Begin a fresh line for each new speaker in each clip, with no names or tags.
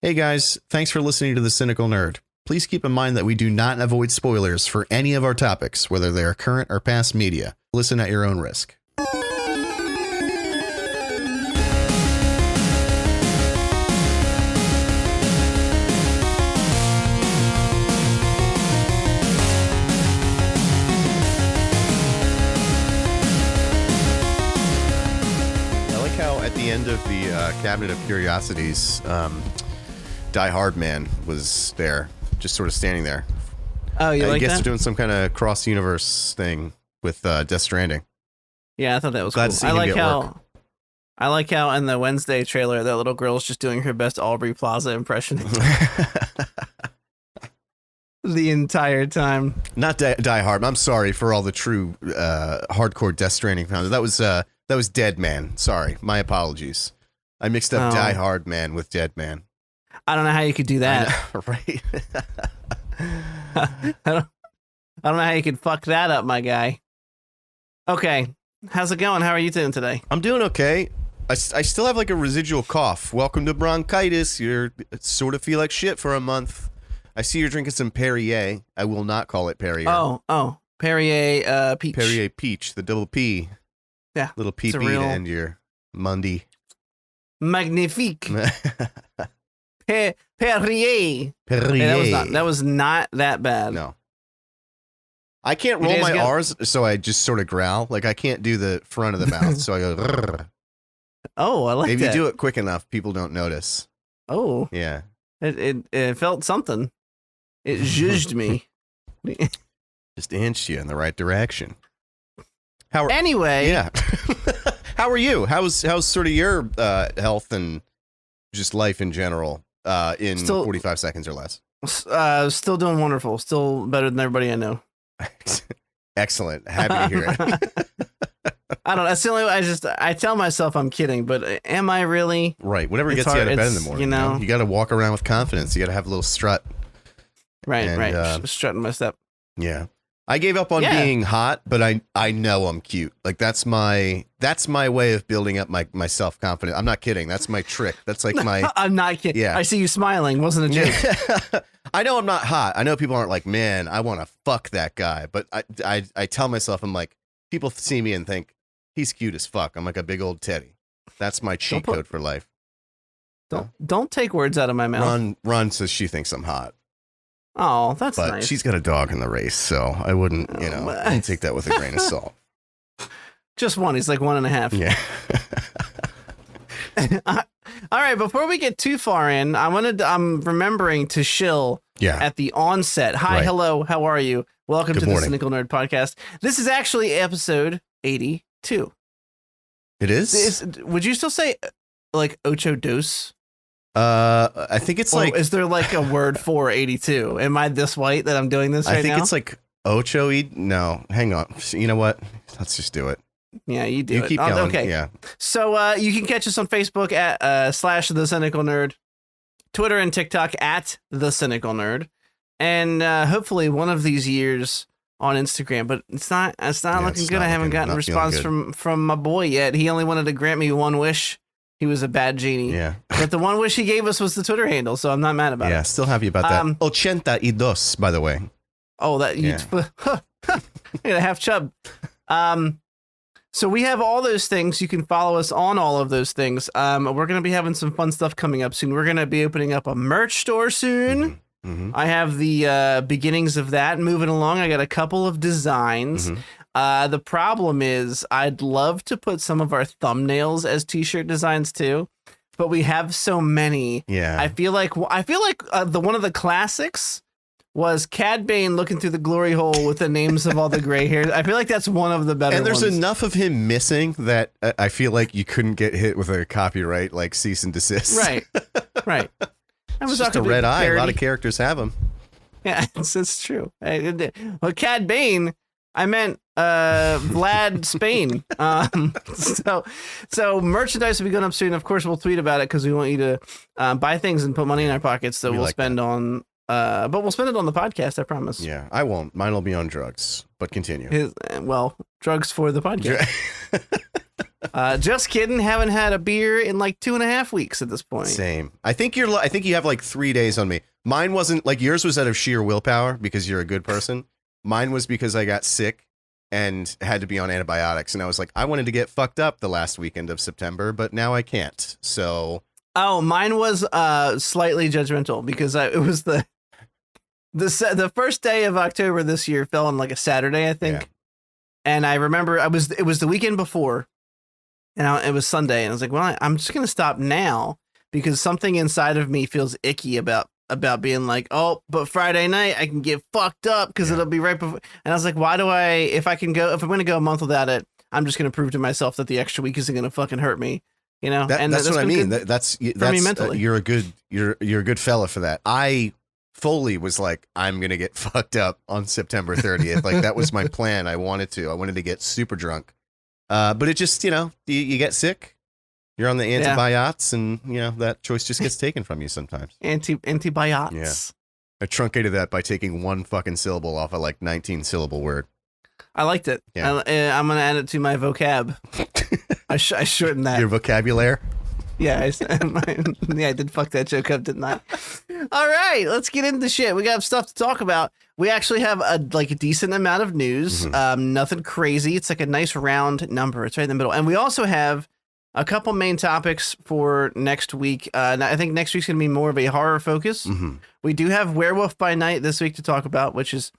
Hey guys, thanks for listening to The Cynical Nerd. Please keep in mind that we do not avoid spoilers for any of our topics, whether they are current or past media. Listen at your own risk. At the end of the Cabinet of Curiosities, Die Hard Man was there, just sort of standing there.
Oh, you like that? I guess
they're doing some kind of cross-universe thing with Death Stranding.
Yeah, I thought that was
Glad
cool.
to see him get work.
I like how in the Wednesday trailer, that little girl's just doing her best Aubrey Plaza impression the entire time.
Not Die Hard. I'm sorry for all the true hardcore Death Stranding fans. That was Dead Man. Sorry, my apologies. I mixed up Die Hard Man with Dead Man.
I don't know how you could do that.
Know, right?
I don't know how you could fuck that up, my guy. Okay, how's it going? How are you doing today?
I'm doing okay. I still have like a residual cough. Welcome to bronchitis. You're sort of feel like shit for a month. I see you're drinking some Perrier. I will not call it Perrier.
Oh, Perrier Peach.
Perrier Peach, the double P.
Yeah.
Little pee to end your Monday.
Magnifique. Perrier. Hey, that was not that bad.
No. I can't roll my R's, so I just sort of growl. Like, I can't do the front of the mouth, so I go, rrr.
Oh, I like that.
If you do it quick enough, people don't notice.
Oh.
Yeah.
It felt something. It zhuzhed me.
Just inched you in the right direction.
Anyway.
Yeah. How are you? How's sort of your health and just life in general in 45 seconds or less?
Still doing wonderful. Still better than everybody I know.
Excellent. Happy to hear it.
I don't know. That's the only way I tell myself I'm kidding, but am I really?
Right. Whatever gets you out of bed in the morning. You got to walk around with confidence. You got to have a little strut.
Right. Strutting my step.
Yeah. I gave up on being hot, but I know I'm cute. Like that's my way of building up my self-confidence. I'm not kidding. That's my trick. That's like my
I'm not kidding. Yeah. I see you smiling. Wasn't a joke.
I know I'm not hot. I know people aren't like, man, I want to fuck that guy. But I tell myself, I'm like, people see me and think he's cute as fuck. I'm like a big old teddy. That's my cheat code for life.
Don't take words out of my mouth.
Ron says she thinks I'm hot.
Oh, that's nice.
But she's got a dog in the race, so I wouldn't, I'd take that with a grain of salt.
Just one. He's like 1.5.
Yeah.
All right. Before we get too far in, I'm remembering to shill at the onset. Hi, hello. How are you? Welcome to the Cynical Nerd Podcast. This is actually episode 82.
It is?
Would you still say like ocho dos?
I think it's like.
Is there like a word for 82? Am I this white that I'm doing this right now?
I think it's like ocho. No, hang on. You know what? Let's just do it.
Yeah, you do.
You keep going.
Okay.
Yeah.
So you can catch us on Facebook at /The Cynical Nerd, Twitter and TikTok at The Cynical Nerd, and hopefully one of these years on Instagram. But it's not looking good. I haven't gotten a response from my boy yet. He only wanted to grant me one wish. He was a bad genie. Yeah. But the one wish he gave us was the Twitter handle, so I'm not mad about it.
Yeah, still happy about that. 82, by the way.
Oh, that you a half chub. So we have all those things. You can follow us on all of those things. We're going to be having some fun stuff coming up soon. We're going to be opening up a merch store soon. Mm-hmm. I have the beginnings of that moving along. I got a couple of designs. Mm-hmm. The problem is I'd love to put some of our thumbnails as t-shirt designs too, but we have so many.
Yeah.
I feel like one of the classics was Cad Bane looking through the glory hole with the names of all the gray hairs. I feel like that's one of the better
ones. And there's
ones.
Enough of him missing that I feel like you couldn't get hit with a copyright, like cease and desist.
Right.
It's just a red eye. A lot of characters have them.
Yeah, it's true. Well, Cad Bane, I meant Vlad Spain. So merchandise will be going up soon. Of course, we'll tweet about it because we want you to buy things and put money in our pockets that we'll spend on. But we'll spend it on the podcast, I promise.
Yeah, I won't. Mine will be on drugs, but continue.
Drugs for the podcast. Just kidding. Haven't had a beer in like 2.5 weeks at this point.
Same. I think you have like 3 days on me. Mine wasn't like yours was out of sheer willpower because you're a good person. Mine was because I got sick and had to be on antibiotics. And I was like, I wanted to get fucked up the last weekend of September, but now I can't. So.
Oh, mine was slightly judgmental because it was the first day of October this year fell on like a Saturday, I think. Yeah. And I remember it was the weekend before. And it was Sunday, and I was like, well, I'm just going to stop now because something inside of me feels icky about being like, oh, but Friday night I can get fucked up because it'll be right before. And I was like, why do if I'm going to go a month without it, I'm just going to prove to myself that the extra week isn't going to fucking hurt me, you know?
That's what I mean. That's me mentally. You're a good fella for that. I fully was like, I'm going to get fucked up on September 30th. Like that was my plan. I wanted to get super drunk. But it just, you get sick, you're on the antibiotics, and, that choice just gets taken from you sometimes.
Antibiotics.
Yeah. I truncated that by taking one fucking syllable off a, 19-syllable word.
I liked it. Yeah. I'm going to add it to my vocab. I shortened that.
Your vocabulary?
Yeah, I did fuck that joke up, didn't I? All right, let's get into the shit. We got stuff to talk about. We actually have a decent amount of news. Mm-hmm. Nothing crazy. It's like a nice round number. It's right in the middle. And we also have a couple main topics for next week. I think next week's going to be more of a horror focus. Mm-hmm. We do have Werewolf by Night this week to talk about, which is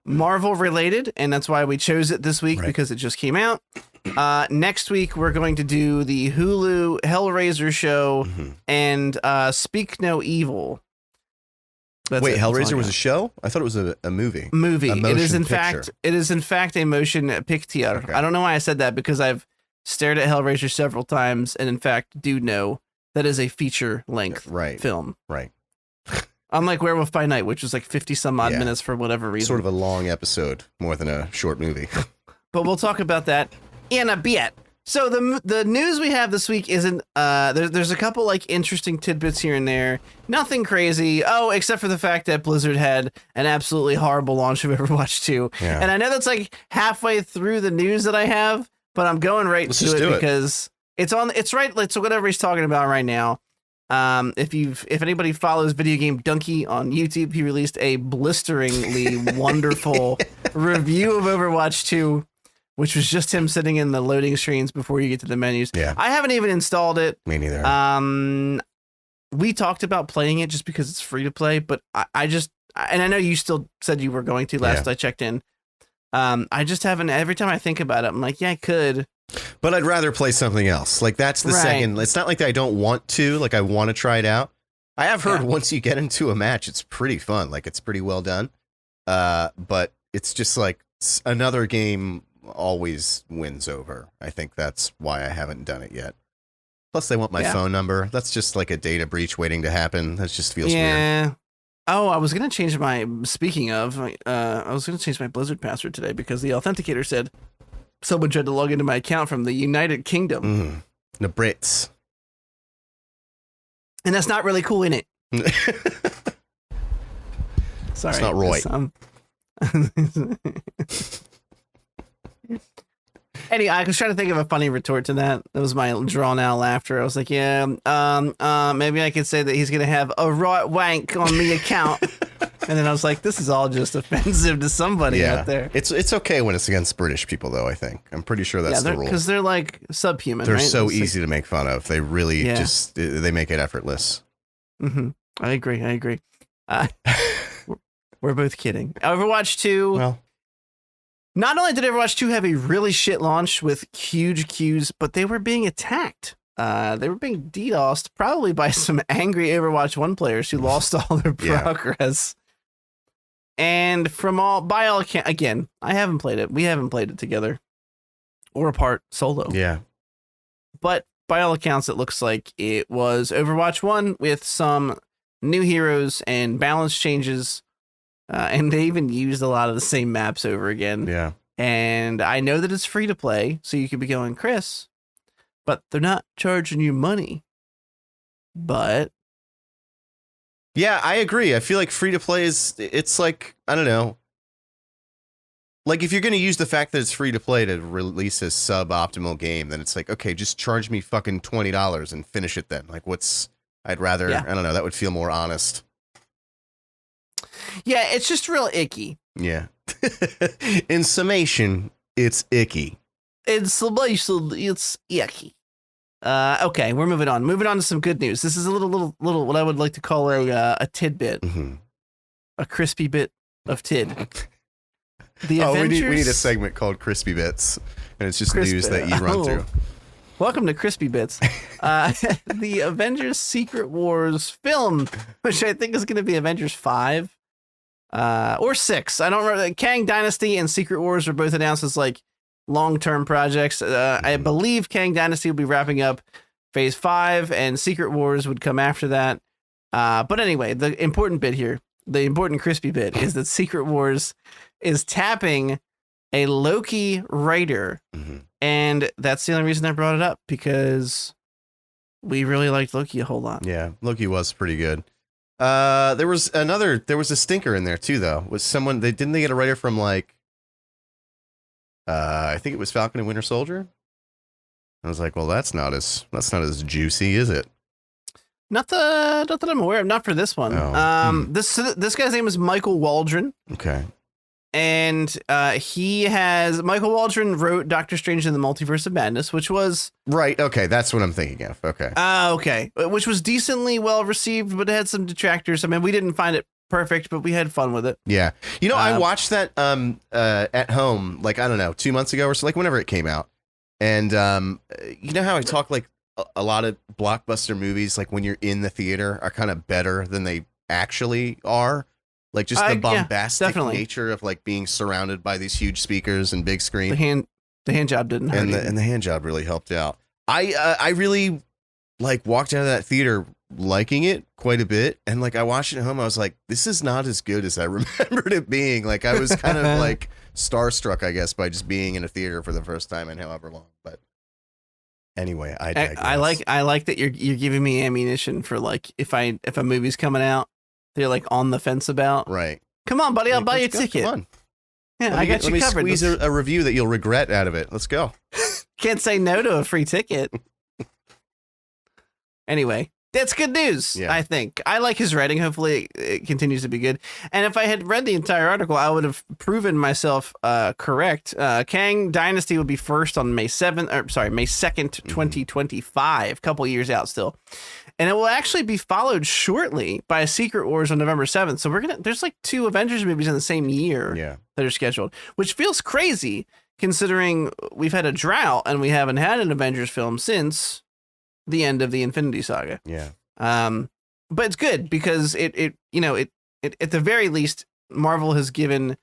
Marvel related, and that's why we chose it this week because it just came out. Next week, we're going to do the Hulu Hellraiser show and Speak No Evil.
Wait, Hellraiser was a show? I thought it was a movie.
It is in fact a motion picture. Okay. I don't know why I said that because I've stared at Hellraiser several times and in fact do know that is a feature length film. Right. Unlike Werewolf by Night, which was like 50 some odd minutes for whatever reason.
Sort of a long episode more than a short movie.
But we'll talk about that in a bit. So the news we have this week isn't there's a couple interesting tidbits here and there. Nothing crazy. Oh, except for the fact that Blizzard had an absolutely horrible launch of Overwatch 2. Yeah. And I know that's halfway through the news that I have, but I'm going right to it because it's right. So whatever he's talking about right now. If anybody follows Video Game Donkey on YouTube, he released a blisteringly wonderful review of Overwatch 2. Which was just him sitting in the loading screens before you get to the menus. Yeah. I haven't even installed it.
Me neither.
We talked about playing it just because it's free to play, but I just, and I know you still said you were going to last I checked in. I just haven't, every time I think about it, I'm like, yeah, I could.
But I'd rather play something else. That's the second. It's not like I don't want to, I want to try it out. I have heard once you get into a match, it's pretty fun. It's pretty well done. But it's just another game always wins over. I think that's why I haven't done it yet. Plus they want my phone number. That's just a data breach waiting to happen. That just feels weird.
Oh, I was going to change my Blizzard password today because the authenticator said someone tried to log into my account from the United Kingdom.
The Brits.
And that's not really cool, in it. Sorry.
It's not right.
Anyway, I was trying to think of a funny retort to that. That was my drawn out laughter. I was like, maybe I could say that he's going to have a right wank on the account. And then I was like, this is all just offensive to somebody out there.
It's okay when it's against British people, though, I think. I'm pretty sure that's the rule.
Because they're subhuman,
They're
right?
so easy to make fun of. They really they make it effortless.
Mm-hmm. I agree. We're both kidding. Overwatch 2. Well, not only did Overwatch 2 have a really shit launch with huge queues, but they were being attacked. They were being DDoSed, probably by some angry Overwatch 1 players who lost all their progress. And by all accounts, again, I haven't played it. We haven't played it together or apart solo.
Yeah.
But by all accounts, it looks like it was Overwatch 1 with some new heroes and balance changes. And they even used a lot of the same maps over again.
Yeah.
And I know that it's free to play, so you could be going, Chris, but they're not charging you money. But
yeah, I agree. I feel like free to play it's I don't know. Like, if you're going to use the fact that it's free to play to release a suboptimal game, then it's like, okay, just charge me fucking $20 and finish it then. Like, I'd rather, I don't know, that would feel more honest.
Yeah, it's just real icky.
Yeah. In summation, it's icky.
In summation, it's icky. Okay, we're moving on. Moving on to some good news. This is a little what I would like to call a tidbit. Mm-hmm. A crispy bit of tid. The Avengers...
we need a segment called Crispy Bits, and it's just news that you run through.
Welcome to Crispy Bits. The Avengers Secret Wars film, which I think is going to be Avengers 5 or 6. I don't remember. Kang Dynasty and Secret Wars were both announced as like long-term projects. I believe Kang Dynasty will be wrapping up Phase 5, and Secret Wars would come after that. But anyway, the important bit here, the important crispy bit, is that Secret Wars is tapping a Loki writer, and that's the only reason I brought it up, because we really liked Loki a whole lot.
Yeah, Loki was pretty good. There was a stinker in there too, though. Was someone didn't they get a writer from like I think it was Falcon and Winter Soldier? I was like, well, that's not as juicy, is it?
Not that I'm aware of, not for this one. Oh. This guy's name is Michael Waldron.
Okay.
And Michael Waldron wrote Doctor Strange in the Multiverse of Madness, which was...
Right, okay, that's what I'm thinking of, okay.
Okay, which was decently well received, but it had some detractors. I mean, we didn't find it perfect, but we had fun with it.
Yeah. You know, I watched that at home, like, I don't know, 2 months ago or so, like whenever it came out. And you know how I talk, like, a lot of blockbuster movies, like when you're in the theater, are kind of better than they actually are? Like just the bombastic nature of like being surrounded by these huge speakers and big screen.
The hand job didn't hurt.
And the hand job really helped out. I really like walked out of that theater liking it quite a bit. And like I watched it at home, I was like, this is not as good as I remembered it being. Like I was kind of like starstruck, I guess, by just being in a theater for the first time in however long. But anyway,
I like that you're giving me ammunition for like if a movie's coming out, they're like on the fence about.
Right.
Come on, buddy, I'll buy you a ticket. Come on. Yeah, I got you covered.
Let me squeeze a review that you'll regret out of it. Let's go.
Can't say no to a free ticket. Anyway, that's good news, I think. I like his writing. Hopefully it continues to be good. And if I had read the entire article, I would have proven myself correct. Kang Dynasty will be first on May 2nd, 2025. Couple years out still. And it will actually be followed shortly by Secret Wars on November 7th. So there's like 2 Avengers movies in the same year that are scheduled, which feels crazy considering we've had a drought and we haven't had an Avengers film since the end of the Infinity Saga.
Yeah.
But it's good because it at the very least, Marvel has given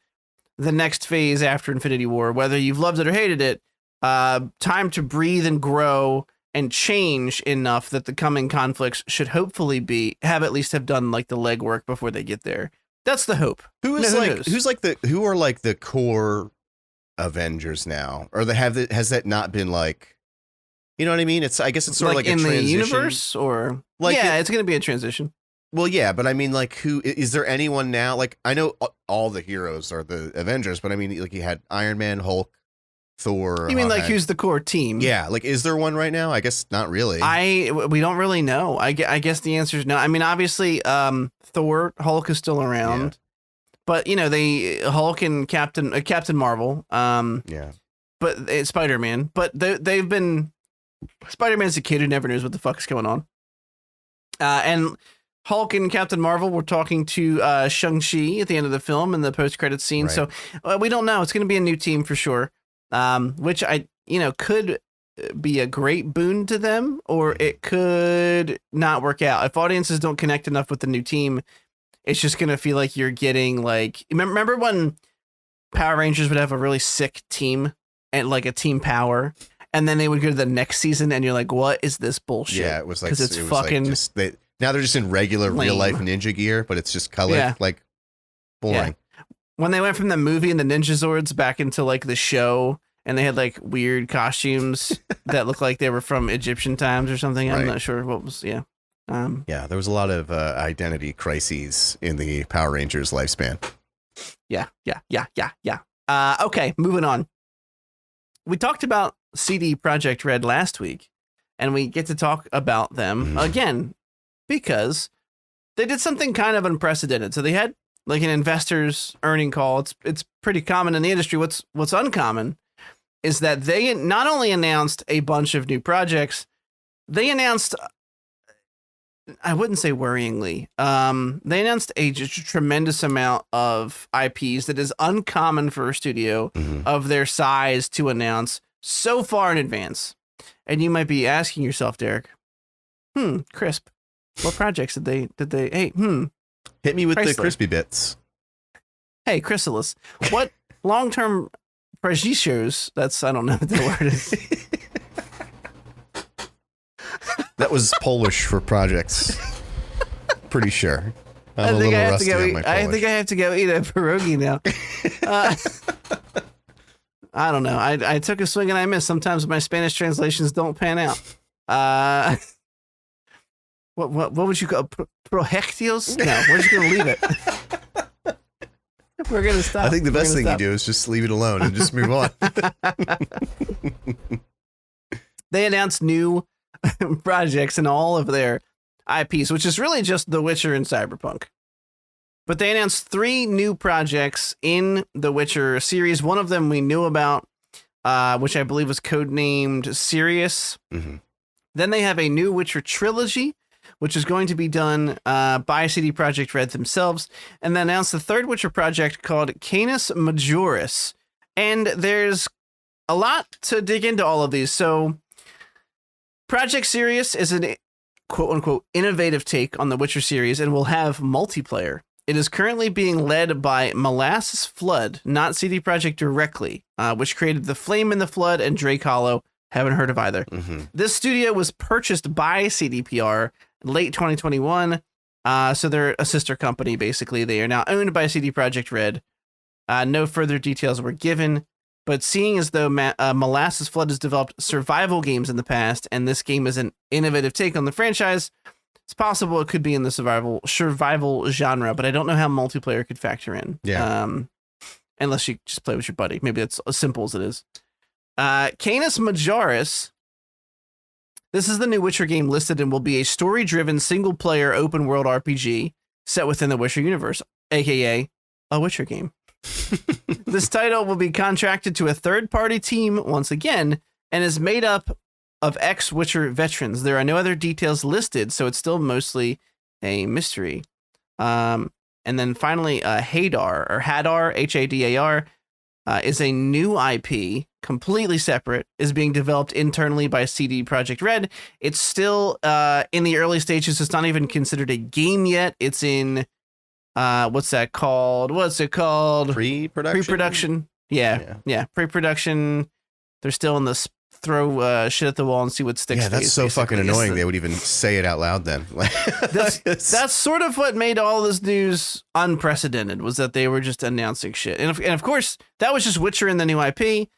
the next phase after Infinity War, whether you've loved it or hated it, time to breathe and grow and change enough that the coming conflicts should hopefully have done like the legwork before they get there. That's the hope.
Who are like the core Avengers now, or has that not been like, you know what I mean? I guess it's sort of like a transition.
In the universe, or like it's going to be a transition.
Well, yeah, but I mean, like, who is there anyone now? Like, I know all the heroes are the Avengers, but I mean, like, you had Iron Man, Hulk, Thor.
You mean like who's the core team?
Yeah, like is there one right now? I guess not really.
We don't really know. I guess the answer is no. I mean, obviously, Thor, Hulk is still around, but you know Hulk and Captain Marvel. But Spider-Man. But they've been Spider-Man's a kid who never knows what the fuck is going on. And Hulk and Captain Marvel were talking to Shang-Chi at the end of the film in the post-credit scene. Right. So we don't know. It's going to be a new team for sure. Which could be a great boon to them, or it could not work out. If audiences don't connect enough with the new team, it's just going to feel like you're getting like, remember when Power Rangers would have a really sick team and like a team power, and then they would go to the next season and you're like, what is this bullshit?
Yeah, it was like, because it's fucking like now they're just in regular real life ninja gear, but it's just colored, like boring. Yeah.
When they went from the movie and the Ninja Zords back into like the show, and they had like weird costumes that looked like they were from Egyptian times or something. Right. I'm not sure what was. Yeah.
There was a lot of identity crises in the Power Rangers lifespan.
Yeah. Okay, moving on. We talked about CD Projekt Red last week, and we get to talk about them again because they did something kind of unprecedented. So they had like an investors earning call. It's pretty common in the industry. What's uncommon is that they not only announced a bunch of new projects, they announced, I wouldn't say worryingly, they announced a tremendous amount of IPs that is uncommon for a studio of their size to announce so far in advance. And you might be asking yourself, Derek, Crisp, what projects did they, hey,
Hit me with
Chrysler.
the crispy bits.
Hey, Chrysalis, what long-term projects, I don't know what the word is.
That was Polish for projects. Pretty sure. I'm
I think I have to go eat a pierogi now. I don't know. I took a swing and I missed. Sometimes my Spanish translations don't pan out. What would you call projectiles? No, we're just gonna leave it. We're gonna stop.
I think the best thing you do is just leave it alone and just move on.
They announced new projects in all of their IPs, which is really just The Witcher and Cyberpunk. But they announced 3 new projects in the Witcher series. One of them we knew about, which I believe was codenamed Sirius. Then they have a new Witcher Trilogy, which is going to be done by CD Projekt Red themselves. And then announced the 3rd Witcher project called Canis Majoris. And there's a lot to dig into all of these. So Project Sirius is an quote-unquote innovative take on the Witcher series and will have multiplayer. It is currently being led by Molasses Flood, not CD Projekt directly, which created The Flame in the Flood and Drake Hollow. Haven't heard of either. This studio was purchased by CDPR late 2021, so they're a sister company, basically. They are now owned by CD Projekt Red. No further details were given. But seeing as though Molasses Flood has developed survival games in the past, and this game is an innovative take on the franchise, it's possible it could be in the survival genre, but I don't know how multiplayer could factor in.
Yeah.
Unless you just play with your buddy. Maybe that's as simple as it is. Canis Majoris. This is the new Witcher game listed and will be a story-driven single-player open-world RPG set within the Witcher universe, aka a Witcher game. This title will be contracted to a third-party team once again and is made up of ex-Witcher veterans. There are no other details listed, so it's still mostly a mystery. And then finally, Hadar, Hadar, is a new IP, completely separate, is being developed internally by CD Projekt Red. It's still in the early stages. It's not even considered a game yet. It's in... what's it called? Pre-production. Yeah. Pre-production. They're still in this throw shit at the wall and see what sticks.
Yeah, that's so fucking annoying. They would even say it out loud then.
That's sort of what made all this news unprecedented, was that they were just announcing shit. And of course, that was just Witcher and the new IP.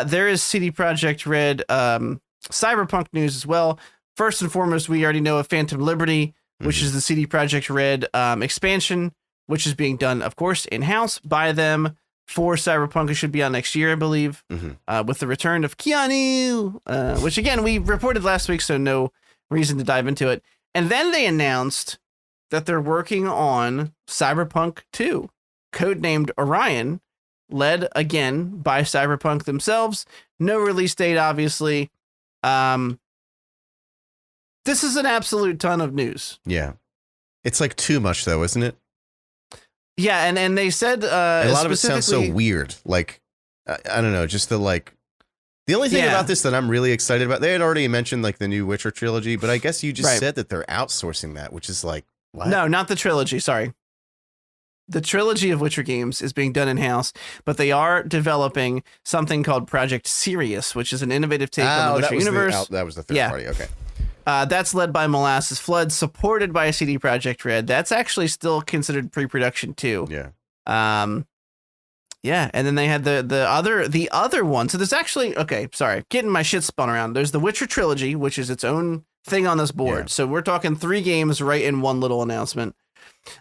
There is CD Projekt Red Cyberpunk news as well. First and foremost, we already know of Phantom Liberty, which is the CD Projekt Red expansion, which is being done, of course, in-house by them for Cyberpunk. It should be out next year, I believe, with the return of Keanu, which, again, we reported last week, so no reason to dive into it. And then they announced that they're working on Cyberpunk 2, codenamed Orion, led, again, by Cyberpunk themselves. No release date, obviously. This is an absolute ton of news.
Yeah. It's like too much, though, isn't it?
Yeah, and they said
a lot of it sounds so weird. Like, I don't know, just the only thing about this that I'm really excited about, they had already mentioned like the new Witcher trilogy, but I guess you just said that they're outsourcing that, which is like, what?
No, not the trilogy. Sorry. The trilogy of Witcher games is being done in-house, but they are developing something called Project Sirius, which is an innovative take on the Witcher universe.
That was the third party. Okay.
That's led by Molasses Flood, supported by CD Projekt Red. That's actually still considered pre-production too.
Yeah.
Yeah, and then they had the other one. So there's actually, getting my shit spun around. There's the Witcher Trilogy, which is its own thing on this board. Yeah. So we're talking 3 games right in one little announcement.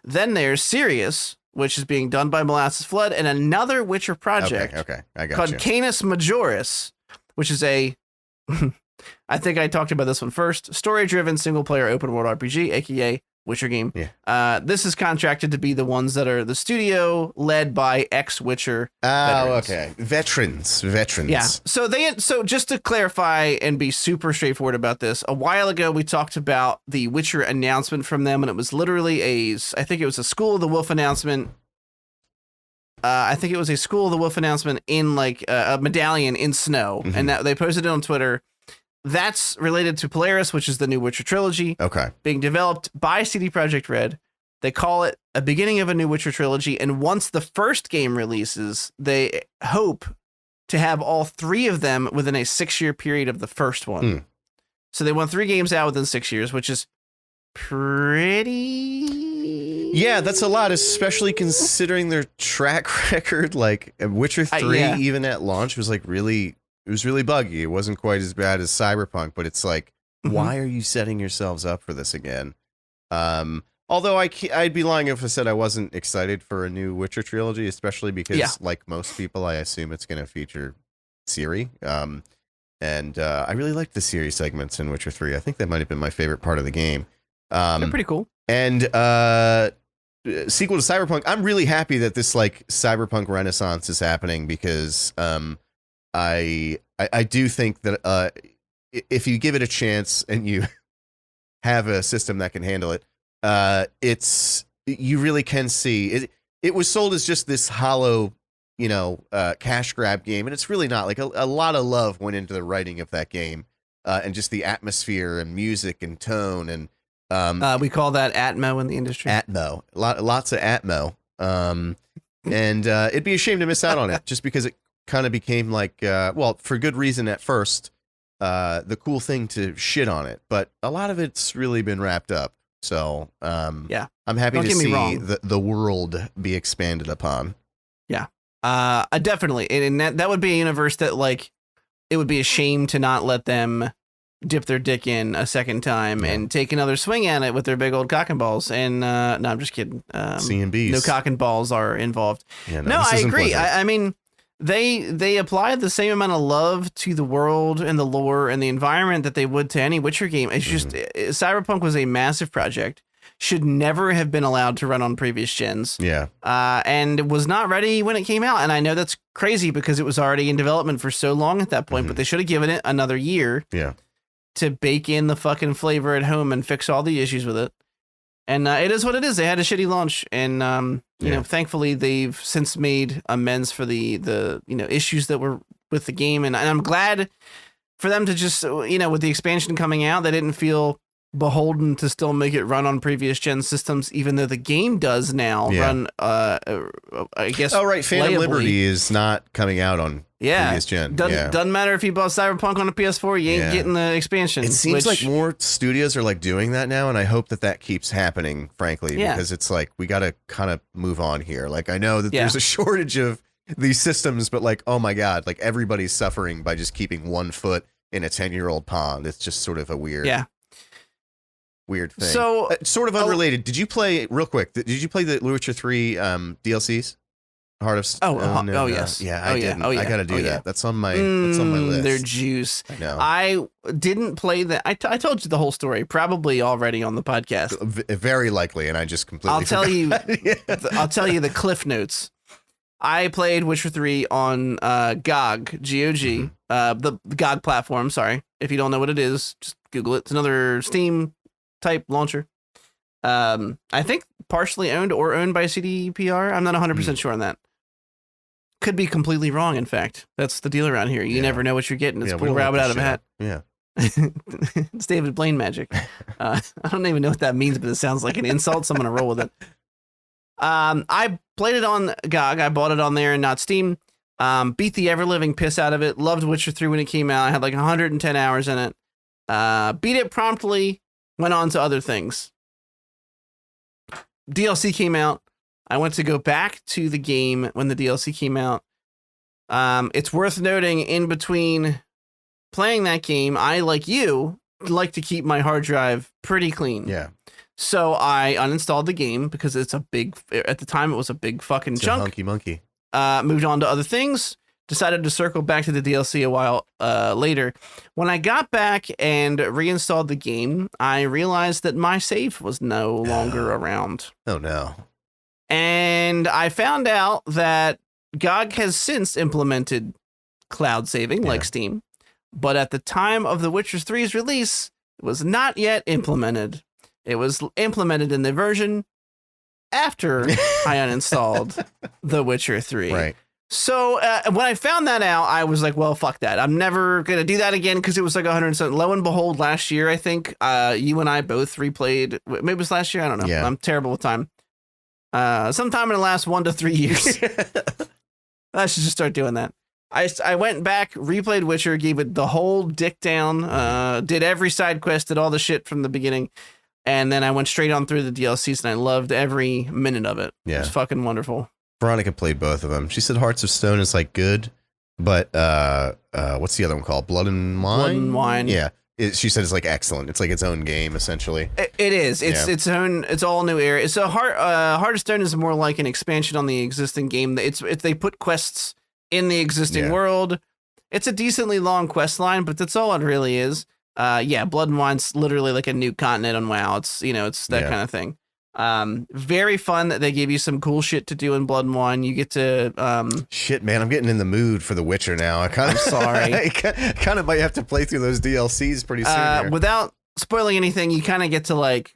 Then there's Sirius, which is being done by Molasses Flood, and another Witcher project
Okay. I got
called
you.
Canis Majoris, which is a, I think I talked about this one first, story-driven single-player open-world RPG, aka Witcher game.
Yeah.
This is contracted to be the ones that are the studio led by ex-Witcher veterans.
Okay. Veterans.
Yeah. So just to clarify and be super straightforward about this, a while ago we talked about the Witcher announcement from them, and it was literally I think it was a School of the Wolf announcement. I think it was a School of the Wolf announcement in like a medallion in snow, and that they posted it on Twitter. That's related to Polaris, which is the new Witcher Trilogy.
Okay.
Being developed by CD Projekt Red. They call it a beginning of a new Witcher Trilogy. And once the first game releases, they hope to have all 3 of them within a 6-year period of the first one. So they want 3 games out within 6 years, which is pretty...
Yeah, that's a lot, especially considering their track record. Like Witcher 3, even at launch, was like really... It was really buggy. It wasn't quite as bad as Cyberpunk, but it's like, why are you setting yourselves up for this again? Although I'd be lying if I said I wasn't excited for a new Witcher trilogy, especially because, like most people, I assume it's going to feature Ciri. And I really liked the Ciri segments in Witcher 3. I think that might have been my favorite part of the game.
They're pretty cool.
And sequel to Cyberpunk, I'm really happy that this like Cyberpunk renaissance is happening because I do think that if you give it a chance and you have a system that can handle it, you really can see it. It was sold as just this hollow, cash grab game, and it's really not. Like a lot of love went into the writing of that game, and just the atmosphere and music and tone and
we call that Atmo in the industry.
Atmo, lots of Atmo, and it'd be a shame to miss out on it just because it kind of became like, for good reason at first, the cool thing to shit on it, but a lot of it's really been wrapped up. So, I'm happy to see the world be expanded upon.
Yeah. Definitely. And that would be a universe that like, it would be a shame to not let them dip their dick in a second time and take another swing at it with their big old cock and balls. And, no, I'm just kidding.
C&Bs.
No cock and balls are involved.
Yeah,
no, I agree. I mean, they applied the same amount of love to the world and the lore and the environment that they would to any Witcher game. It's just Cyberpunk was a massive project, should never have been allowed to run on previous gens.
Yeah.
And was not ready when it came out. And I know that's crazy because it was already in development for so long at that point, but they should have given it another year to bake in the fucking flavor at home and fix all the issues with it. And it is what it is. They had a shitty launch, and thankfully they've since made amends for the issues that were with the game. And I'm glad for them to just with the expansion coming out, they didn't feel beholden to still make it run on previous gen systems, even though the game does now run. I guess. Oh right,
Phantom Liberty is not coming out on previous gen.
Doesn't matter if you bought Cyberpunk on a PS4, you ain't getting the expansion.
It seems like more studios are like doing that now, and I hope that keeps happening. Frankly, because it's like we got to kind of move on here. Like I know that there's a shortage of these systems, but like oh my god, like everybody's suffering by just keeping one foot in a 10-year-old pond. It's just sort of a weird thing. So sort of unrelated. Did you play real quick? Did you play the Witcher 3 DLCs? Heart of
yes.
I didn't. I gotta do that. That's on my list.
They're juice.
I know.
I didn't play that. I told you the whole story probably already on the podcast.
Very likely, and I just completely.
I'll tell you the cliff notes. I played Witcher 3 on GOG, GOG, the GOG platform. Sorry, if you don't know what it is, just Google it. It's another Steam type launcher. I think partially owned by CDPR. I'm not 100% sure on that. Could be completely wrong. In fact, that's the deal around here. You never know what you're getting. It's pull a rabbit out of a hat.
Yeah.
It's David Blaine magic. I don't even know what that means, but it sounds like an insult, so I'm gonna roll with it. I played it on GOG. I bought it on there and not Steam. Beat the ever-living piss out of it. Loved Witcher 3 when it came out. I had like 110 hours in it. Beat it promptly. Went on to other things. DLC came out. I went to go back to the game when the DLC came out. It's worth noting in between playing that game, I, like you, like to keep my hard drive pretty clean.
Yeah.
So I uninstalled the game because it's a big, at the time it was a big fucking
It's
chunk.
a hunky monkey.
Moved on to other things, decided to circle back to the DLC a while later. When I got back and reinstalled the game, I realized that my save was no longer around.
Oh no.
And I found out that GOG has since implemented cloud saving like Steam, but at the time of The Witcher 3's release, it was not yet implemented. It was implemented in the version after I uninstalled The Witcher 3.
Right.
So when I found that out, I was like, well, fuck that. I'm never going to do that again because it was like 100 something. Lo and behold, last year, I think you and I both replayed. Maybe it was last year. I don't know.
Yeah.
I'm terrible with time. Sometime in the last 1 to 3 years. I should just start doing that. I went back, replayed Witcher, gave it the whole dick down, did every side quest, did all the shit from the beginning. And then I went straight on through the DLCs, and I loved every minute of it.
Yeah.
It was fucking wonderful.
Veronica played both of them. She said Hearts of Stone is like good, but what's the other one called? Blood and Wine?
Blood and Wine.
Yeah. She said it's like excellent. It's like its own game, essentially.
It is. It's its own. It's all new area. So Heart of Stone is more like an expansion on the existing game. It's they put quests in the existing world. It's a decently long quest line, but that's all it really is. Blood and Wine's literally like a new continent on WoW. It's it's that kind of thing. Very fun. They give you some cool shit to do in Blood and Wine. You get to
shit, man. I'm getting in the mood for The Witcher now. I'm
sorry.
I kind of might have to play through those DLCs pretty soon. Here.
Without spoiling anything, you kind of get to like.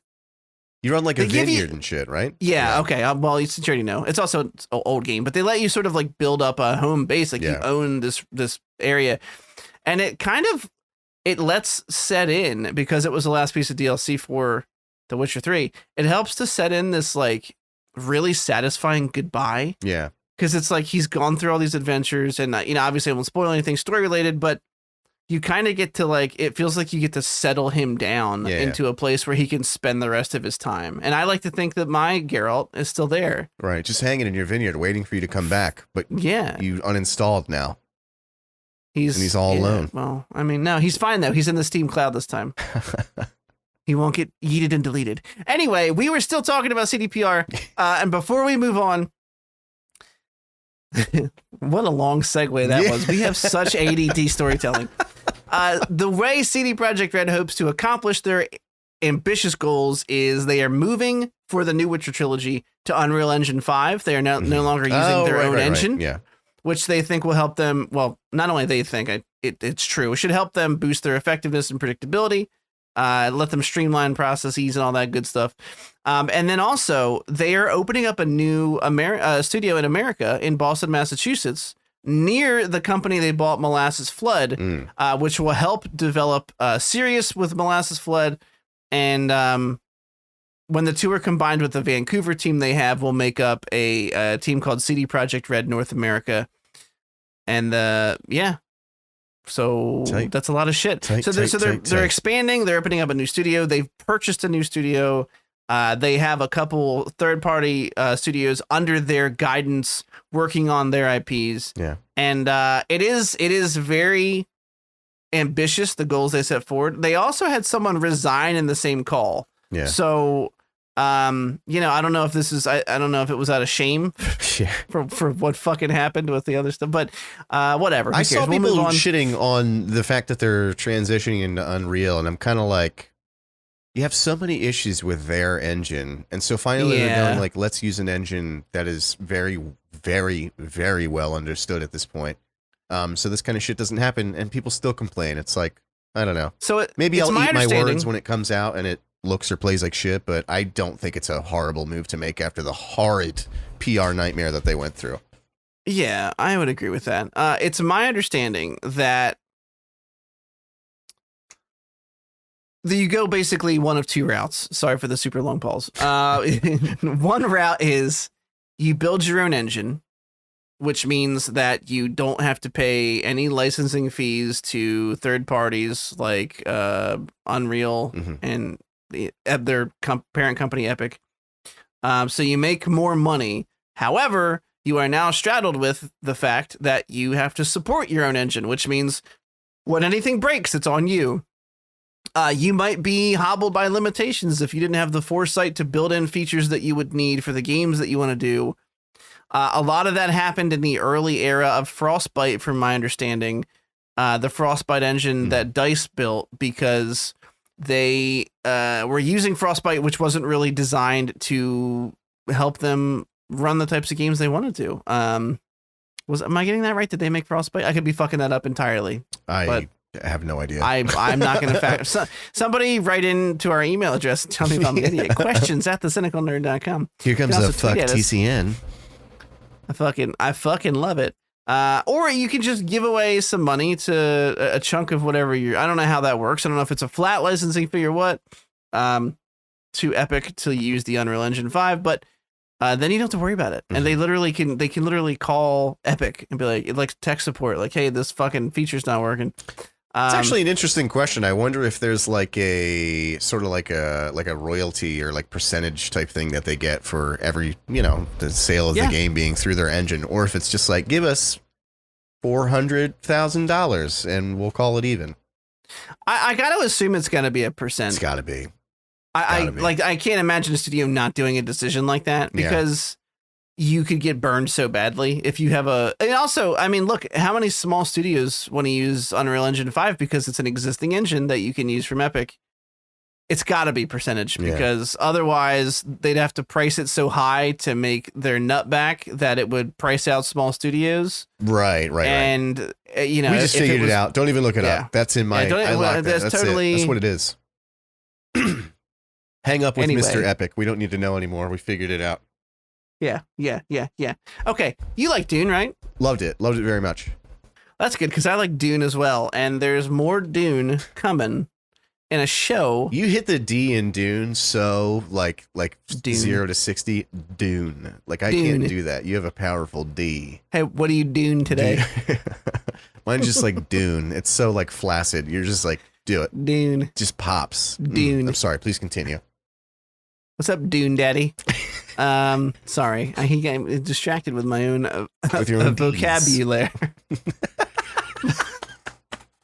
You run like a vineyard and shit, right?
Yeah. Okay. Well, since you already know, it's also an old game, but they let you sort of like build up a home base. Like you own this area, and it lets set in because it was the last piece of DLC for The Witcher 3. It helps to set in this like really satisfying goodbye.
Yeah.
Because it's like he's gone through all these adventures, and obviously I won't spoil anything story related, but you kind of get to like, it feels like you get to settle him down into a place where he can spend the rest of his time. And I like to think that my Geralt is still there.
Right. Just hanging in your vineyard waiting for you to come back. But you uninstalled now. He's all alone.
Well, I mean, no, he's fine though. He's in the Steam cloud this time. He won't get yeeted and deleted. Anyway, we were still talking about CDPR. And before we move on, what a long segue that was. We have such ADD storytelling. The way CD Projekt Red hopes to accomplish their ambitious goals is they are moving for the new Witcher Trilogy to Unreal Engine 5. They are no longer using their own engine, which they think will help them. Well, not only they think, it's true. It should help them boost their effectiveness and predictability, let them streamline processes and all that good stuff. And then also, they are opening up a new studio in America, in Boston, Massachusetts, near the company they bought, Molasses Flood, which will help develop Sirius with Molasses Flood. And when the two are combined with the Vancouver team they have, will make up a team called CD Projekt Red North America. And so that's a lot of shit. They're expanding. They're opening up a new studio. They've purchased a new studio. They have a couple third-party studios under their guidance working on their IPs. Yeah. And it is very ambitious, the goals they set forward. They also had someone resign in the same call. Yeah. So, I don't know if this is, I don't know if it was out of shame for what fucking happened with the other stuff, but whatever.
I saw people shitting on the fact that they're transitioning into Unreal, and I'm kind of like, you have so many issues with their engine, and so finally they're going like, let's use an engine that is very, very, very well understood at this point. So this kind of shit doesn't happen, and people still complain. It's like, I don't know. So maybe I'll eat my words when it comes out and it looks or plays like shit, but I don't think it's a horrible move to make after the horrid PR nightmare that they went through.
Yeah, I would agree with that. It's my understanding that you go basically one of two routes. Sorry for the super long pause. One route is you build your own engine, which means that you don't have to pay any licensing fees to third parties like Unreal and their parent company Epic. So you make more money. However, you are now straddled with the fact that you have to support your own engine, which means when anything breaks, it's on you. You might be hobbled by limitations if you didn't have the foresight to build in features that you would need for the games that you want to do. A lot of that happened in the early era of Frostbite, from my understanding. The Frostbite engine that DICE built, because they were using Frostbite, which wasn't really designed to help them run the types of games they wanted to. Am I getting that right? Did they make Frostbite? I could be fucking that up entirely.
I have no idea.
I'm not going to somebody write into our email address and tell me if I'm an idiot. Questions at thecynicalnerd.com.
Here comes the fuck TCN.
I fucking love it. Or you can just give away some money to a chunk of whatever I don't know how that works. I don't know if it's a flat licensing fee or what, to Epic to use the Unreal Engine 5, but then you don't have to worry about it. And they can literally call Epic and be like tech support, like, hey, this fucking feature's not working.
It's actually an interesting question. I wonder if there's like a sort of like a royalty or like percentage type thing that they get for every, the sale of the game being through their engine, or if it's just like, give us $400,000 and we'll call it even.
I got to assume it's going to be a percent.
It's got to be.
I can't imagine a studio not doing a decision like that, because you could get burned so badly if you have and also, I mean, look, how many small studios want to use Unreal Engine 5 because it's an existing engine that you can use from Epic? It's got to be percentage, because otherwise they'd have to price it so high to make their nut back that it would price out small studios.
Right. And, we just figured it out. Don't even look it up. That's in my, I locked that. That's totally, that's what it is. Hang up with Mr. Epic. We don't need to know anymore. We figured it out.
Yeah. Okay, you like Dune, right?
Loved it very much.
That's good, because I like Dune as well, and there's more Dune coming in a show.
You hit the D in Dune, so like
Dune.
0 to 60, Dune. Like I can't do that. You have a powerful D.
Hey, what are you doing today?
Mine's just like Dune. It's so like flaccid. You're just like, do it.
Dune.
Just pops.
Dune.
I'm sorry. Please continue.
What's up, Dune Daddy? Sorry, I got distracted with my own,
with your own
vocabulary.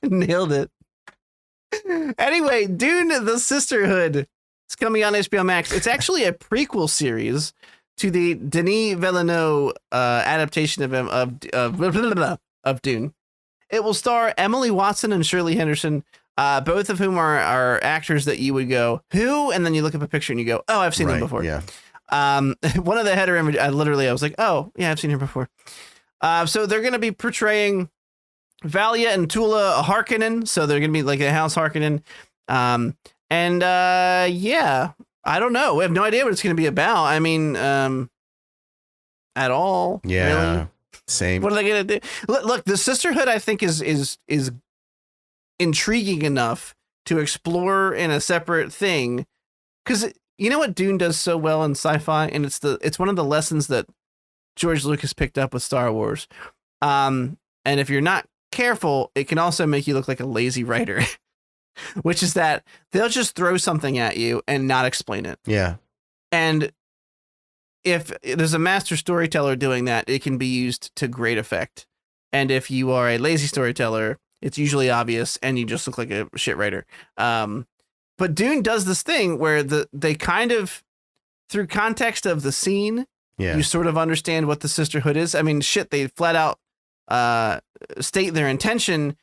Nailed it. Anyway, Dune: The Sisterhood. It's coming on HBO Max. It's actually a prequel series to the Denis Villeneuve adaptation of Dune. It will star Emily Watson and Shirley Henderson, both of whom are actors that you would go, who? And then you look up a picture and you go, oh, I've seen them before.
Yeah.
One of the header image, I was like, oh, yeah, I've seen her before. So they're going to be portraying Valia and Tula Harkonnen. So they're going to be like a House Harkonnen. Yeah, I don't know. We have no idea what it's going to be about. I mean, at all.
Yeah.
Really?
Same.
What are they going to do? Look, the Sisterhood, I think, is intriguing enough to explore in a separate thing. Because you know what Dune does so well in sci-fi, and it's one of the lessons that George Lucas picked up with Star Wars. And if you're not careful, it can also make you look like a lazy writer, which is that they'll just throw something at you and not explain it.
Yeah.
And if there's a master storyteller doing that, it can be used to great effect. And if you are a lazy storyteller, it's usually obvious and you just look like a shit writer. But Dune does this thing where they kind of, through context of the scene, you sort of understand what the sisterhood is. I mean, shit, they flat out state their intention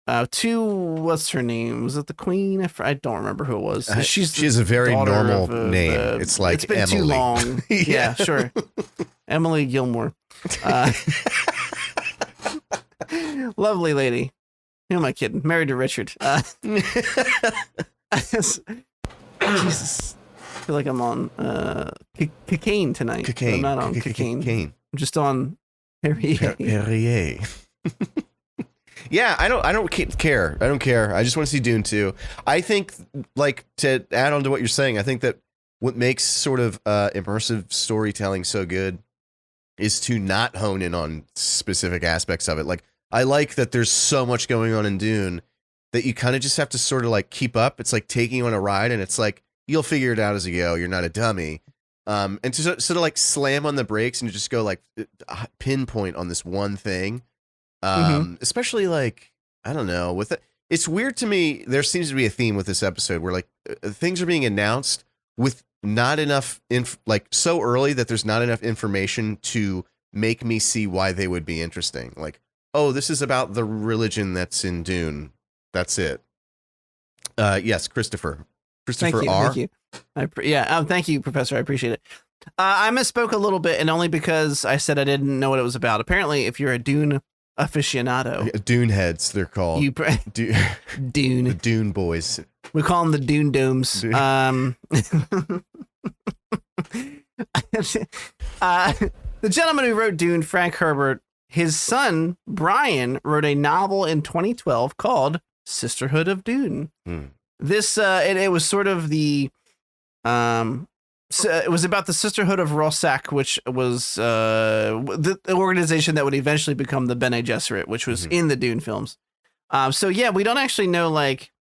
to, what's her name? Was it the Queen? I don't remember who it was.
She has a very normal name. It's like,
it's been
Emily.
Too long. Yeah, sure. Emily Gilmore. Lovely lady. Who am I kidding? Married to Richard. Jesus. I feel like I'm on cocaine tonight.
Cocaine.
I'm not on cocaine. I'm just on Perrier.
Perrier. Yeah, I don't care. I don't care. I just want to see Dune 2. I think, like, to add on to what you're saying, I think that what makes sort of immersive storytelling so good is to not hone in on specific aspects of it. Like, I like that there's so much going on in Dune that you kind of just have to sort of like keep up. It's like taking on a ride, and it's like you'll figure it out as you go. You're not a dummy. And to sort of like slam on the brakes and just go like pinpoint on this one thing. Especially like, I don't know, with it, It's weird to me. There seems to be a theme with this episode where like things are being announced with not enough like so early that there's not enough information to make me see why they would be interesting. Like, oh, this is about the religion that's in Dune. That's it. Yes, Christopher R.
Thank you. Thank you, Professor. I appreciate it. I misspoke a little bit, and only because I said I didn't know what it was about. Apparently, if you're a Dune aficionado,
Dune heads, they're called.
Dune.
The Dune boys.
We call them the Dune Domes. The gentleman who wrote Dune, Frank Herbert, his son Brian wrote a novel in 2012 called Sisterhood of Dune. This it was sort of the it was about the Sisterhood of Rossack, which was the organization that would eventually become the Bene Gesserit, which was in the Dune films. So yeah, we don't actually know like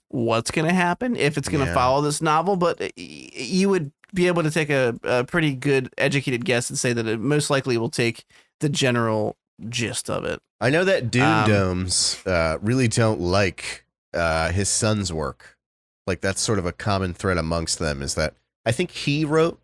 what's going to happen, if it's going to follow this novel, but you would be able to take a pretty good educated guess and say that it most likely will take the general gist of it.
I know that Dune Domes really don't like his son's work. Like that's sort of a common thread amongst them, is that I think he wrote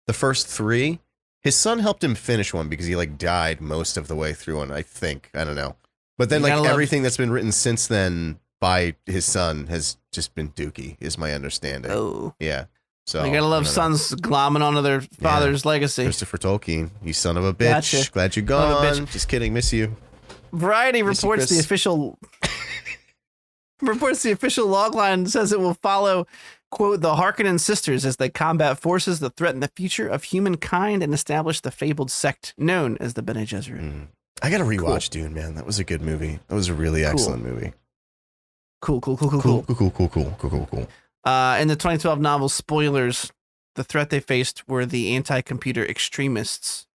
the first 3. His son helped him finish one because he like died most of the way through one, I think. I don't know. But then like everything that's been written since then by his son has just been dookie, is my understanding.
Oh.
Yeah. So
you gotta love sons glomming onto their father's legacy.
Christopher Tolkien, you son of a bitch.
Gotcha.
Glad you're gone. Just kidding. Miss you.
Variety reports the official logline says it will follow, quote, the Harkonnen sisters as they combat forces that threaten the future of humankind and establish the fabled sect known as the Bene Gesserit.
I gotta rewatch Dune, man. That was a good movie. That was a really excellent movie.
Cool.
Cool.
In the 2012 novel, spoilers, the threat they faced were the anti-computer extremists,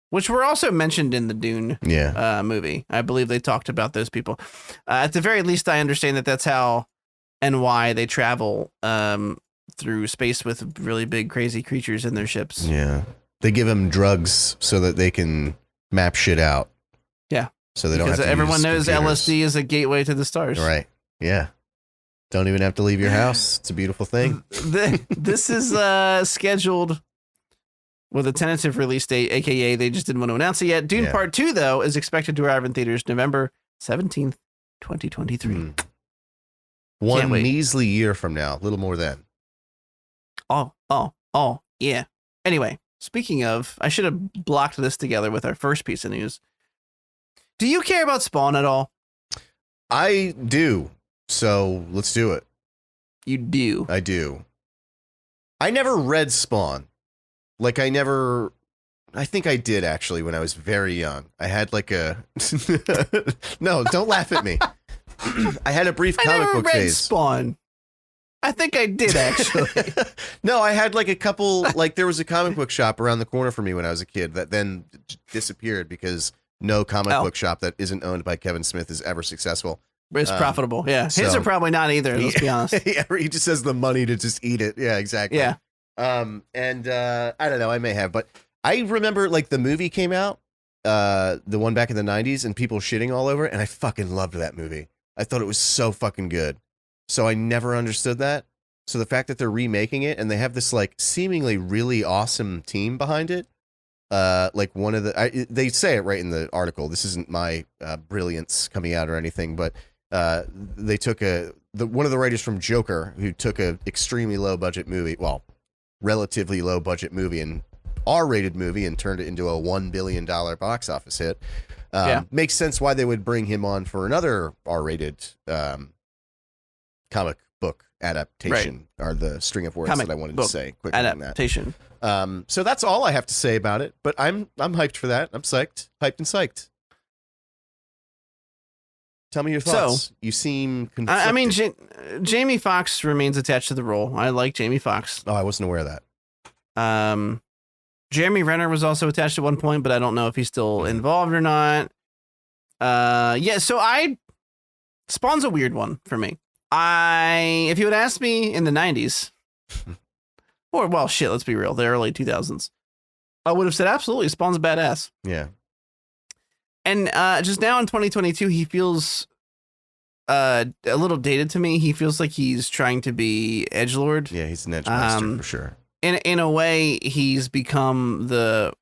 which were also mentioned in the Dune movie. I believe they talked about those people. At the very least, I understand that that's how and why they travel through space with really big, crazy creatures in their ships.
Yeah. They give them drugs so that they can map shit out.
Yeah.
So they don't have to
everyone
use
knows
computers.
LSD is a gateway to the stars.
Right. Yeah. Don't even have to leave your house. It's a beautiful thing.
This is scheduled with a tentative release date, aka they just didn't want to announce it yet. Dune Part 2, though, is expected to arrive in theaters November 17th, 2023.
One measly year from now, a little more than.
Oh, yeah. Anyway, speaking of, I should have blocked this together with our first piece of news. Do you care about Spawn at all?
I do. So let's do it.
You do?
I do. I never read Spawn. Like I think I did actually when I was very young. I had like a, no, don't laugh at me. I had a brief comic book phase.
Spawn. I think I did actually.
No, I had like a couple, like there was a comic book shop around the corner from me when I was a kid that then disappeared because no comic book shop that isn't owned by Kevin Smith is ever successful.
It's profitable. Yeah. His are probably not either. Let's be honest.
Yeah, he just has the money to just eat it. Yeah, exactly.
Yeah.
I don't know. I may have, but I remember like the movie came out, the one back in the 90s and people shitting all over it. And I fucking loved that movie. I thought it was so fucking good. So I never understood that. So the fact that they're remaking it and they have this like seemingly really awesome team behind it. Like one of they say it right in the article. This isn't my brilliance coming out or anything, but they took one of the writers from Joker who took a extremely low budget movie, well, relatively low budget movie and R-rated movie and turned it into a $1 billion box office hit. Makes sense why they would bring him on for another R-rated comic book adaptation, or the string of words that I wanted to say quicker
adaptation.
Than that. So that's all I have to say about it, but I'm hyped for that. I'm hyped and psyched. Tell me your thoughts. You seem conflicted.
I mean, Jamie Foxx remains attached to the role. I like Jamie Foxx.
Oh, I wasn't aware of that.
Jeremy Renner was also attached at one point, but I don't know if he's still involved or not. So Spawn's a weird one for me. If you had asked me in the 90s, or, well, shit, let's be real, the early 2000s, I would have said absolutely, Spawn's badass.
Yeah.
And just now in 2022, he feels a little dated to me. He feels like he's trying to be edgelord.
Yeah, he's an edge master for sure.
In a way, he's become the.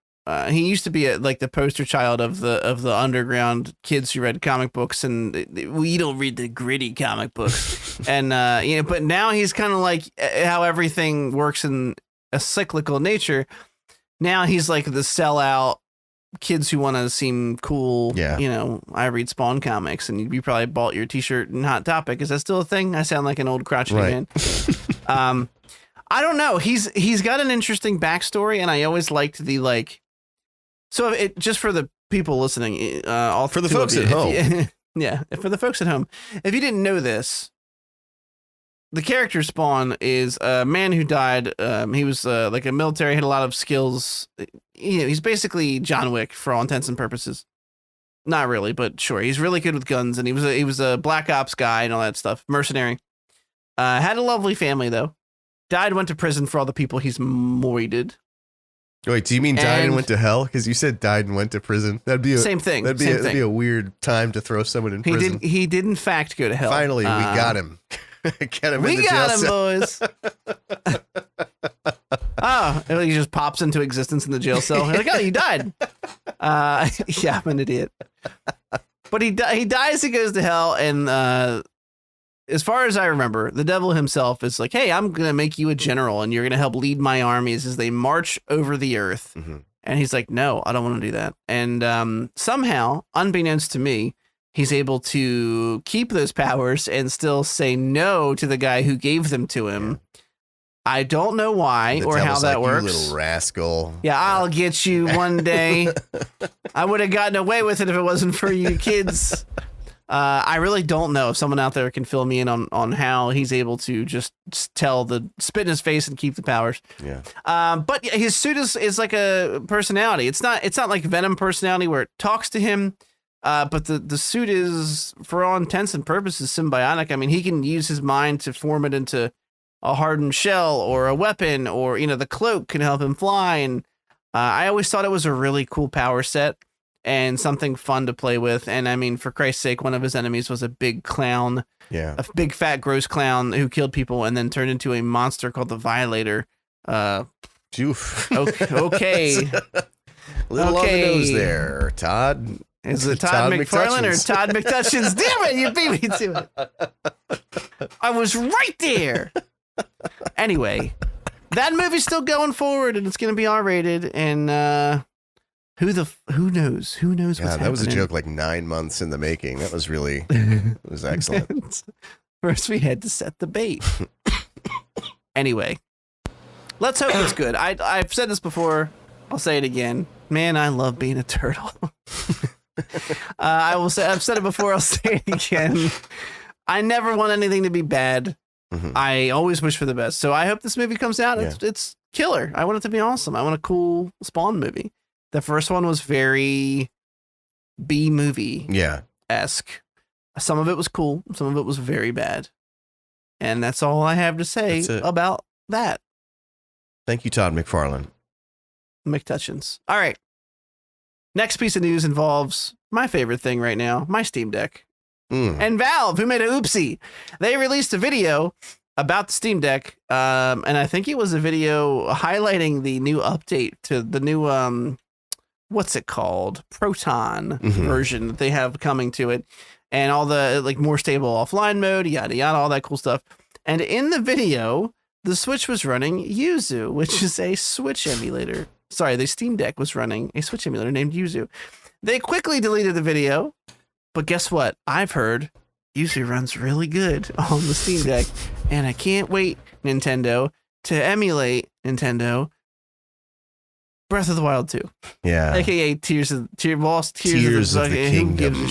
He used to be like the poster child of the underground kids who read comic books, and we don't read the gritty comic books. And but now he's kind of like how everything works in a cyclical nature. Now he's like the sellout kids who want to seem cool.
Yeah.
I read Spawn comics, and you probably bought your T-shirt in Hot Topic. Is that still a thing? I sound like an old crotchety man. I don't know. He's got an interesting backstory, and I always liked the like. So just for the people listening,
for the folks at home,
for the folks at home, if you didn't know this. The character Spawn is a man who died. He was like a military, had a lot of skills. He's basically John Wick for all intents and purposes. Not really, but sure. He's really good with guns, and he was a black ops guy and all that stuff. Mercenary. Had a lovely family though. Died, went to prison for all the people he's moided.
Wait, do you mean died and went to hell? Because you said died and went to prison. That'd be
same thing.
That'd be a weird time to throw someone in prison.
He did in fact go to hell.
Finally, we got him. Get him in the
got
jail
him,
cell.
boys. Oh, he just pops into existence in the jail cell. You're like, oh, you died. Yeah, I'm an idiot. But he dies and goes to hell. And as far as I remember, the devil himself is like, hey, I'm going to make you a general, and you're going to help lead my armies as they march over the earth. Mm-hmm. And he's like, no, I don't want to do that. And somehow, unbeknownst to me, he's able to keep those powers and still say no to the guy who gave them to him. Yeah. I don't know why or how that works.
You little rascal.
Yeah, I'll get you one day. I would have gotten away with it if it wasn't for you kids. I really don't know if someone out there can fill me in on how he's able to just spit in his face and keep the powers.
Yeah.
But his suit is like a personality. It's not like Venom personality where it talks to him. But the suit is, for all intents and purposes, symbiotic. I mean, he can use his mind to form it into a hardened shell or a weapon, or, the cloak can help him fly. And I always thought it was a really cool power set and something fun to play with. And I mean, for Christ's sake, one of his enemies was a big clown, a big fat gross clown who killed people and then turned into a monster called the Violator. Okay.
A little on the nose there, Todd.
Is it Todd McFarlane or Todd McTutchins? Damn it, you beat me to it. I was right there. Anyway, that movie's still going forward, and it's going to be R-rated. And who knows? Who knows what's happening?
That was a joke like 9 months in the making. That was really, it was excellent.
First, we had to set the bait. Anyway, let's hope it's good. I've said this before. I'll say it again. Man, I love being a turtle. I've said it before. I'll say it again. I never want anything to be bad. Mm-hmm. I always wish for the best. So I hope this movie comes out. Yeah. It's killer. I want it to be awesome. I want a cool Spawn movie. The first one was very B movie esque. Some of it was cool. Some of it was very bad. And that's all I have to say about that.
Thank you, Todd McFarlane.
McTutchins. All right. Next piece of news involves my favorite thing right now, my Steam Deck. And Valve, who made a oopsie. They released a video about the Steam Deck, and I think it was a video highlighting the new update to the new, what's it called? Proton version that they have coming to it, and all the like more stable offline mode, yada, yada, all that cool stuff. And in the video, the Switch was running Yuzu, which is a Switch emulator. Sorry, the Steam Deck was running a Switch emulator named Yuzu. They quickly deleted the video, but guess what? I've heard Yuzu runs really good on the Steam Deck, and I can't wait, Nintendo, to emulate Nintendo Breath of the Wild 2.
Yeah.
AKA Tears of the
Kingdom.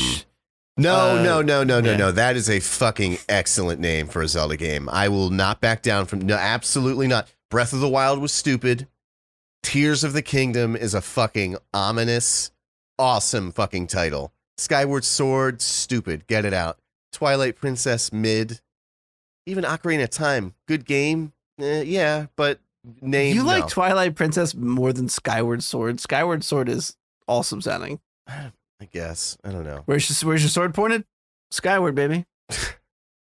No. That is a fucking excellent name for a Zelda game. I will not back down from, no, absolutely not. Breath of the Wild was stupid. Tears of the Kingdom is a fucking ominous, awesome fucking title. Skyward Sword, stupid. Get it out. Twilight Princess, mid. Even Ocarina of Time, good game. Yeah, but name.
You like Twilight Princess more than Skyward Sword? Skyward Sword is awesome sounding.
I guess. I don't know.
Where's your sword pointed? Skyward, baby.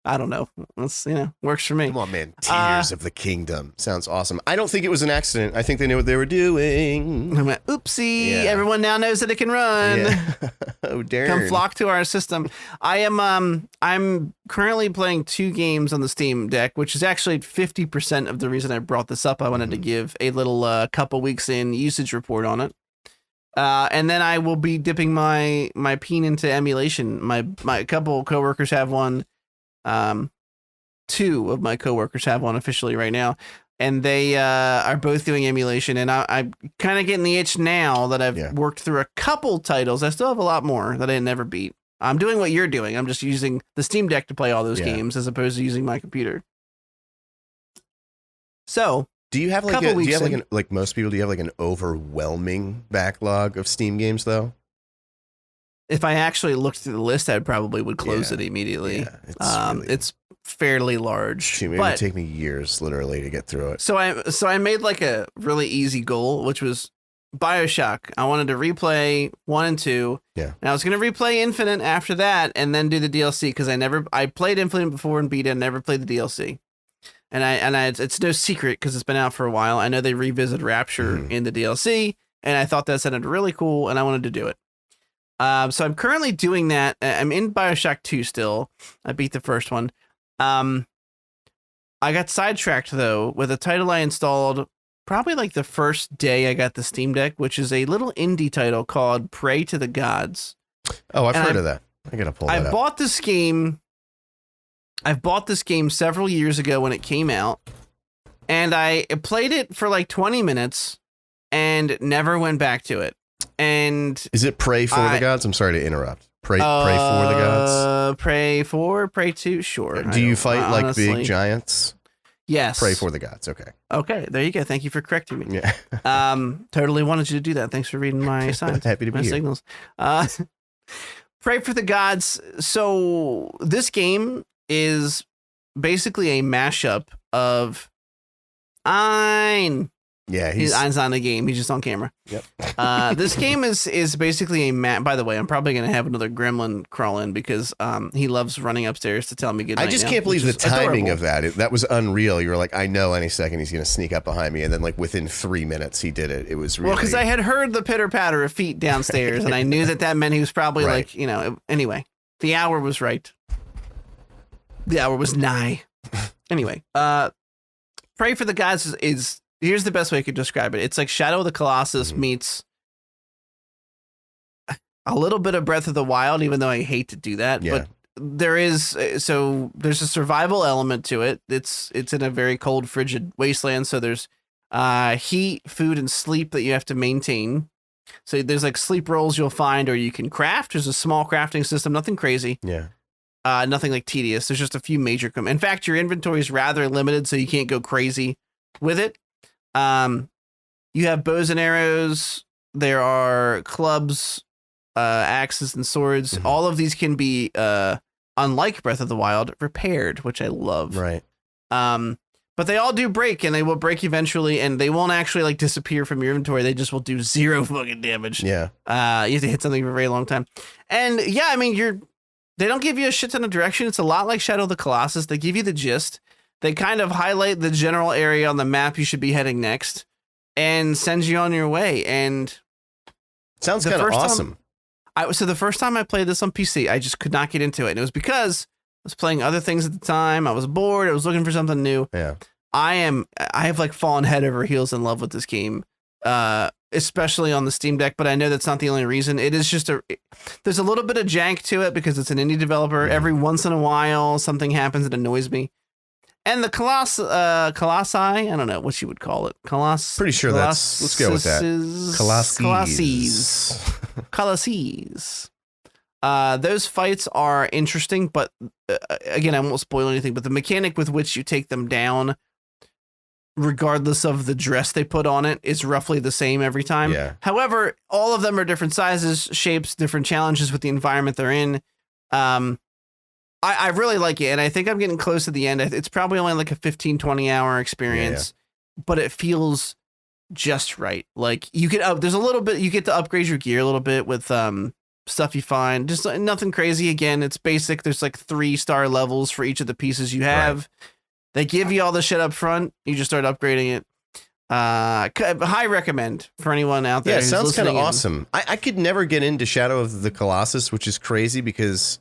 I don't know. That's, works for me.
Come on, man. Tears of the Kingdom. Sounds awesome. I don't think it was an accident. I think they knew what they were doing.
I went, oopsie. Yeah. Everyone now knows that it can run.
Yeah. Oh, darn.
Come flock to our system. I'm currently playing 2 games on the Steam Deck, which is actually 50% of the reason I brought this up. I wanted to give a little couple weeks in usage report on it. And then I will be dipping my peen into emulation. My couple coworkers have one. 2 of my coworkers have one officially right now, and they are both doing emulation. And I'm kind of getting the itch now that I've worked through a couple titles. I still have a lot more that I never beat. I'm doing what you're doing. I'm just using the Steam Deck to play all those games as opposed to using my computer. So,
do you have like most people? Do you have like an overwhelming backlog of Steam games though?
If I actually looked through the list, I probably would close it immediately. Yeah, it's fairly large.
It would take me years, literally, to get through it.
So I made like a really easy goal, which was BioShock. I wanted to replay 1 and 2.
Yeah.
And I was going to replay Infinite after that, and then do the DLC because I played Infinite before and beat it, and never played the DLC. And it's no secret because it's been out for a while. I know they revisit Rapture in the DLC, and I thought that sounded really cool, and I wanted to do it. So I'm currently doing that. I'm in BioShock 2 still. I beat the first one. I got sidetracked, though, with a title I installed probably like the first day I got the Steam Deck, which is a little indie title called Pray to the Gods.
Oh, I've heard of that. I gotta pull that up.
I've bought this game several years ago when it came out, and I played it for like 20 minutes and never went back to it. And
is it Pray for the Gods? I'm sorry to interrupt. Pray for the gods.
Pray to. Sure.
Do you fight like honestly, big giants?
Yes.
Pray for the gods. Okay.
Okay. There you go. Thank you for correcting me.
Yeah.
Totally wanted you to do that. Thanks for reading my signs.
Happy to be here.
Signals. Pray for the Gods. So this game is basically a mashup of
Yeah,
he's on the game. He's just on camera.
Yep.
This game is basically by the way, I'm probably gonna have another gremlin crawl in because he loves running upstairs to tell me good night.
I just can't believe the timing of that. That was unreal. You were like, I know any second he's gonna sneak up behind me, and then like within 3 minutes he did it. It was really
because I had heard the pitter patter of feet downstairs, and I knew that meant he was probably like Anyway, the hour was right. The hour was nigh. Anyway, Pray for the Gods is. Here's the best way I could describe it. It's like Shadow of the Colossus meets a little bit of Breath of the Wild, even though I hate to do that.
Yeah.
But there's a survival element to it. It's in a very cold, frigid wasteland. So there's heat, food, and sleep that you have to maintain. So there's like sleep rolls you'll find, or you can craft. There's a small crafting system, nothing crazy.
Yeah.
Nothing like tedious. There's just a few major. In fact, your inventory is rather limited, so you can't go crazy with it. You have bows and arrows. There are clubs, axes, and swords. Mm-hmm. All of these can be, unlike Breath of the Wild, repaired, which I love.
Right.
But they all do break, and they will break eventually, and they won't actually like disappear from your inventory. They just will do 0 fucking damage.
Yeah.
You have to hit something for a very long time. And yeah, I mean, they don't give you a shit ton of direction. It's a lot like Shadow of the Colossus. They give you the gist. They kind of highlight the general area on the map you should be heading next and send you on your way. And
sounds kind of awesome.
So the first time I played this on PC, I just could not get into it. And it was because I was playing other things at the time. I was bored. I was looking for something new.
Yeah.
I have like fallen head over heels in love with this game, especially on the Steam Deck. But I know that's not the only reason. It is just there's a little bit of jank to it because it's an indie developer. Yeah. Every once in a while, something happens that annoys me. And the Colossi, I don't know what you would call it.
Pretty sure let's go with that.
Colossis. Those fights are interesting, but again, I won't spoil anything, but the mechanic with which you take them down, regardless of the dress they put on it, is roughly the same every time.
Yeah.
However, all of them are different sizes, shapes, different challenges with the environment they're in. I really like it, and I think I'm getting close to the end. It's probably only like a 15, 20-hour experience, but it feels just right. Like you get there's a little bit, you get to upgrade your gear a little bit with stuff you find. Just nothing crazy. Again, it's basic. There's like 3-star levels for each of the pieces you have. Right. They give you all the shit up front. You just start upgrading it. High recommend for anyone out there.
Yeah, it sounds kind of awesome. I could never get into Shadow of the Colossus, which is crazy because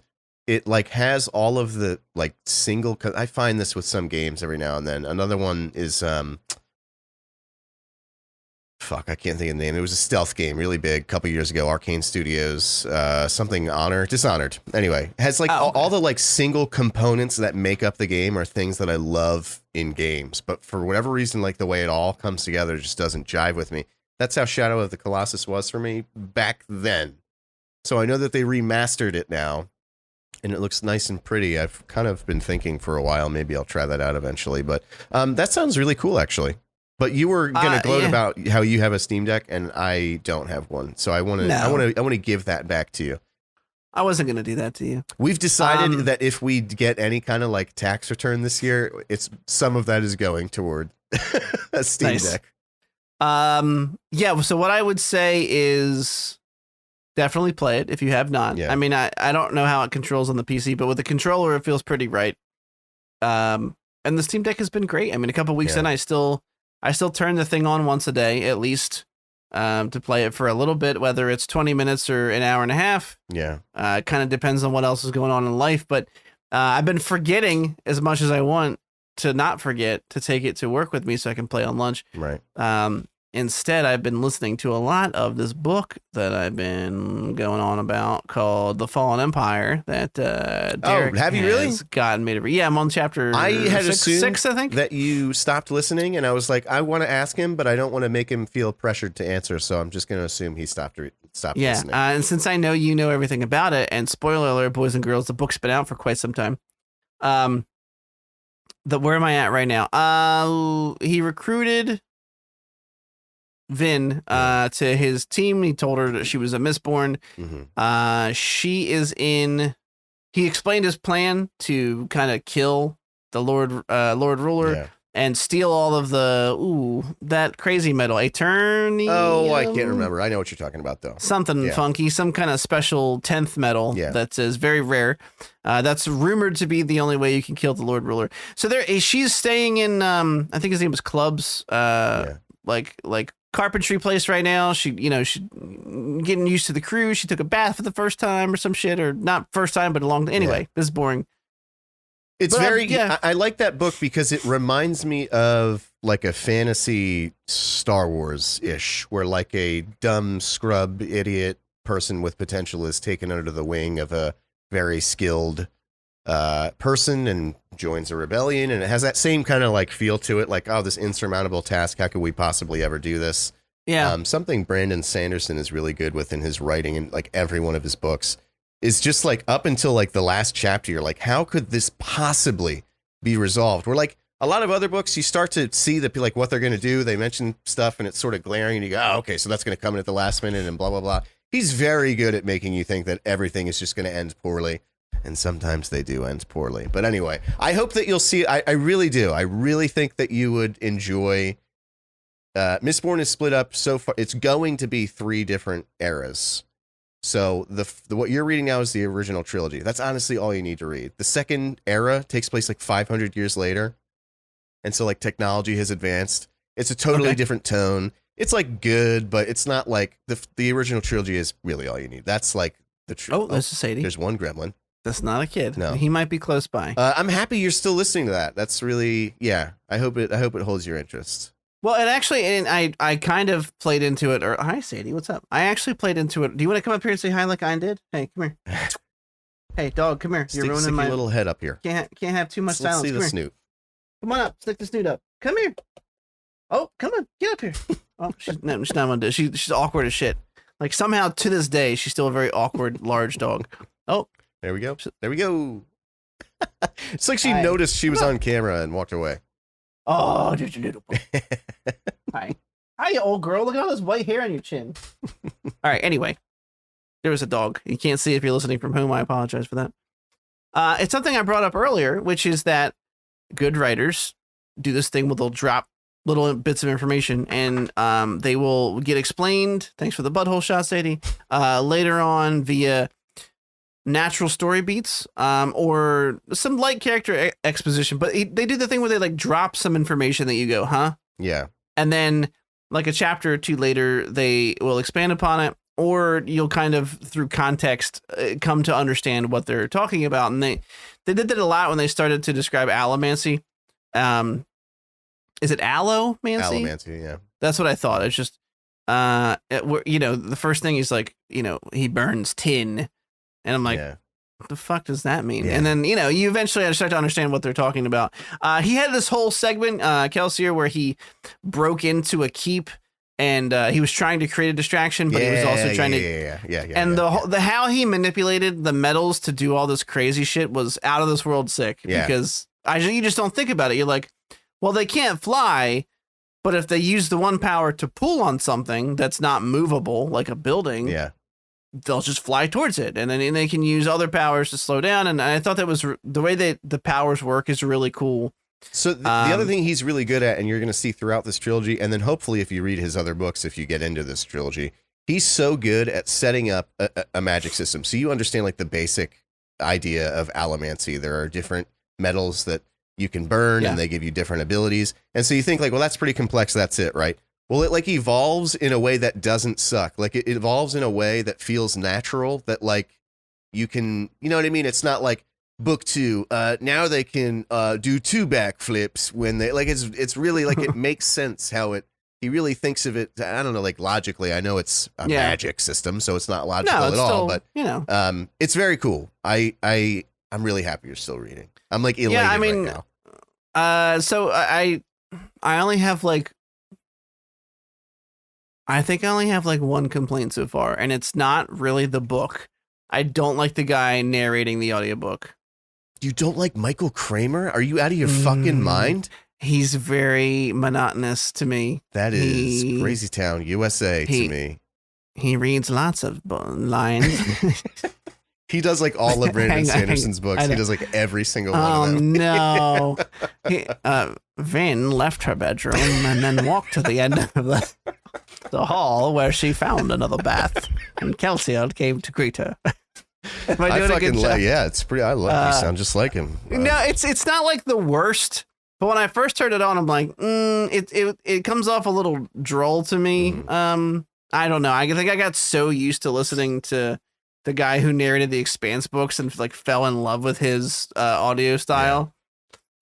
it like has all of the like single. I find this with some games every now and then. Another one is fuck, I can't think of the name. It was a stealth game, really big, a couple years ago. Arcane Studios, something Dishonored. Anyway, it has like all the like single components that make up the game are things that I love in games. But for whatever reason, like the way it all comes together just doesn't jive with me. That's how Shadow of the Colossus was for me back then. So I know that they remastered it now, and it looks nice and pretty. I've kind of been thinking for a while, maybe I'll try that out eventually. But that sounds really cool, actually. But you were gonna gloat about how you have a Steam Deck and I don't have one, so I want to give that back to you.
I wasn't gonna do that to you.
We've decided that if we get any kind of like tax return this year, some of that is going toward a Steam Deck.
Yeah. So what I would say is definitely play it if you have not. Yeah. I mean, I don't know how it controls on the PC, but with the controller, it feels pretty right. And the Steam Deck has been great. I mean, a couple weeks in, I still turn the thing on once a day, at least, to play it for a little bit, whether it's 20 minutes or an hour and a half.
Yeah.
It kind of depends on what else is going on in life. But I've been forgetting as much as I want to not forget to take it to work with me so I can play on lunch.
Right.
Instead, I've been listening to a lot of this book that I've been going on about called The Fallen Empire that Derek
have you really
gotten me to read. Yeah, I'm on chapter
I had
six, I think.
That you stopped listening, and I was like, I want to ask him, but I don't want to make him feel pressured to answer, so I'm just going to assume he stopped listening.
Yeah, and since I know you know everything about it, and spoiler alert, boys and girls, the book's been out for quite some time. Where am I at right now? He recruited Vin to his team. He told her that she was a Mistborn. Mm-hmm. He explained his plan to kind of kill the Lord Ruler and steal all of that crazy metal. Eternium.
Oh, I can't remember. I know what you're talking about though.
Something funky, some kind of special 10th metal that is very rare. That's rumored to be the only way you can kill the Lord Ruler. So she's staying in I think his name was Club's like carpentry place right now. She getting used to the crew. She took a bath for the first time or some shit, or not first time, but a long. Anyway, this is boring.
It's I like that book because it reminds me of like a fantasy Star Wars ish, where like a dumb scrub idiot person with potential is taken under the wing of a very skilled person and joins a rebellion, and it has that same kind of like feel to it, like, oh, this insurmountable task, how could we possibly ever do this? Something Brandon Sanderson is really good with in his writing, and like every one of his books is just like up until like the last chapter you're like, how could this possibly be resolved? Where like a lot of other books you start to see that like what they're going to do, they mention stuff and it's sort of glaring and you go, oh, okay, so that's going to come in at the last minute and blah blah blah. He's very good at making you think that everything is just going to end poorly. And sometimes they do end poorly. But anyway, I hope that you'll see. I really do. I really think that you would enjoy. Mistborn is split up so far. It's going to be 3 different eras. So what you're reading now is the original trilogy. That's honestly all you need to read. The second era takes place like 500 years later. And so like technology has advanced. It's a totally different tone. It's like good, but it's not like the original trilogy is really all you need. That's like the
there's a Sadie.
There's one gremlin.
That's not a kid.
No.
He might be close by.
I'm happy you're still listening to that. That's really, I hope it holds your interest.
Well, I kind of played into it. Or hi, Sadie, what's up? I actually played into it. Do you want to come up here and say hi like I did? Hey, come here. Hey, dog, come here. You're ruining my
little head up here.
Can't have too much silence.
Let's see the snoot.
Come on up. Stick the snoot up. Come here. Oh, come on. Get up here. Oh, she's not gonna do it. She's awkward as shit. Like somehow to this day, she's still a very awkward large dog. Oh.
There we go. There we go. It's like she noticed she was on camera and walked away.
Oh, just a little boy. Hi, you old girl. Look at all this white hair on your chin. All right. Anyway, there was a dog. You can't see if you're listening from home. I apologize for that. It's something I brought up earlier, which is that good writers do this thing where they'll drop little bits of information, and they will get explained. Thanks for the butthole shot, Sadie. Later on via natural story beats, or some light character exposition. But they do the thing where they like drop some information that you go, huh?
Yeah.
And then like a chapter or two later, they will expand upon it, or you'll kind of through context come to understand what they're talking about. And they did that a lot when they started to describe allomancy. Is it allomancy?
Allomancy, yeah.
That's what I thought. It's just, the first thing is like, he burns tin. And I'm like, what the fuck does that mean? Yeah. And then, you eventually start to understand what they're talking about. He had this whole segment, Kelsier, where he broke into a keep and he was trying to create a distraction, but he was also trying to. And the how he manipulated the metals to do all this crazy shit was out of this world sick. Yeah. Because you just don't think about it. You're like, well, they can't fly, but if they use the one power to pull on something that's not movable, like a building, they'll just fly towards it. And then they can use other powers to slow down. And I thought that was the way the powers work is really cool.
So the other thing he's really good at, and you're going to see throughout this trilogy, and then hopefully if you read his other books, if you get into this trilogy, he's so good at setting up a magic system. So you understand like the basic idea of allomancy. There are different metals that you can burn and they give you different abilities. And so you think like, well, that's pretty complex. That's it, right? Well, it like evolves in a way that doesn't suck. Like it evolves in a way that feels natural, that like you can, you know what I mean? It's not like book 2. Now they can do 2 backflips when they like, it's really like, it makes sense how he really thinks of it. I don't know, like logically, I know it's a magic system, so it's not logical at all, but it's very cool. I'm really happy you're still reading. I'm like elated right now.
So I only have like, I think I only have like one complaint so far, and it's not really the book. I don't like the guy narrating the audiobook.
You don't like Michael Kramer? Are you out of your fucking mind?
He's very monotonous to me.
That is Crazy Town, USA to me.
He reads lots of lines.
He does like all of Brandon Sanderson's books. He does like every single one of them.
Oh, no. Vin left her bedroom and then walked to the end of the hall where she found another bath. And Kelsier came to greet her. Am I doing a good job?
Yeah, it's pretty. I love you. Sound just like him.
No, it's not like the worst. But when I first turned it on, I'm like, it comes off a little droll to me. I don't know. I think I got so used to listening to the guy who narrated the Expanse books and like fell in love with his audio style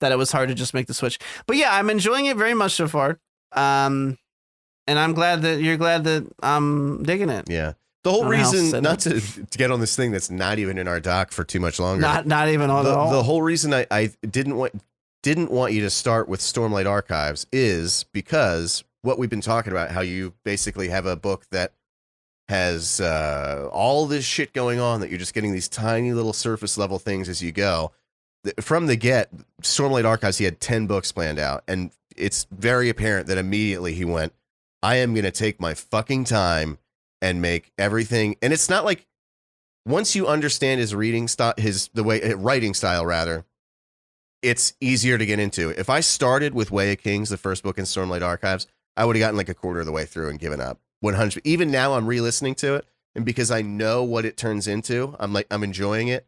that it was hard to just make the switch. But yeah, I'm enjoying it very much so far. And I'm glad that you're glad that I'm digging it.
Yeah. The whole reason, not to get on this thing that's not even in our doc for too much longer.
Not even on at all.
The whole reason I didn't want you to start with Stormlight Archives is because what we've been talking about, how you basically have a book that has all this shit going on, that you're just getting these tiny little surface level things as you go. From the get, Stormlight Archives, he had 10 books planned out, and it's very apparent that immediately he went, I am going to take my fucking time and make everything. And it's not like, once you understand his writing style rather, it's easier to get into. If I started with Way of Kings, the first book in Stormlight Archives, I would have gotten like a quarter of the way through and given up. 100. Even now I'm re-listening to it, and because I know what it turns into, I'm enjoying it.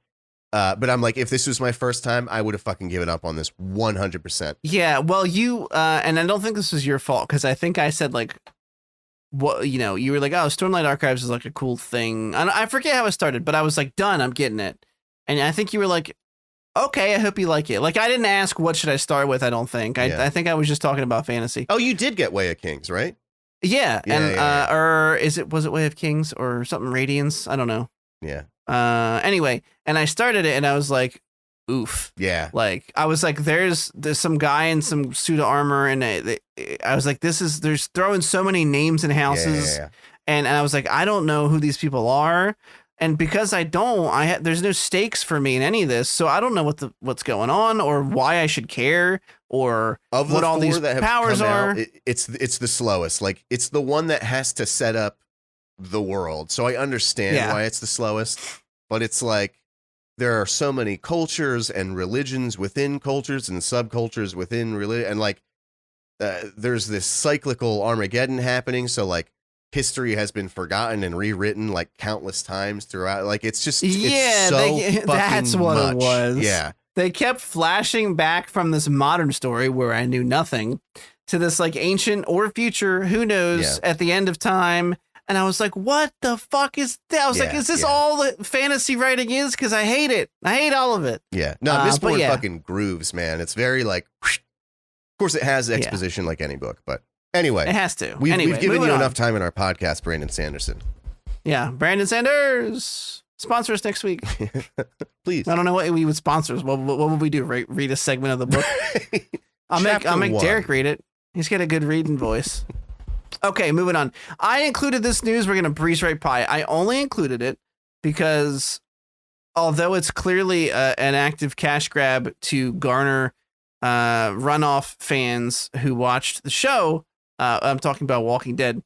But I'm like, if this was my first time, I would have fucking given up on this 100%.
Yeah, well, you and I don't think this was your fault, because I think I said like, what, you were like, oh, Stormlight Archives is like a cool thing. And I forget how it started, but I was like, done, I'm getting it. And I think you were like, okay, I hope you like it. Like, I didn't ask what should I start with. I don't think. I think I was just talking about fantasy.
Oh, you did get Way of Kings, right?
Yeah, or was it Way of Kings or something Radiance? I don't know.
Yeah.
Anyway, and I started it and I was like, oof.
Yeah.
Like, I was like, there's some guy in some suit of armor, and I was like, there's throwing so many names and houses.
Yeah.
And I was like, I don't know who these people are. And because I don't, there's no stakes for me in any of this, so I don't know what's going on or why I should care or what all these powers are.
It's the slowest. Like, it's the one that has to set up the world. So I understand why it's the slowest, but it's like there are so many cultures and religions within cultures and subcultures within religion, and like there's this cyclical Armageddon happening. So like history has been forgotten and rewritten like countless times throughout. Like it's just it's so
that's what
much.
it was.
Yeah.
They kept flashing back from this modern story where I knew nothing to this like ancient or future, who knows, at the end of time. And I was like, what the fuck is that? I was like, is this all that fantasy writing is? Because I hate it. I hate all of it.
Yeah. No, Mistborn fucking grooves, man. It's very like, whoosh. Of course it has exposition like any book, but anyway.
It has to.
We've given you enough time in our podcast, Brandon Sanderson.
Yeah. Brandon Sanders. Sponsor us next week.
Please.
I don't know what we would sponsor us. What would we do? Read a segment of the book? I'll make Derek read it. He's got a good reading voice. Okay, moving on. I included this news. We're going to breeze right by. I only included it because although it's clearly an active cash grab to garner runoff fans who watched the show, I'm talking about Walking Dead,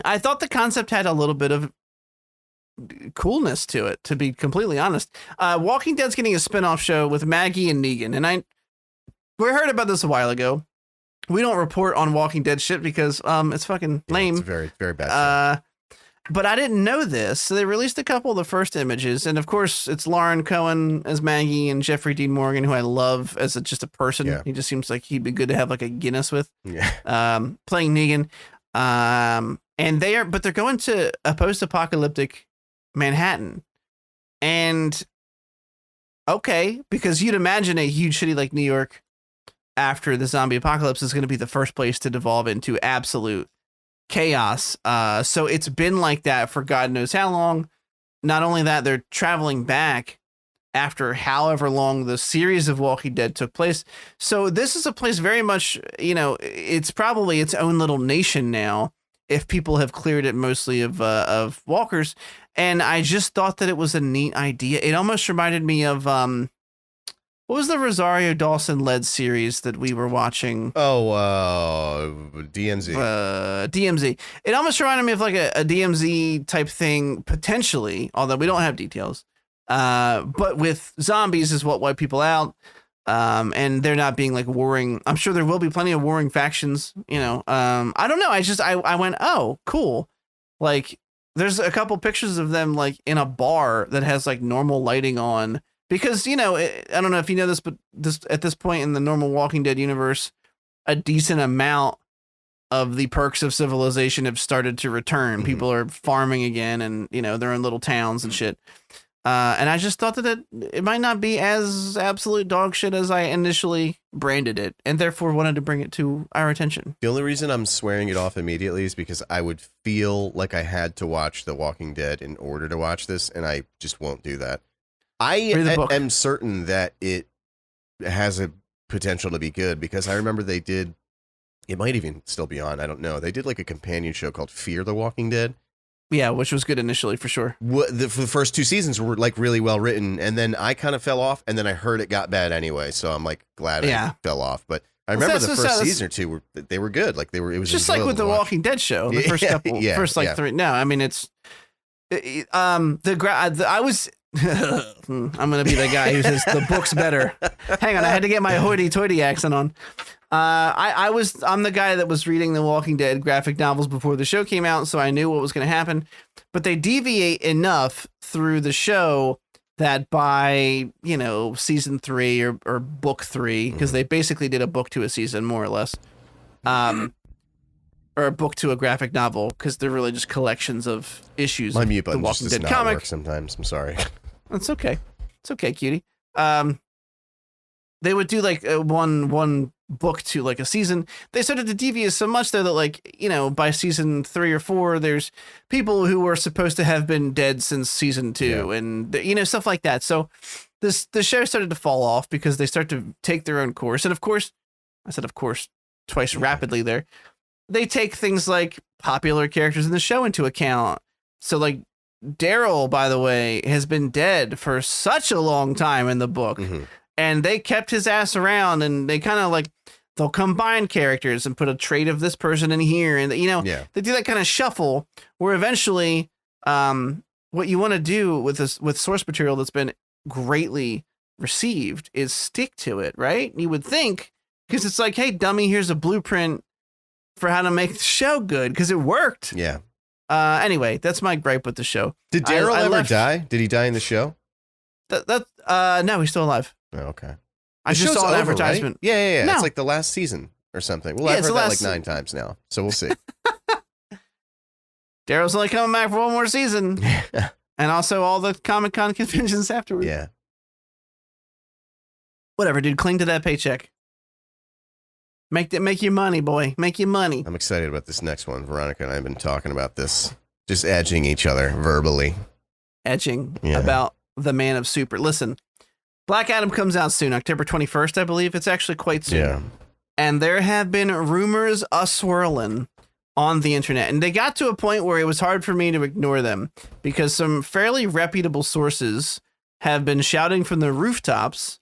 I thought the concept had a little bit of coolness to it, to be completely honest. Walking Dead's getting a spin-off show with Maggie and Negan, and we heard about this a while ago. We don't report on Walking Dead shit because it's fucking lame.
It's very, very bad.
But I didn't know this, so they released a couple of the first images, and of course it's Lauren Cohen as Maggie and Jeffrey Dean Morgan, who I love as just a person. Yeah. He just seems like he'd be good to have like a Guinness with.
Yeah.
Playing Negan, and they're going to a post-apocalyptic Manhattan, and okay, because you'd imagine a huge city like New York after the zombie apocalypse is going to be the first place to devolve into absolute chaos. So it's been like that for God knows how long. Not only that, they're traveling back after however long the series of Walking Dead took place. So this is a place very much, it's probably its own little nation now, if people have cleared it mostly of walkers. And I just thought that it was a neat idea. It almost reminded me of what was the Rosario Dawson led series that we were watching?
DMZ.
DMZ. It almost reminded me of like a DMZ type thing, potentially, although we don't have details. But with zombies is what wiped people out. And they're not being like warring. I'm sure there will be plenty of warring factions, I don't know. I went, oh, cool. Like there's a couple pictures of them like in a bar that has like normal lighting on. Because, I don't know if you know this, but at this point in the normal Walking Dead universe, a decent amount of the perks of civilization have started to return. Mm-hmm. People are farming again and, they're in little towns and shit. And I just thought that it might not be as absolute dog shit as I initially branded it, and therefore wanted to bring it to our attention.
The only reason I'm swearing it off immediately is because I would feel like I had to watch The Walking Dead in order to watch this, and I just won't do that. I am certain that it has a potential to be good because I remember they did, it might even still be on, I don't know. They did like a companion show called Fear the Walking Dead.
Yeah, which was good initially for sure.
The first two seasons were like really well written, and then I kind of fell off, and then I heard it got bad anyway, so I'm like glad I fell off. But I remember the first season or two they were good. Like it was
just like with the Walking Dead show. The first couple, three. No, I mean I was. I'm gonna be the guy who says the book's better. Hang on, I had to get my hoity-toity accent on. I'm the guy that was reading the Walking Dead graphic novels before the show came out, so I knew what was going to happen. But they deviate enough through the show that by season 3 or book 3, because they basically did a book to a season more or less, or a book to a graphic novel, because they're really just collections of issues.
My mute button
the
just does not work sometimes. I'm sorry.
That's okay. It's okay, cutie. They would do like one book to like a season. They started to deviate so much though that by season 3 or 4, there's people who were supposed to have been dead since season 2 and stuff like that. So the show started to fall off because they start to take their own course. And of course, I said of course twice rapidly there. They take things like popular characters in the show into account. So like Daryl, by the way, has been dead for such a long time in the book. Mm-hmm. And they kept his ass around, and they kind of like, they'll combine characters and put a trait of this person in here. And, they do that kind of shuffle where eventually what you want to do with source material that's been greatly received is stick to it, right? You would think Because it's like, hey, dummy, here's a blueprint for how to make the show good, because it worked.
Yeah.
Anyway, that's my gripe with the show.
Did Daryl ever die? Did he die in the show?
No, he's still alive.
Oh, okay.
I just saw an advertisement.
Right? Yeah.
No.
It's like the last season or something. Well, I've heard that like 9 times now, so we'll see.
Daryl's only coming back for one more season. And also all the Comic-Con conventions afterwards.
Yeah.
Whatever, dude. Cling to that paycheck. Make your money, boy. Make your money.
I'm excited about this next one. Veronica and I have been talking about this. Just edging each other verbally.
Edging about the Man of Super. Listen, Black Adam comes out soon, October 21st, I believe. It's actually quite soon.
Yeah.
And there have been rumors a-swirling on the internet. And they got to a point where it was hard for me to ignore them because some fairly reputable sources have been shouting from the rooftops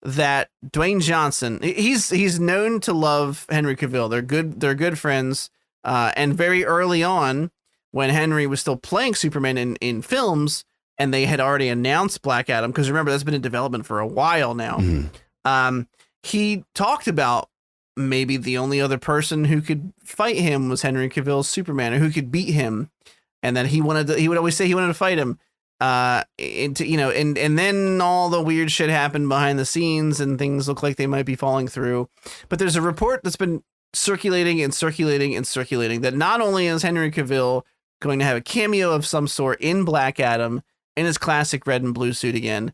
that Dwayne Johnson, he's known to love Henry Cavill. They're good friends. And very early on, when Henry was still playing Superman in films, and they had already announced Black Adam, because remember, that's been in development for a while now. Mm-hmm. He talked about maybe the only other person who could fight him was Henry Cavill's Superman, or who could beat him, and that he would always say he wanted to fight him. And then all the weird shit happened behind the scenes, and things look like they might be falling through. But there's a report that's been circulating that not only is Henry Cavill going to have a cameo of some sort in Black Adam in his classic red and blue suit again,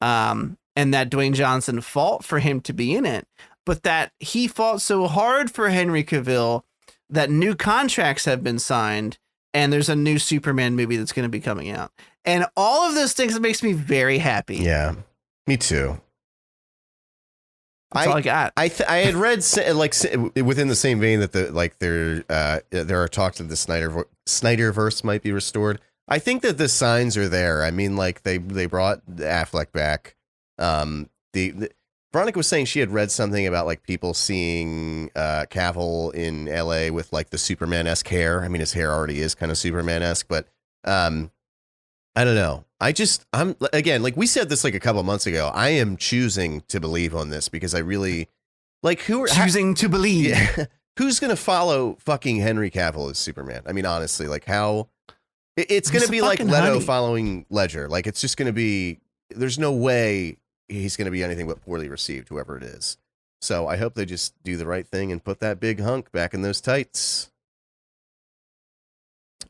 and that Dwayne Johnson fought for him to be in it, but that he fought so hard for Henry Cavill that new contracts have been signed, and there's a new Superman movie that's going to be coming out. And all of those things makes me very happy.
Yeah, me too.
That's all I got.
I had read within the same vein that there are talks that the Snyderverse might be restored. I think that the signs are there. I mean, like they brought Affleck back. Veronica was saying she had read something about like people seeing Cavill in LA with like the Superman-esque hair. I mean, his hair already is kind of Superman-esque, but I don't know. I'm again, like we said this like a couple of months ago. I am choosing to believe on this because I really like
to believe.
Yeah, who's going to follow fucking Henry Cavill as Superman? I mean, honestly, like how it's going to be like Leto following Ledger. Like it's just going to be, there's no way he's going to be anything but poorly received, whoever it is. So I hope they just do the right thing and put that big hunk back in those tights.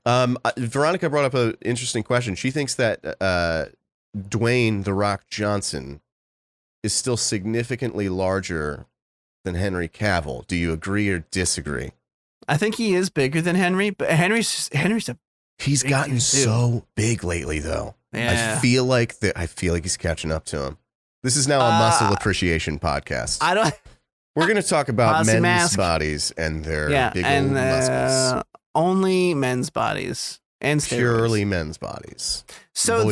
Veronica brought up an interesting question. She thinks that Dwayne "The Rock" Johnson is still significantly larger than Henry Cavill. Do you agree or disagree?
I think he is bigger than Henry, but Henry's
he's gotten so big lately, though.
Yeah.
I feel like he's catching up to him. This is now a muscle appreciation podcast. We're going to talk about men's bodies and their big old muscles.
Only men's bodies and steroids.
Purely men's bodies.
So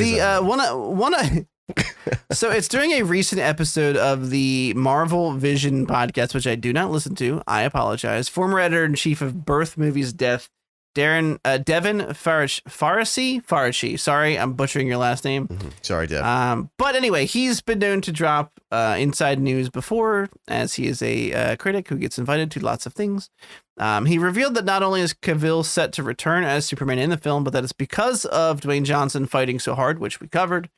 so it's during a recent episode of the Marvel Vision podcast, which I do not listen to. I apologize. Former editor-in-chief of Birth Movies Death, Devin Faraci. Sorry, I'm butchering your last name.
Mm-hmm. Sorry, Dev.
But anyway, he's been known to drop inside news before, as he is a critic who gets invited to lots of things. He revealed that not only is Cavill set to return as Superman in the film, but that it's because of Dwayne Johnson fighting so hard, which we covered.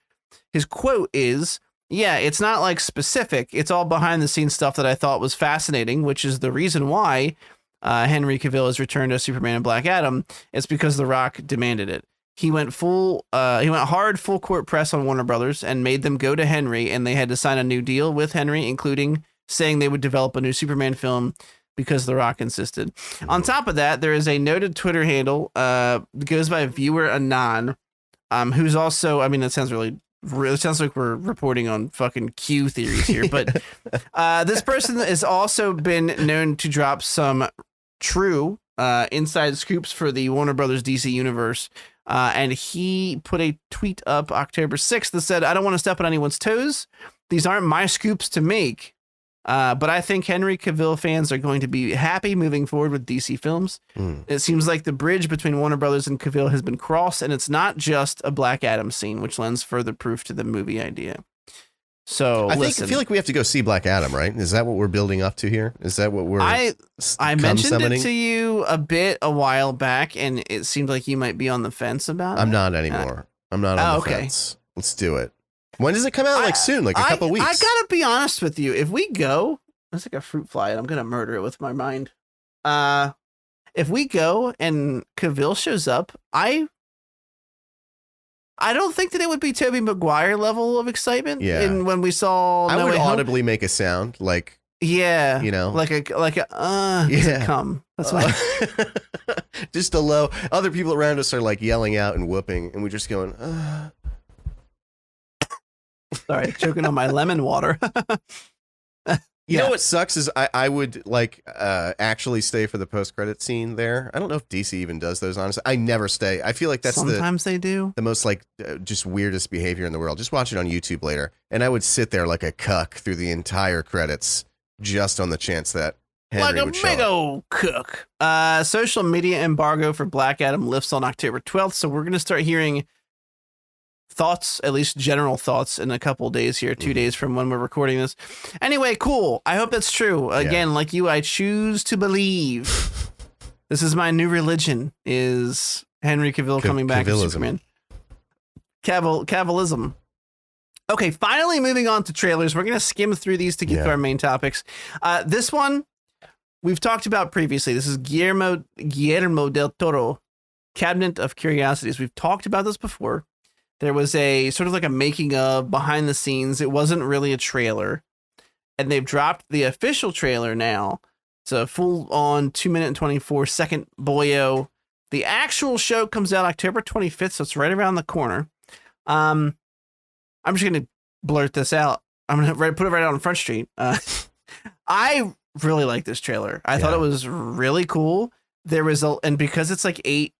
His quote is, "Yeah, it's not like specific. It's all behind the scenes stuff that I thought was fascinating, which is the reason why Henry Cavill has returned as Superman and Black Adam. It's because The Rock demanded it. He went hard, full court press on Warner Brothers and made them go to Henry, and they had to sign a new deal with Henry, including saying they would develop a new Superman film because The Rock insisted." On top of that, there is a noted Twitter handle that goes by Viewer Anon, who's also, I mean, it sounds it sounds like we're reporting on fucking Q theories here, but this person has also been known to drop some true inside scoops for the Warner Brothers DC universe. And he put a tweet up October 6th that said, "I don't want to step on anyone's toes. These aren't my scoops to make. But I think Henry Cavill fans are going to be happy moving forward with DC films. It seems like the bridge between Warner Brothers and Cavill has been crossed, and it's not just a Black Adam scene, which lends further proof to the movie idea." So
I feel like we have to go see Black Adam, right? Is that what we're building up to here? Is that what we're?
I mentioned
summoning?
it to you a while back, and it seemed like you might be on the fence about it.
I'm not anymore. I'm not on the fence. Let's do it. When does it come out? Like soon, like a couple weeks.
I gotta be honest with you. If we go, it's like a fruit fly, and I'm gonna murder it with my mind. If we go and Cavill shows up, I don't think that it would be Tobey Maguire level of excitement.
Yeah.
And when we saw,
I would audibly make a sound like.
Yeah.
You know,
like a come. That's why.
Just a low. Other people around us are like yelling out and whooping, and we're just going.
Sorry, choking on my lemon water.
You know what sucks is I would like actually stay for the post-credit scene there. I don't know if DC even does those, honestly. I never stay. I feel like that's
sometimes they do.
The most like just weirdest behavior in the world. Just watch it on YouTube later. And I would sit there like a cuck through the entire credits just on the chance that Henry would show up.
Like a big old cook. Social media embargo for Black Adam lifts on October 12th, so we're going to start hearing thoughts, at least general thoughts, in a couple days here, 2 days from when we're recording this. Anyway, cool. I hope that's true. Again, like you, I choose to believe. This is my new religion, is Henry Cavill coming back as Superman. Cavillism. Okay, finally moving on to trailers. We're going to skim through these to get to our main topics. This one, we've talked about previously. This is Guillermo del Toro, Cabinet of Curiosities. We've talked about this before. There was a sort of like a making of behind the scenes. It wasn't really a trailer. And they've dropped the official trailer now. It's a full on 2-minute and 24-second boyo. The actual show comes out October 25th, so it's right around the corner. I'm just going to blurt this out. I'm going to put it right out on Front Street. I really like this trailer. I thought it was really cool. There was and because it's like 8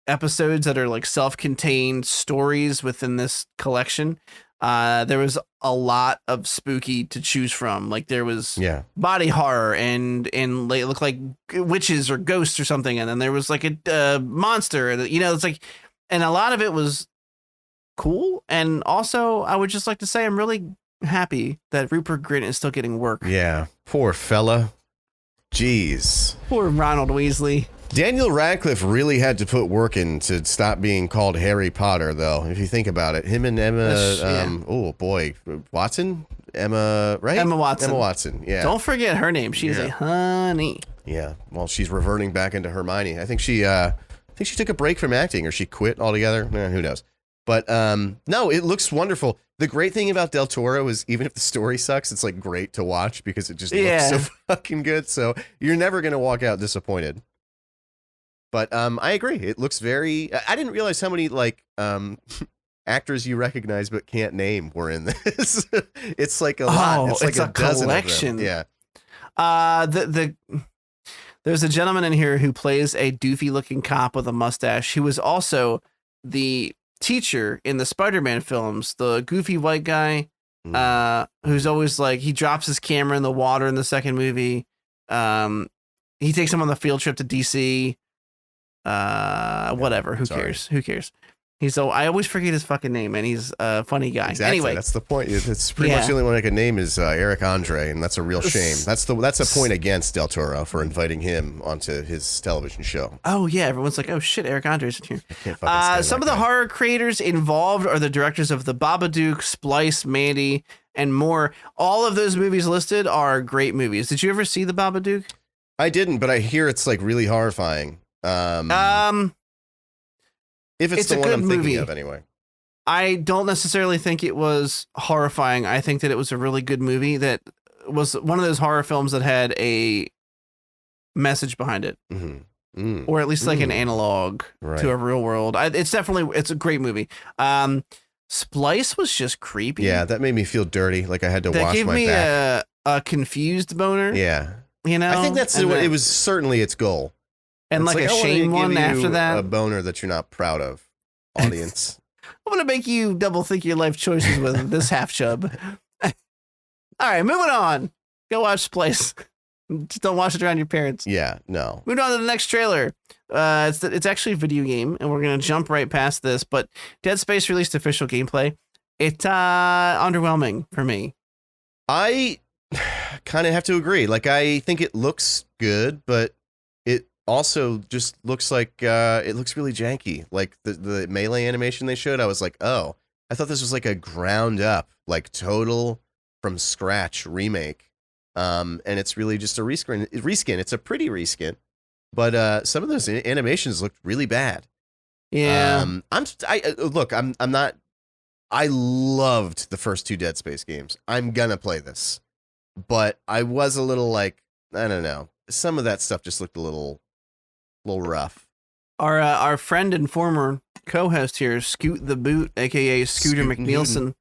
episodes that are like self-contained stories within this collection, there was a lot of spooky to choose from. Like there was body horror and they look like witches or ghosts or something, and then there was like a monster, it's like, and a lot of it was cool. And also I would just like to say I'm really happy that Rupert Grint is still getting work.
Yeah, poor fella. Jeez,
poor Ronald Weasley.
Daniel Radcliffe really had to put work in to stop being called Harry Potter, though, if you think about it. Him and Emma, Watson? Emma, right?
Emma Watson.
Emma Watson, yeah.
Don't forget her name. She's a honey.
Yeah, well, she's reverting back into Hermione. I think she took a break from acting, or she quit altogether. Who knows? But no, it looks wonderful. The great thing about Del Toro is even if the story sucks, it's like great to watch because it just looks so fucking good. So you're never going to walk out disappointed. But I agree. It looks very. I didn't realize how many like actors you recognize but can't name were in this. It's like a lot. It's like a dozen collection. Of them. Yeah.
There's a gentleman in here who plays a doofy looking cop with a mustache who was also the teacher in the Spider-Man films. The goofy white guy who's always like he drops his camera in the water in the second movie. He takes him on the field trip to DC. Whatever. Who cares? I always forget his fucking name, and he's a funny guy.
Exactly.
Anyway,
that's the point. It's pretty much the only one I can name is Eric Andre, and that's a real shame. That's a point against Del Toro for inviting him onto his television show.
Oh yeah, everyone's like, oh shit, Eric Andre's in here. Some of the horror creators involved are the directors of The Babadook, Splice, Mandy, and more. All of those movies listed are great movies. Did you ever see The Babadook?
I didn't, but I hear it's like really horrifying. If it's the one I'm thinking of anyway.
I don't necessarily think it was horrifying. I think that it was a really good movie that was one of those horror films that had a message behind it. Or at least like an analog to a real world. It's a great movie. Splice was just creepy.
Yeah, that made me feel dirty. Like I had to wash my back.
That gave me a confused boner.
Yeah.
I
think it was certainly its goal.
And like a shame one after that.
A boner that you're not proud of, audience.
I'm going to make you double think your life choices with this half chub. All right, moving on. Go watch Splice. Just don't watch it around your parents.
Yeah, no.
Moving on to the next trailer. It's actually a video game, and we're going to jump right past this. But Dead Space released official gameplay. It underwhelming for me.
I kind of have to agree. Like, I think it looks good, but it also just looks like it looks really janky. Like the melee animation they showed, I was like, oh, I thought this was like a ground up, like total from scratch remake. And it's really just a reskin. It's a pretty reskin, but some of those animations looked really bad.
Yeah.
I'm not. I loved the first 2 Dead Space games. I'm gonna play this, but I was a little like, I don't know. Some of that stuff just looked a little rough.
Our friend and former co-host here, Scoot the Boot, aka Scooter McNeilson,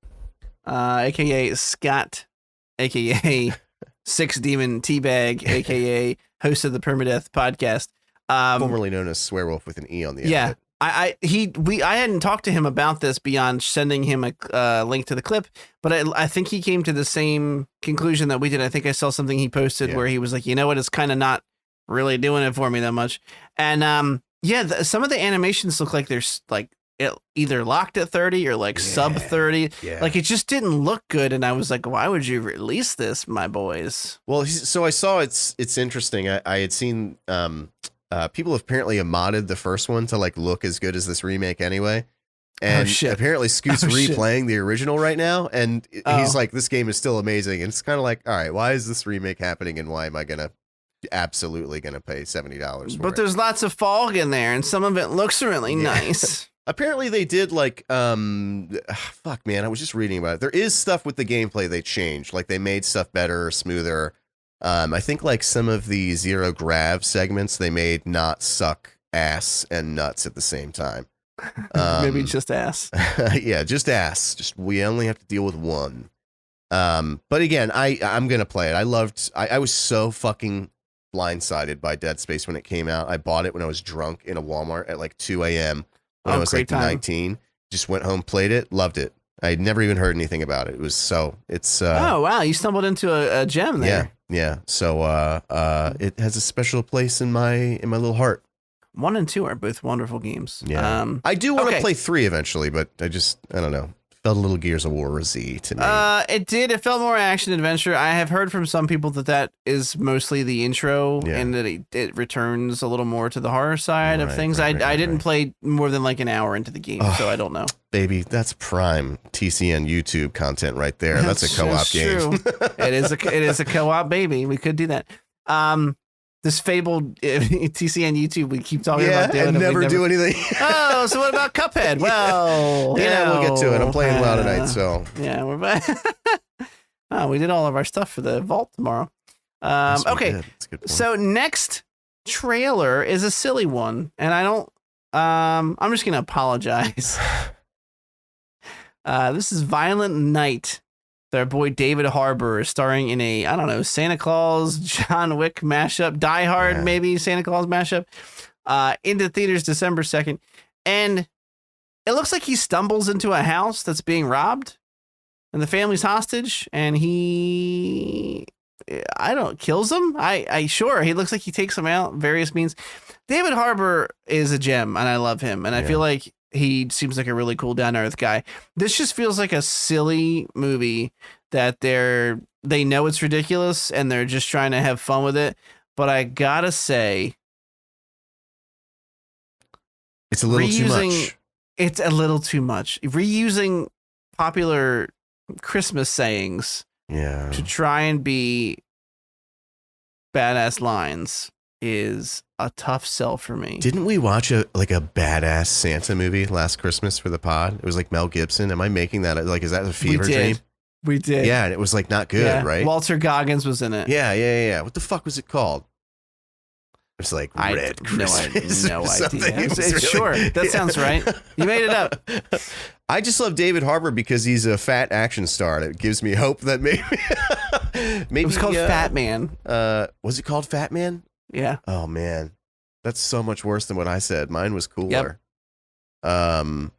aka Scott, aka Six Demon Teabag, aka host of the Permadeath podcast,
formerly known as Werewolf with an E on the end.
Yeah. I hadn't talked to him about this beyond sending him a link to the clip, but I think he came to the same conclusion that we did. I think I saw something he posted where he was like, you know what, it's kind of not really doing it for me that much. And some of the animations look like they're like either locked at 30 or like sub 30. Yeah. Like it just didn't look good. And I was like, why would you release this, my boys?
Well, so I saw it's interesting. I had seen people apparently have modded the first one to like look as good as this remake anyway. And apparently Scoot's replaying the original right now. And he's like, this game is still amazing. And it's kind of like, all right, why is this remake happening? And why am I absolutely going to pay $70 for it?
But there's lots of fog in there and some of it looks really nice.
Apparently they did like, fuck man, I was just reading about it. There is stuff with the gameplay they changed. Like they made stuff better, smoother. I think like some of the zero grav segments they made not suck ass and nuts at the same time.
Maybe just ass.
Yeah, just ass. Just we only have to deal with one. But again, I'm gonna play it. I was so fucking blindsided by Dead Space when it came out. I bought it when I was drunk in a Walmart at like 2 a.m. when I was like 19. Just went home, played it, loved it. I had never even heard anything about it. It was oh
wow, you stumbled into a gem there.
Yeah. So it has a special place in my little heart.
1 and 2 are both wonderful games.
Yeah. I do want to play 3 eventually, but I don't know. Felt a little Gears of War-y to me.
It did. It felt more action adventure. I have heard from some people that is mostly the intro and that it returns a little more to the horror side of things. I didn't play more than like an hour into the game, so I don't know. Baby,
that's prime TCN YouTube content right there. That's a co-op game.
It is a co-op, baby. We could do that. This fabled TCN YouTube we keep talking about doing
and never do anything.
Oh, so what about Cuphead? Well,
we'll get to it. I'm playing WoW tonight, so
yeah, we're back. We did all of our stuff for the vault tomorrow. Okay, so next trailer is a silly one, and I don't. I'm just gonna apologize. This is Violent Night. Their boy David Harbour is starring in a, I don't know, Santa Claus, John Wick mashup, Die Hard, maybe Santa Claus mashup, into theaters December 2nd. And it looks like he stumbles into a house that's being robbed and the family's hostage and kills them. He looks like he takes them out, various means. David Harbour is a gem and I love him. And I feel like he seems like a really cool down to earth guy. This just feels like a silly movie that they know it's ridiculous and they're just trying to have fun with it. But I gotta say,
it's a little too much.
It's a little too much. Reusing popular Christmas sayings to try and be badass lines is a tough sell for me.
Didn't we watch a badass Santa movie last Christmas for the pod? It was like Mel Gibson. Am I making that is that a fever dream?
We did.
Yeah, and it was like not good, right?
Walter Goggins was in it.
Yeah. What the fuck was it called? It was like Red Christmas.
No idea. Sure, that sounds right. You made it up.
I just love David Harbour because he's a fat action star. It gives me hope that maybe
it was called Fat Man.
Was it called Fat Man?
Yeah.
Oh man, that's so much worse than what I said. Mine was cooler.
Yep.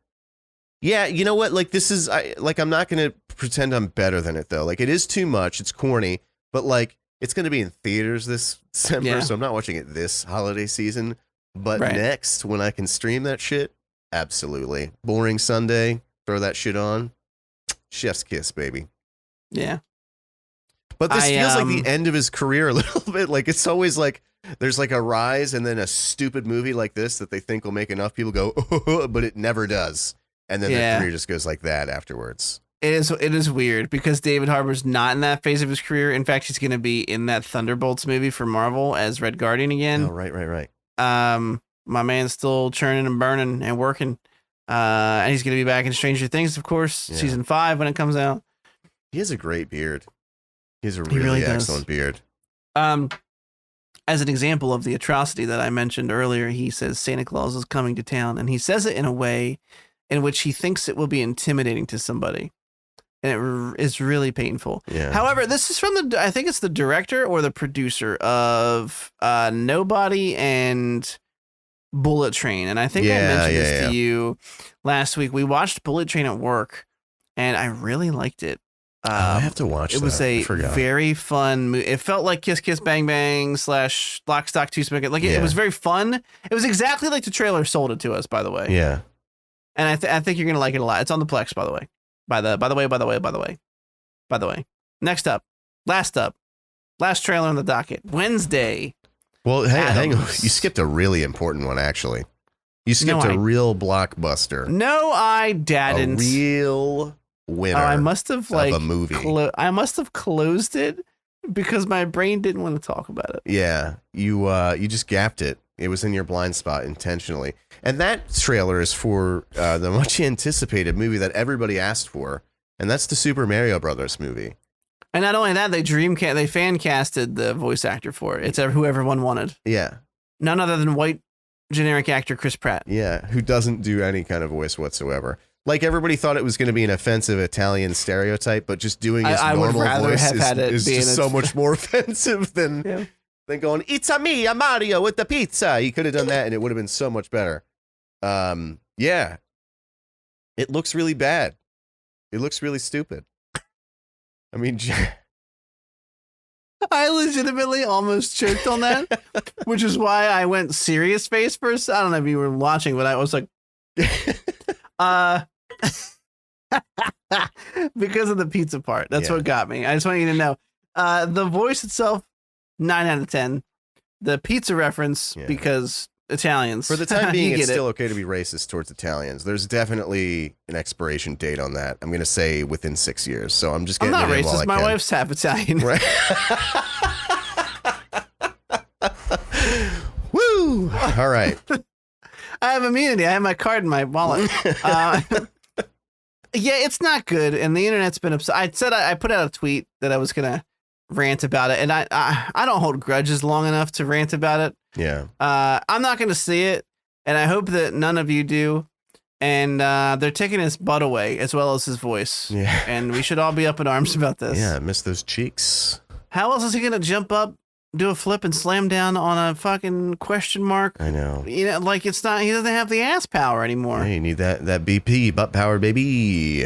Yeah, you know what? Like this is I'm not gonna pretend I'm better than it though. Like it is too much. It's corny, but like it's gonna be in theaters this December, so I'm not watching it this holiday season. But next, when I can stream that shit, absolutely. Boring Sunday, throw that shit on. chef's kiss, baby.
Yeah.
But this feels like the end of his career a little bit. Like, it's always like there's like a rise and then a stupid movie like this that they think will make enough people go, oh, but it never does. And then their career just goes like that afterwards.
It is weird because David Harbour's not in that phase of his career. In fact, he's going to be in that Thunderbolts movie for Marvel as Red Guardian again.
Oh, right.
My man's still churning and burning and working. And he's going to be back in Stranger Things, of course, season 5 when it comes out.
He has a great beard. He has a really excellent beard.
As an example of the atrocity that I mentioned earlier, he says Santa Claus is coming to town, and he says it in a way in which he thinks it will be intimidating to somebody. And it is really painful.
Yeah.
However, this is from I think it's the director or the producer of Nobody and Bullet Train. And I think I mentioned this to you last week. We watched Bullet Train at work, and I really liked it.
I have to watch
it. It was a very fun movie. It felt like Kiss Kiss Bang Bang / Lock, Stock, Two Smoking. Like it was very fun. It was exactly like the trailer sold it to us, by the way.
Yeah.
And I think you're going to like it a lot. It's on the Plex, by the way. By the way. Next up. Last trailer on the docket. Wednesday.
Well, hang on. You skipped a really important one, actually. You skipped a real blockbuster.
No, I didn't.
A real winner.
I must have
a movie.
I must have closed it because my brain didn't want to talk about it.
Yeah, you just gapped it. It was in your blind spot intentionally. And that trailer is for the much anticipated movie that everybody asked for, and that's the Super Mario Brothers movie. And
not only that, they fan casted the voice actor for it. It's who everyone wanted.
Yeah.
None other than white generic actor Chris Pratt.
Yeah, who doesn't do any kind of voice whatsoever. Like, everybody thought it was going to be an offensive Italian stereotype, but just doing his normal voice is just so much more offensive than going, "It's a me, a Mario with the pizza." He could have done that, and it would have been so much better. Yeah. It looks really bad. It looks really stupid. I mean,
I legitimately almost choked on that, which is why I went serious face first. I don't know if you were watching, but I was like, because of the pizza part. That's what got me. I just want you to know. The voice itself, 9 out of 10. The pizza reference, because Italians.
For the time being, it's still okay to be racist towards Italians. There's definitely an expiration date on that. I'm going to say within 6 years. So I'm just getting
I'm not
it in
racist. My wife's half Italian.
Right. Woo! All right.
I have immunity. I have my card in my wallet. Yeah, it's not good, and the internet's been upset. I put out a tweet that I was gonna rant about it, and I don't hold grudges long enough to rant about it.
Yeah.
I'm not gonna see it, and I hope that none of you do. And they're taking his butt away as well as his voice.
Yeah.
And we should all be up in arms about this.
Yeah, miss those cheeks.
How else is he gonna jump up, do a flip, and slam down on a fucking question mark?
I know.
You know, like it's not. He doesn't have the ass power anymore.
Yeah, you need that BP butt power, baby.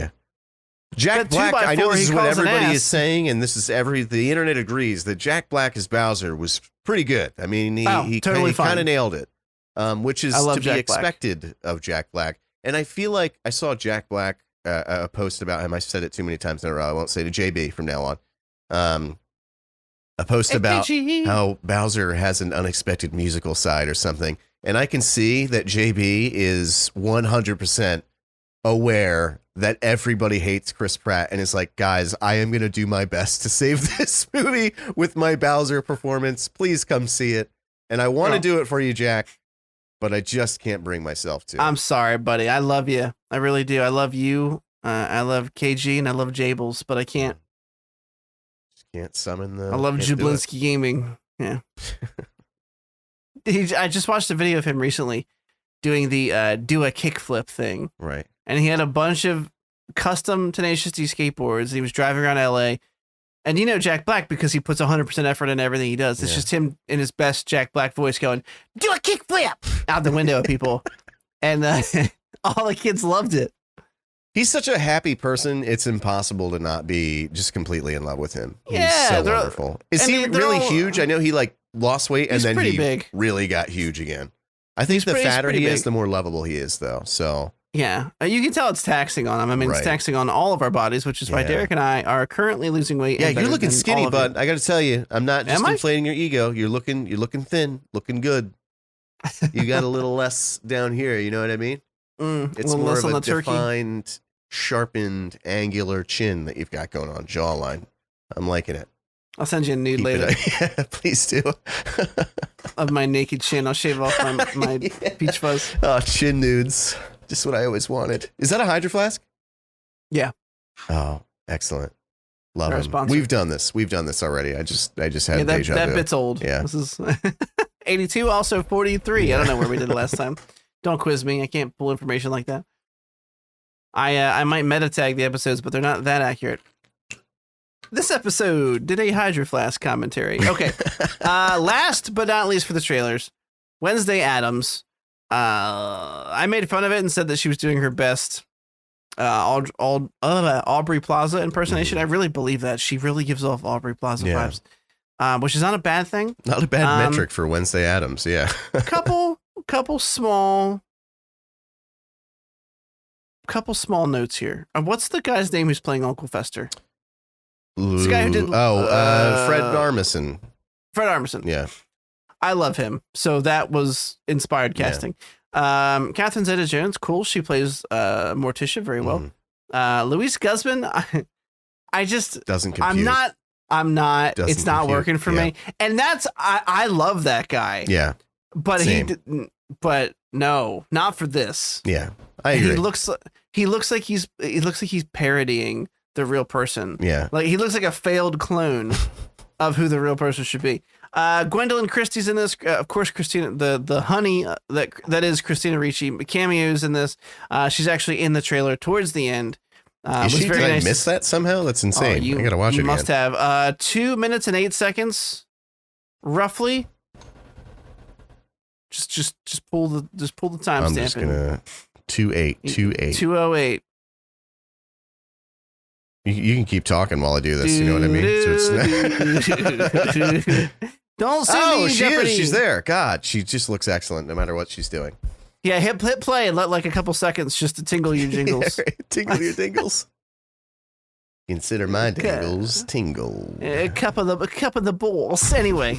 Jack Black. I know this is what everybody is saying, and this is the internet agrees that Jack Black as Bowser was pretty good. I mean, he
totally
kind of nailed it, which is to be expected of Jack Black. And I feel like I saw Jack Black a post about him. I said it too many times in a row. I won't say to JB from now on. A post about how Bowser has an unexpected musical side or something. And I can see that JB is 100% aware that everybody hates Chris Pratt and is like, guys, I am going to do my best to save this movie with my Bowser performance. Please come see it. And I want to do it for you, Jack, but I just can't bring myself to.
I'm sorry, buddy. I love you. I really do. I love you. I love KG and I love Jables, but I can't.
Can't summon the.
I love Jablinski Gaming. Yeah. I just watched a video of him recently doing the do a kickflip thing.
Right.
And he had a bunch of custom Tenacious D skateboards. He was driving around LA. And you know Jack Black because he puts 100% effort in everything he does. It's just him in his best Jack Black voice going, do a kickflip out the window at people. And all the kids loved it.
He's such a happy person, it's impossible to not be just completely in love with him. He's so wonderful. Is he really huge? I know he lost weight and then he really got huge again. I think the fatter he is, the more lovable he is, though. So
Yeah, you can tell it's taxing on him. I mean, it's taxing on all of our bodies, which is why Derek and I are currently losing weight.
Yeah, you're looking skinny, bud. I got to tell you, I'm not just inflating your ego. You're looking thin, looking good. You got a little less down here. You know what I mean? It's more of a defined, sharpened, angular chin that you've got going on, jawline. I'm liking it.
I'll send you a nude later.
Yeah, please do.
Of my naked chin. I'll shave off my peach fuzz.
Oh, chin nudes. Just what I always wanted. Is that a Hydro Flask?
Yeah.
Oh, excellent. Love them. We've done this already. I just had deja vu.
That bit's old.
Yeah.
This is 82, also 43. Yeah. I don't know where we did it last time. Don't quiz me. I can't pull information like that. I might meta tag the episodes, but they're not that accurate. This episode did a Hydro Flask commentary. Okay. Last but not least for the trailers, Wednesday Addams. I made fun of it and said that she was doing her best Aubrey Plaza impersonation. I really believe that. She really gives off Aubrey Plaza vibes, which is not a bad thing.
Not a bad metric for Wednesday Addams, yeah. couple
small notes here. What's the guy's name who's playing Uncle Fester? This guy who did
Fred Armisen.
Fred Armisen.
Yeah.
I love him. So that was inspired casting. Yeah. Catherine Zeta-Jones, cool. She plays Morticia very well. Luis Guzman, I just
doesn't compute.
I'm not. Doesn't it's not compute. Working for me. And that's I love that guy.
Yeah.
But
Same.
but no, not for this.
Yeah. I agree.
He looks like he's parodying the real person.
Yeah.
Like he looks like a failed clone of who the real person should be. Gwendolyn Christie's in this, of course. Christina, the honey that is Christina Ricci, cameos in this. She's actually in the trailer towards the end.
Is she? Did I miss that somehow? That's insane. I gotta watch it.
You must have 2 minutes and 8 seconds, roughly. Just pull the timestamp.
I'm just gonna 2:08. You can keep talking while I do this. You know what I mean? So it's
Don't say me,
she
Jeopardy.
is. She's there. God, she just looks excellent no matter what she's doing.
Yeah, hit play and let like a couple seconds just to tingle your jingles.
Tingle your dingles. Consider my dingles tingle.
A cup of the balls. Anyway,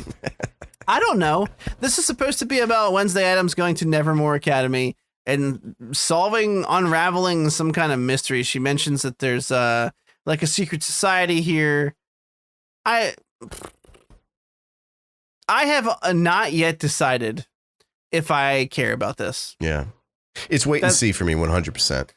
I don't know. This is supposed to be about Wednesday Addams going to Nevermore Academy and unraveling some kind of mystery. She mentions that there's like a secret society here. I have not yet decided if I care about this.
Yeah. It's wait and see for me 100%.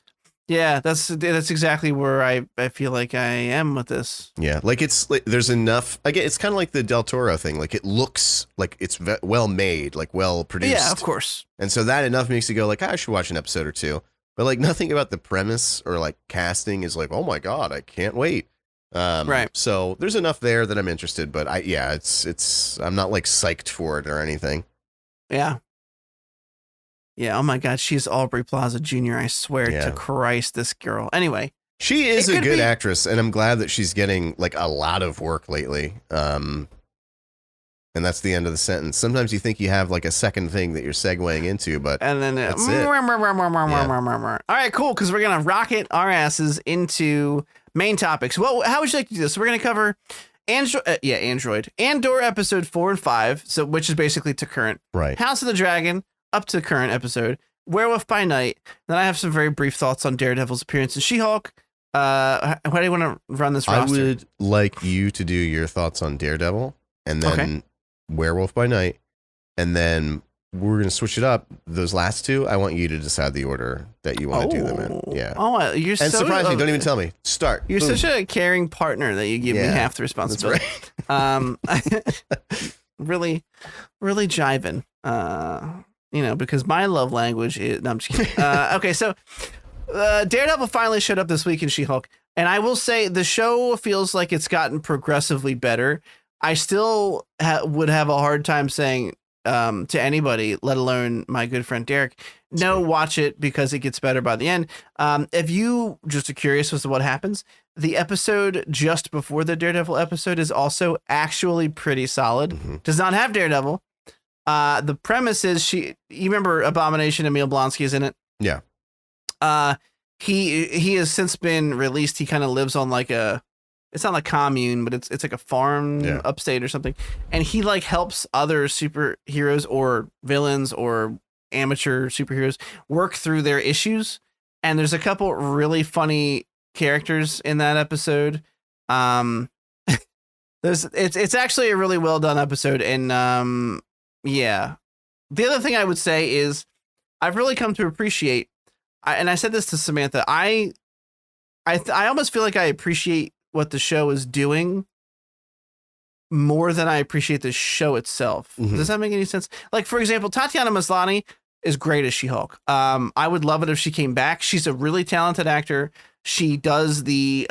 Yeah, that's exactly where I feel like I am with this.
Yeah, there's enough. Again, it's kind of like the Del Toro thing. Like it looks like it's well made, like well produced.
Yeah, of course.
And so that enough makes you go like, I should watch an episode or two. But like nothing about the premise or like casting is like, oh my God, I can't wait.
Right.
So there's enough there that I'm interested, but I'm not like psyched for it or anything.
Yeah. Yeah. Oh my God. She's Aubrey Plaza Jr. I swear to Christ, this girl. Anyway.
She is a good actress, and I'm glad that she's getting like a lot of work lately. And that's the end of the sentence. Sometimes you think you have like a second thing that you're segueing into, but
and then
that's it.
All right, cool. Because we're gonna rocket our asses into main topics. Well, how would you like to do this? We're gonna cover Android, Andor episode 4 and 5, so which is basically to current.
Right.
House of the Dragon up to current episode. Werewolf by Night. Then I have some very brief thoughts on Daredevil's appearance in She-Hulk. How do you want to run this roster?
I would like you to do your thoughts on Daredevil, and then Werewolf by Night, and then we're going to switch it up. Those last two, I want you to decide the order that you want to do them in. Yeah.
Oh, you're so...
And surprisingly, don't even tell me. Start.
You're such a caring partner that you give me half the responsibility.
That's right.
Really jiving. Because my love language is... No, I'm just kidding. Okay, so Daredevil finally showed up this week in She-Hulk, and I will say the show feels like it's gotten progressively better. I still would have a hard time saying to anybody, let alone my good friend Derek, no, watch it because it gets better by the end. If you just are curious as to what happens, the episode just before the Daredevil episode is also actually pretty solid. Mm-hmm. Does not have Daredevil. The premise is you remember Abomination, Emil Blonsky is in it?
Yeah.
He has since been released. He kind of lives on like it's not like commune, but it's like a farm upstate or something. And he like helps other superheroes or villains or amateur superheroes work through their issues. And there's a couple really funny characters in that episode. It's actually a really well done episode. And yeah. The other thing I would say is I've really come to appreciate, and I said this to Samantha, I almost feel like I appreciate what the show is doing more than I appreciate the show itself. Mm-hmm. Does that make any sense? Like, for example, Tatiana Maslany is great as She-Hulk. I would love it if she came back. She's a really talented actor. She does the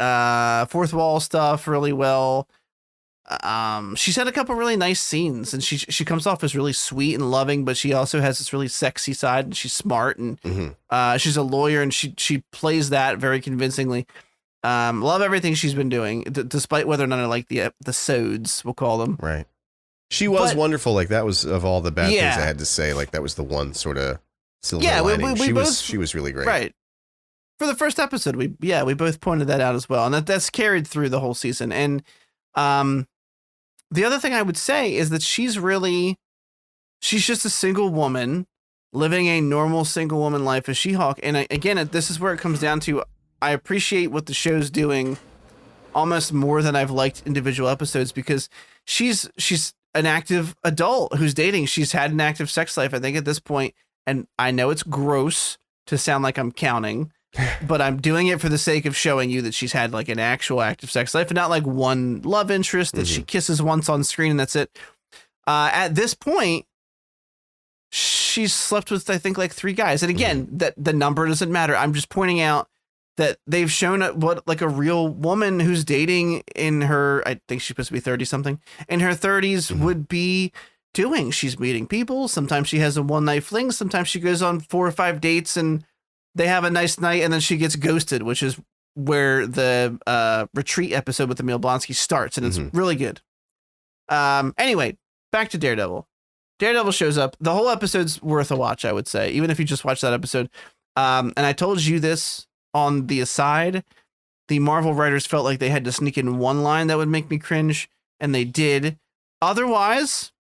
fourth wall stuff really well. She's had a couple really nice scenes, and she comes off as really sweet and loving, but she also has this really sexy side, and she's smart, and she's a lawyer, and she plays that very convincingly. Love everything she's been doing, despite whether or not I like the sods, we'll call them.
Right. She was wonderful. Like, that was, of all the bad things I had to say, like, that was the one sort of silver lining. She was really great.
Right. For the first episode, we both pointed that out as well, and that's carried through the whole season. And the other thing I would say is that she's just a single woman living a normal single woman life as She-Hulk. And again, this is where it comes down to, I appreciate what the show's doing almost more than I've liked individual episodes, because she's an active adult who's dating. She's had an active sex life, I think, at this point. And I know it's gross to sound like I'm counting, but I'm doing it for the sake of showing you that she's had like an actual active sex life and not like one love interest that she kisses once on screen and that's it. At this point, she's slept with, I think, like 3 guys. And again, that the number doesn't matter. I'm just pointing out that they've shown what like a real woman who's dating in her, I think she's supposed to be 30 something, in her 30s would be doing. She's meeting people. Sometimes she has a one night fling. Sometimes she goes on 4 or 5 dates and they have a nice night and then she gets ghosted, which is where the retreat episode with Emil Blonsky starts. And it's really good. Anyway, back to Daredevil. Daredevil shows up. The whole episode's worth a watch, I would say, even if you just watch that episode. And I told you this on the aside. The Marvel writers felt like they had to sneak in one line that would make me cringe, and they did. Otherwise,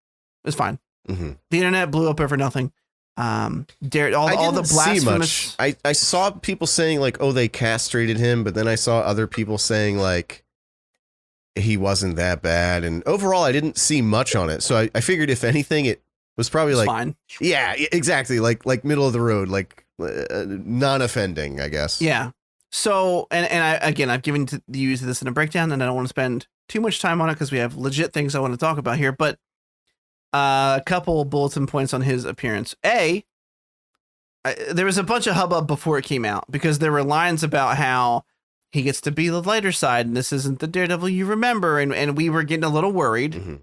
it's fine. The internet blew up over nothing. All the blasphemous.
I saw people saying like, oh, they castrated him, but then I saw other people saying like he wasn't that bad, and overall I didn't see much on it. So I figured if anything, it was probably like
fine.
Yeah, exactly. Like middle of the road, like non-offending, I guess.
Yeah. So I've given you this in a breakdown, and I don't want to spend too much time on it because we have legit things I want to talk about here. But a couple bulletin points on his appearance. There was a bunch of hubbub before it came out because there were lines about how he gets to be the lighter side, and this isn't the Daredevil you remember, and we were getting a little worried.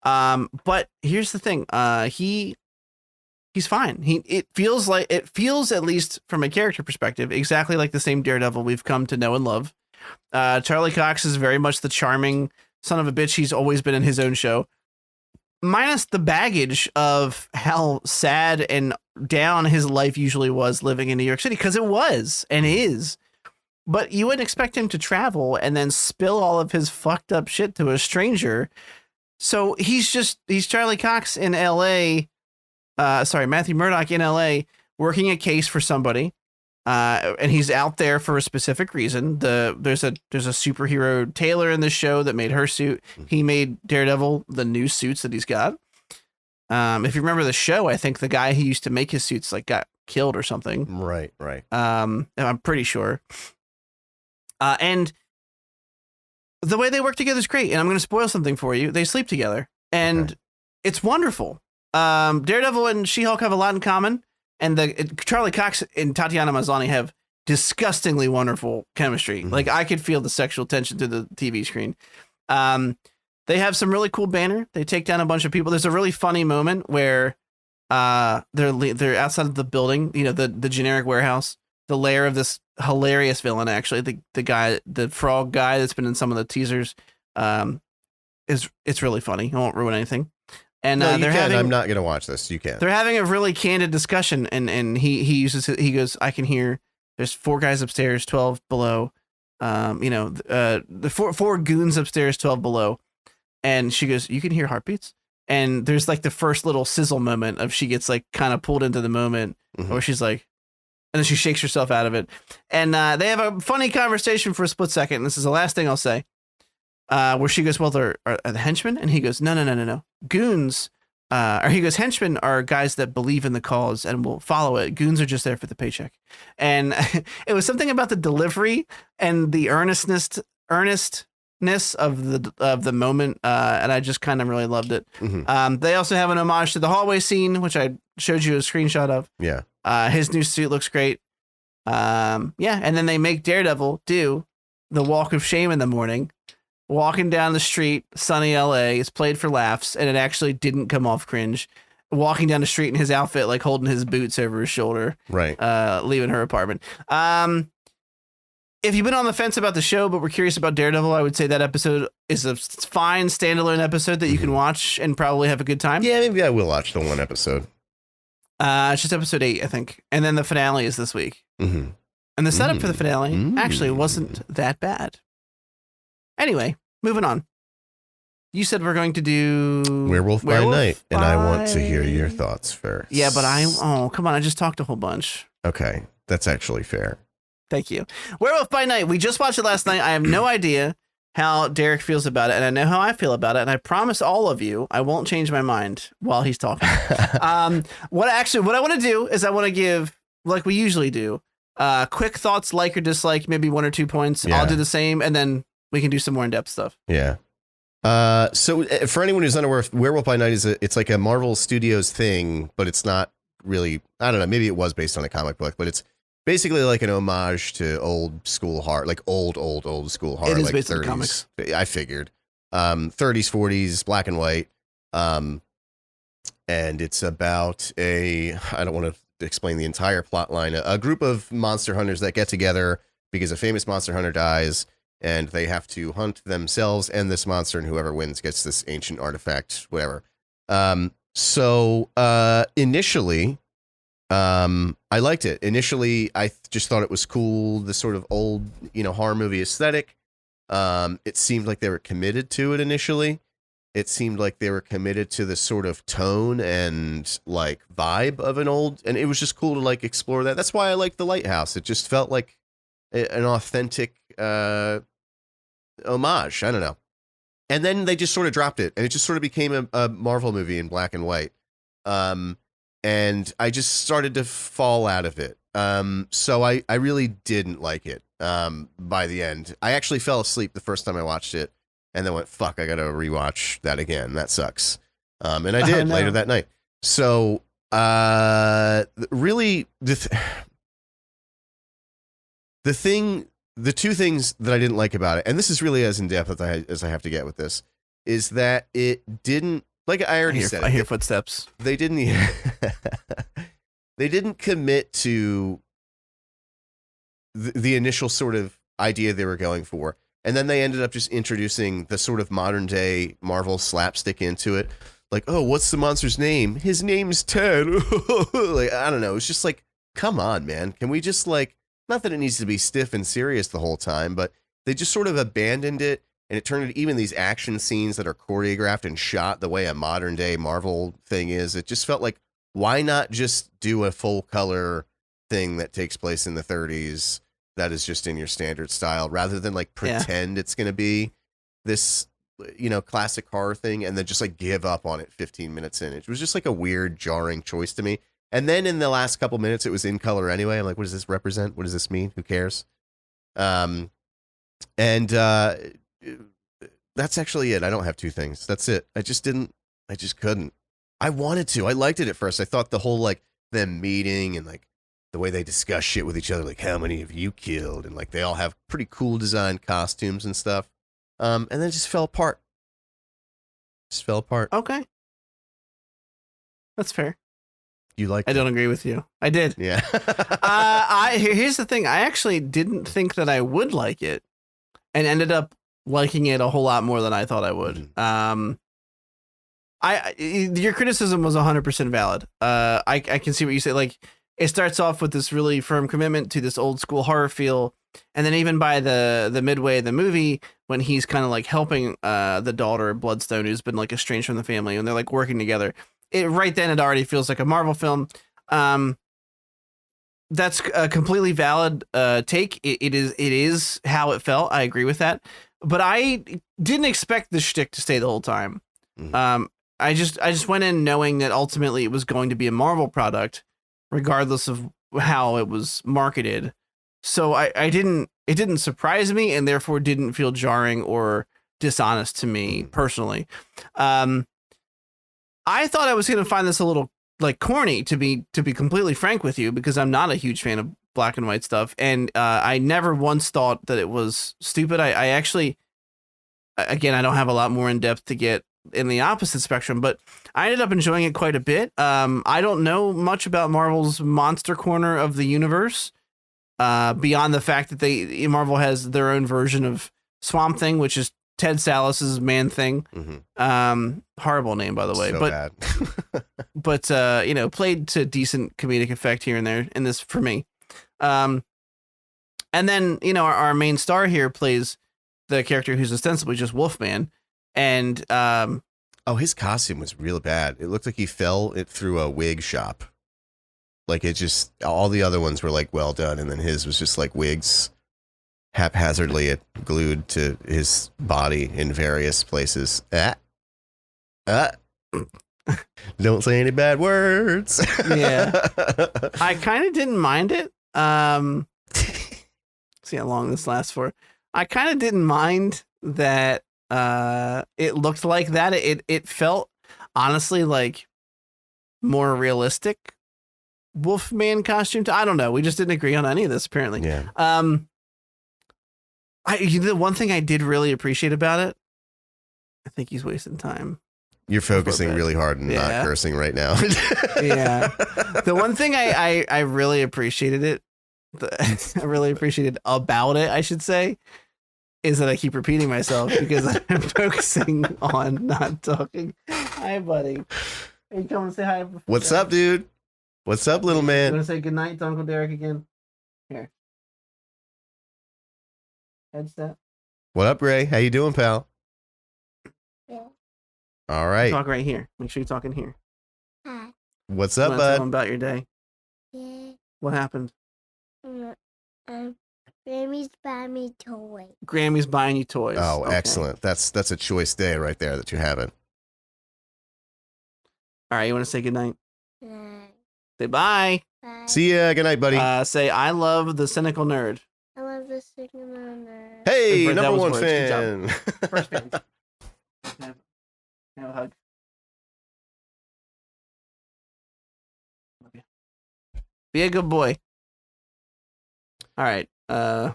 But here's the thing: he's fine. It feels, at least from a character perspective, exactly like the same Daredevil we've come to know and love. Charlie Cox is very much the charming son of a bitch he's always been in his own show, minus the baggage of how sad and down his life usually was living in New York City, because it was and is. But you wouldn't expect him to travel and then spill all of his fucked up shit to a stranger. So he's Charlie Cox in L.A., Matthew Murdock in L.A. working a case for somebody, and he's out there for a specific reason. There's a superhero tailor in the show that made her suit. He made Daredevil the new suits that he's got. If you remember the show, I think the guy who used to make his suits like got killed or something.
Right.
I'm pretty sure. And the way they work together is great. And I'm going to spoil something for you. They sleep together, and it's wonderful. Daredevil and She-Hulk have a lot in common, and Charlie Cox and Tatiana Maslany have disgustingly wonderful chemistry. Like, I could feel the sexual tension through the TV screen. They have some really cool banner. They take down a bunch of people. There's a really funny moment where they're outside of the building, the generic warehouse, the lair of this hilarious villain. Actually, the frog guy that's been in some of the teasers, it's really funny. I won't ruin anything. And
no, you can. I'm not going to watch this. You can.
They're having a really candid discussion, and he goes, I can hear There's 4 guys upstairs, 12 below. The four goons upstairs, 12 below. And she goes, you can hear heartbeats. And there's like the first little sizzle moment of she gets like kind of pulled into the moment where she's like, and then she shakes herself out of it. And they have a funny conversation for a split second. And this is the last thing I'll say. Where she goes, well, are the henchmen? And he goes, no. Goons, or he goes, henchmen are guys that believe in the cause and will follow it. Goons are just there for the paycheck. And it was something about the delivery and the earnestness of the moment, and I just kind of really loved it. They also have an homage to the hallway scene, which I showed you a screenshot of.
Yeah.
His new suit looks great. And then they make Daredevil do the walk of shame in the morning, walking down the street, sunny LA. It's played for laughs, and it actually didn't come off cringe. Walking down the street in his outfit, like holding his boots over his shoulder,
right?
Leaving her apartment. If you've been on the fence about the show, but we're curious about Daredevil, I would say that episode is a fine standalone episode that you can watch and probably have a good time.
Yeah, maybe I will watch the one episode.
It's just episode 8, I think. And then the finale is this week. And the setup for the finale actually wasn't that bad. Anyway, moving on. You said we're going to do
Werewolf by Night, and I want to hear your thoughts first.
Yeah, but come on, I just talked a whole bunch.
Okay, that's actually fair.
Thank you. Werewolf by Night. We just watched it last night. I have no idea how Derek feels about it, and I know how I feel about it, and I promise all of you I won't change my mind while he's talking. What I want to do is I want to give, like we usually do, quick thoughts, like or dislike, maybe 1 or 2 points. Yeah. I'll do the same, and then we can do some more in-depth stuff.
Yeah. So for anyone who's unaware, Werewolf by Night it's like a Marvel Studios thing, but it's not really, I don't know, maybe it was based on a comic book, but it's basically like an homage to old school horror, like old school horror.
It is
like
based
30s,
on comics.
I figured. 30s, 40s, black and white. And it's about I don't want to explain the entire plot line, a group of monster hunters that get together because a famous monster hunter dies, and they have to hunt themselves and this monster, and whoever wins gets this ancient artifact, whatever. So initially, I liked it. Initially, I just thought it was cool, the sort of old, horror movie aesthetic. It seemed like they were committed to it initially. It seemed like they were committed to the sort of tone and like vibe of an old, and it was just cool to like explore that. That's why I liked The Lighthouse. It just felt like an authentic homage. I don't know. And then they just sort of dropped it, and it just sort of became a Marvel movie in black and white. And I just started to fall out of it. So I really didn't like it by the end. I actually fell asleep the first time I watched it, and then went, fuck, I gotta rewatch that again. That sucks. And I did later that night. So really, the two things that I didn't like about it, and this is really as in-depth as I have to get with this, is that it didn't, like I already said.
I hear footsteps.
They didn't commit to the initial sort of idea they were going for. And then they ended up just introducing the sort of modern day Marvel slapstick into it. Like, oh, what's the monster's name? His name's Ted. Like, I don't know. It's just like, come on, man. Can we just like, not that it needs to be stiff and serious the whole time, but they just sort of abandoned it. And it turned into even these action scenes that are choreographed and shot the way a modern day Marvel thing is. It just felt like, why not just do a full color thing that takes place in the 30s that is just in your standard style, rather than like pretend it's going to be this, classic horror thing and then just like give up on it 15 minutes in. It was just like a weird, jarring choice to me. And then in the last couple minutes, it was in color anyway. I'm like, what does this represent? What does this mean? Who cares? And that's actually it. I don't have two things. That's it. I just couldn't. I wanted to. I liked it at first. I thought the whole like them meeting and like the way they discuss shit with each other, like how many have you killed, and like they all have pretty cool designed costumes and stuff. And then it just fell apart.
Okay, that's fair.
You like?
I don't agree with you. I did.
Yeah.
Here's the thing. I actually didn't think that I would like it, and ended up liking it a whole lot more than I thought I would. Your criticism was 100% valid. I can see what you say. Like, it starts off with this really firm commitment to this old school horror feel. And then even by the midway of the movie, when he's kind of like helping the daughter Bloodstone, who's been like estranged from the family, and they're like working together, right then it already feels like a Marvel film. That's a completely valid take. It is how it felt. I agree with that. But I didn't expect the shtick to stay the whole time. Mm-hmm. I just went in knowing that ultimately it was going to be a Marvel product, regardless of how it was marketed. So it didn't surprise me, and therefore didn't feel jarring or dishonest to me personally. I thought I was going to find this a little like corny, to be completely frank with you, because I'm not a huge fan of black and white stuff, and I never once thought that it was stupid. I actually, again, I don't have a lot more in depth to get in the opposite spectrum, but I ended up enjoying it quite a bit. I don't know much about Marvel's monster corner of the universe, beyond the fact that Marvel has their own version of Swamp Thing, which is Ted Salas's Man-Thing. Mm-hmm. Horrible name, by the way,
so
but but played to decent comedic effect here and there in this for me. And then our main star here plays the character who's ostensibly just Wolfman, and
his costume was real bad. It looked like he fell through a wig shop. Like it just, all the other ones were like well done, and then his was just like wigs haphazardly glued to his body in various places. Don't say any bad words.
Yeah. I kind of didn't mind it. See how long this lasts for. I kind of didn't mind that it looked like that. It felt honestly like more realistic Wolfman costume. I don't know. We just didn't agree on any of this apparently.
Yeah.
The one thing I did really appreciate about it, I think he's wasting time.
You're focusing really hard and not cursing right now.
Yeah. The one thing I really appreciated about it, I should say, is that I keep repeating myself because I'm focusing on not talking. Hi, buddy. Hey, you come and say hi.
What's up, dude? What's up, little man?
You want to say goodnight to Uncle Derek again? Here. Headset.
What up, Ray? How you doing, pal?
Yeah.
All right.
Talk right here. Make sure you talk in here.
Hi.
What's up,
Tell
bud?
them about your day.
Yeah.
What happened?
Grammy's buying me toys.
Grammy's buying you toys.
Oh,
Okay.
excellent. That's a choice day right there that you're having.
All right, you want to say goodnight?
Bye.
Say bye.
Bye.
See ya. Good night, buddy.
Say I love the cynical nerd.
I love the signal on there.
Hey,
That
number
was
one
words. Good
fan.
First fan. Have a hug. Be a good boy. All right.
I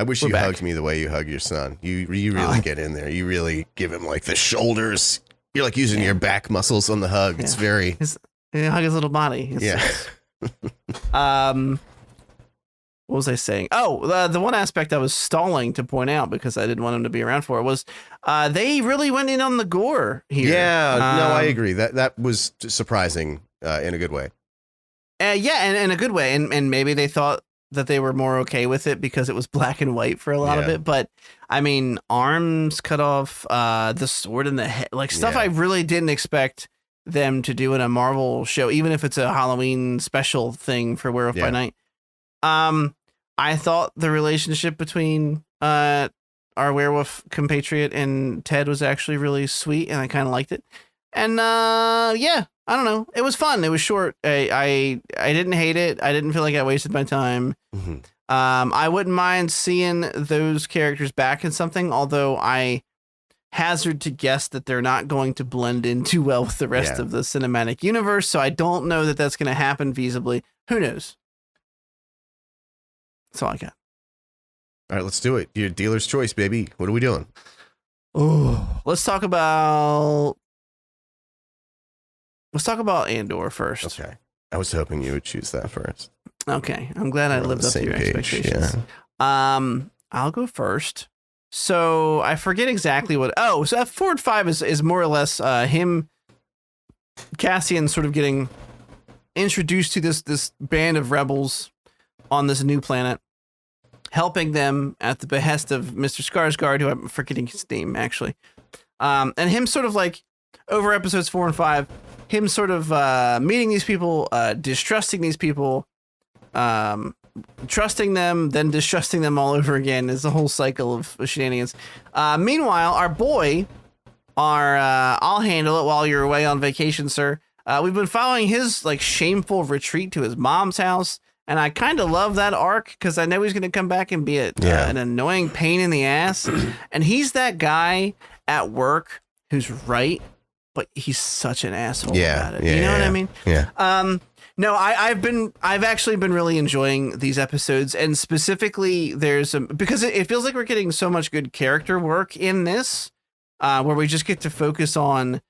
wish
We're
you
back.
hugged me the way you hug your son. You really get in there. You really give him like the shoulders. You're like using your back muscles on the hug. It's very
hug his little body. What was I saying? Oh, the one aspect I was stalling to point out because I didn't want him to be around for was they really went in on the gore here.
Yeah, no, I agree. That was surprising in a good way.
And in a good way. And maybe they thought that they were more okay with it because it was black and white for a lot of it. But I mean, arms cut off, the sword in the head, like stuff I really didn't expect them to do in a Marvel show, even if it's a Halloween special thing for Werewolf by Night. I thought the relationship between our werewolf compatriot and Ted was actually really sweet, and I kind of liked it. And I don't know, it was fun. It was short. I didn't hate it. I didn't feel like I wasted my time.
Mm-hmm.
I wouldn't mind seeing those characters back in something, although I hazard to guess that they're not going to blend in too well with the rest of the cinematic universe. So I don't know that that's going to happen feasibly. Who knows? That's all I got.
All right, let's do it. Your dealer's choice, baby. What are we doing?
Oh, let's talk about Andor first.
Okay. I was hoping you would choose that first.
Okay. I'm glad I lived up to your expectations.
Yeah.
I'll go first. So I forget exactly what. Oh, so Ford 5 is more or less him, Cassian sort of getting introduced to this band of rebels on this new planet, helping them at the behest of Mr. Skarsgård, who I'm forgetting his name actually, and him sort of like over episodes 4 and 5, him sort of meeting these people, distrusting these people, trusting them, then distrusting them all over again is the whole cycle of shenanigans. Meanwhile, our boy, I'll handle it while you're away on vacation, sir. We've been following his like shameful retreat to his mom's house, and I kind of love that arc because I know he's going to come back and be an annoying pain in the ass. And he's that guy at work who's right, but he's such an asshole about it. You know what I mean?
Yeah.
No, I've actually been really enjoying these episodes, and specifically because it feels like we're getting so much good character work in this, where we just get to focus on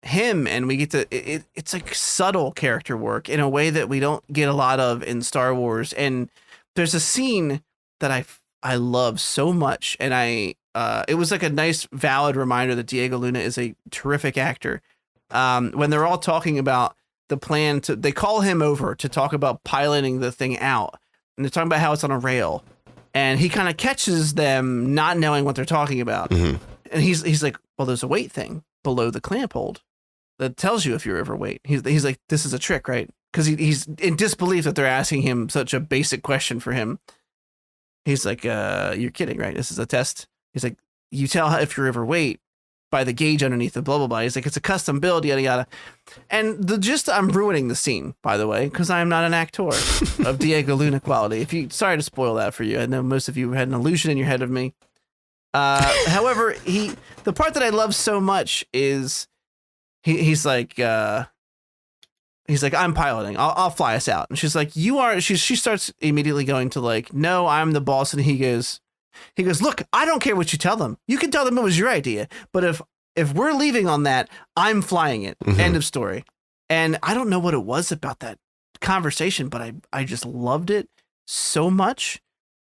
him, and we get to it's like subtle character work in a way that we don't get a lot of in Star Wars. And there's a scene that I love so much, and it was like a nice valid reminder that Diego Luna is a terrific actor. When they're all talking about the plan they call him over to talk about piloting the thing out, and they're talking about how it's on a rail, and he kind of catches them not knowing what they're talking about.
Mm-hmm.
And he's like, well, there's a weight thing below the clamp hold that tells you if you're overweight. He's like, this is a trick, right? Because he's in disbelief that they're asking him such a basic question for him. He's like, you're kidding, right? This is a test. He's like, you tell if you're overweight by the gauge underneath the blah, blah, blah. He's like, it's a custom build, yada, yada. And I'm ruining the scene, by the way, because I'm not an actor of Diego Luna quality. Sorry to spoil that for you. I know most of you had an illusion in your head of me. However, the part that I love so much is he's like, I'm piloting. I'll fly us out. And she's like, you are. She starts immediately going to like, no, I'm the boss. And he goes, look, I don't care what you tell them. You can tell them it was your idea. But if we're leaving on that, I'm flying it. Mm-hmm. End of story. And I don't know what it was about that conversation, but I just loved it so much.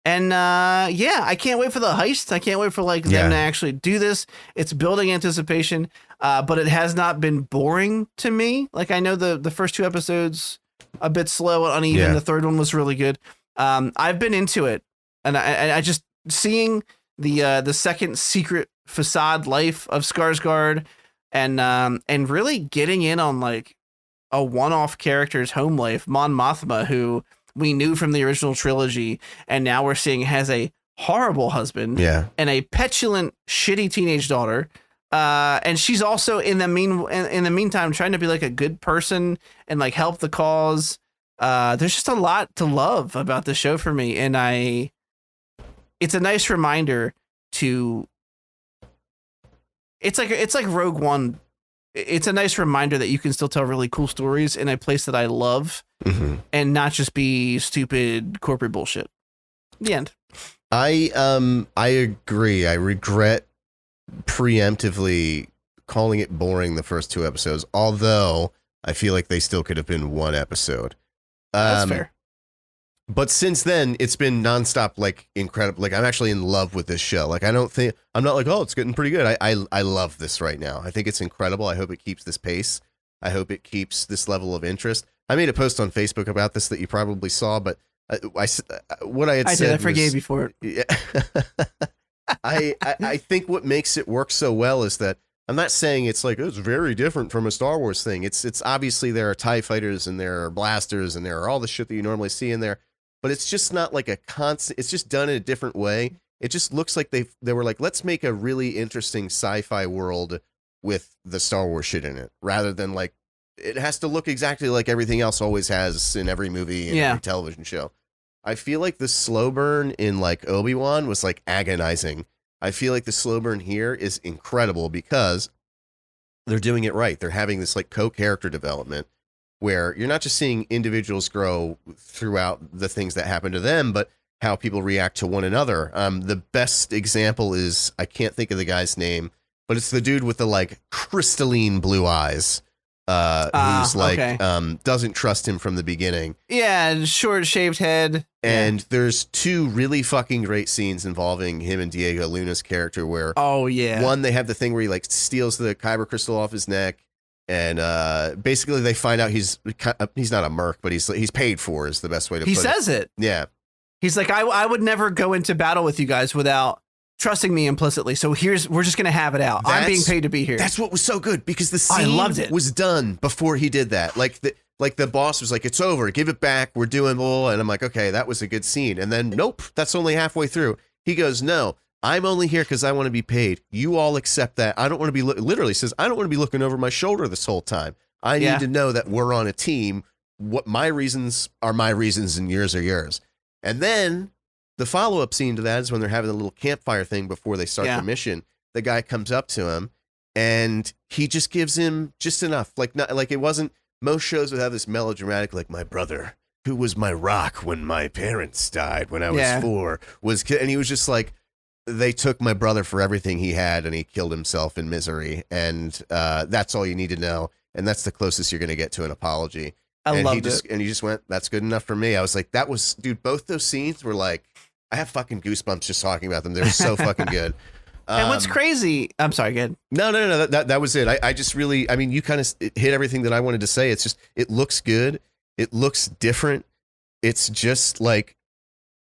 And I can't wait for the heist. I can't wait for them to actually do this. It's building anticipation, but it has not been boring to me. Like, I know the first 2 episodes a bit slow and uneven. Yeah. The third one was really good. I've been into it, and I just seeing the second secret facade life of Skarsgård, and really getting in on like a one-off character's home life, Mon Mothma, who we knew from the original trilogy, and now we're seeing has a horrible husband and a petulant, shitty teenage daughter. And she's also in the meantime trying to be like a good person and like help the cause. There's just a lot to love about the show for me, and it's a nice reminder to. It's like Rogue One. It's a nice reminder that you can still tell really cool stories in a place that I love, mm-hmm. and not just be stupid corporate bullshit. The end.
I agree. I regret preemptively calling it boring the first 2 episodes, although I feel like they still could have been 1 episode.
That's fair.
But since then, it's been nonstop, like incredible. Like, I'm actually in love with this show. Like, I'm not like, oh, it's getting pretty good. I love this right now. I think it's incredible. I hope it keeps this pace. I hope it keeps this level of interest. I made a post on Facebook about this that you probably saw, but what I said.
I forgave you for it.
Yeah. I think what makes it work so well is that I'm not saying it's like, oh, it's very different from a Star Wars thing. It's obviously there are TIE fighters and there are blasters and there are all the shit that you normally see in there. But it's just not like a constant, it's just done in a different way. It just looks like they were like, let's make a really interesting sci-fi world with the Star Wars shit in it, rather than like, it has to look exactly like everything else always has in every movie and every television show. I feel like the slow burn in like Obi-Wan was like agonizing. I feel like the slow burn here is incredible because they're doing it right. They're having this like co-character development, where you're not just seeing individuals grow throughout the things that happen to them, but how people react to one another. The best example is, I can't think of the guy's name, but it's the dude with the like crystalline blue eyes, who's like, doesn't trust him from the beginning.
Yeah, short shaved head.
And there's 2 really fucking great scenes involving him and Diego Luna's character where,
one,
they have the thing where he like steals the kyber crystal off his neck, And basically they find out he's not a merc, but he's paid for is the best way to put it.
He says it.
Yeah.
He's like, I would never go into battle with you guys without trusting me implicitly. So we're just going to have it out. I'm being paid to be here.
That's what was so good because the scene
I loved it.
was done before he did that. Like the boss was like, it's over. Give it back. We're doing blah. And I'm like, okay, that was a good scene. And then, nope, that's only halfway through. He goes, no, I'm only here because I want to be paid. You all accept that. I don't want to be, literally says, I don't want to be looking over my shoulder this whole time. I need to know that we're on a team. What my reasons are my reasons and yours are yours. And then the follow-up scene to that is when they're having a little campfire thing before they start the mission. The guy comes up to him and he just gives him just enough. Like it wasn't, most shows would have this melodramatic, like my brother, who was my rock when my parents died when I was 4, and he was just like, they took my brother for everything he had and he killed himself in misery. And that's all you need to know. And that's the closest you're going to get to an apology.
I loved it.
And he just went, that's good enough for me. I was like, that was, dude, both those scenes were like, I have fucking goosebumps just talking about them. They're so fucking good.
And what's crazy, I'm sorry, go ahead.
No, that was it. I just really, I mean, you kind of hit everything that I wanted to say. It's just, it looks good. It looks different. It's just like,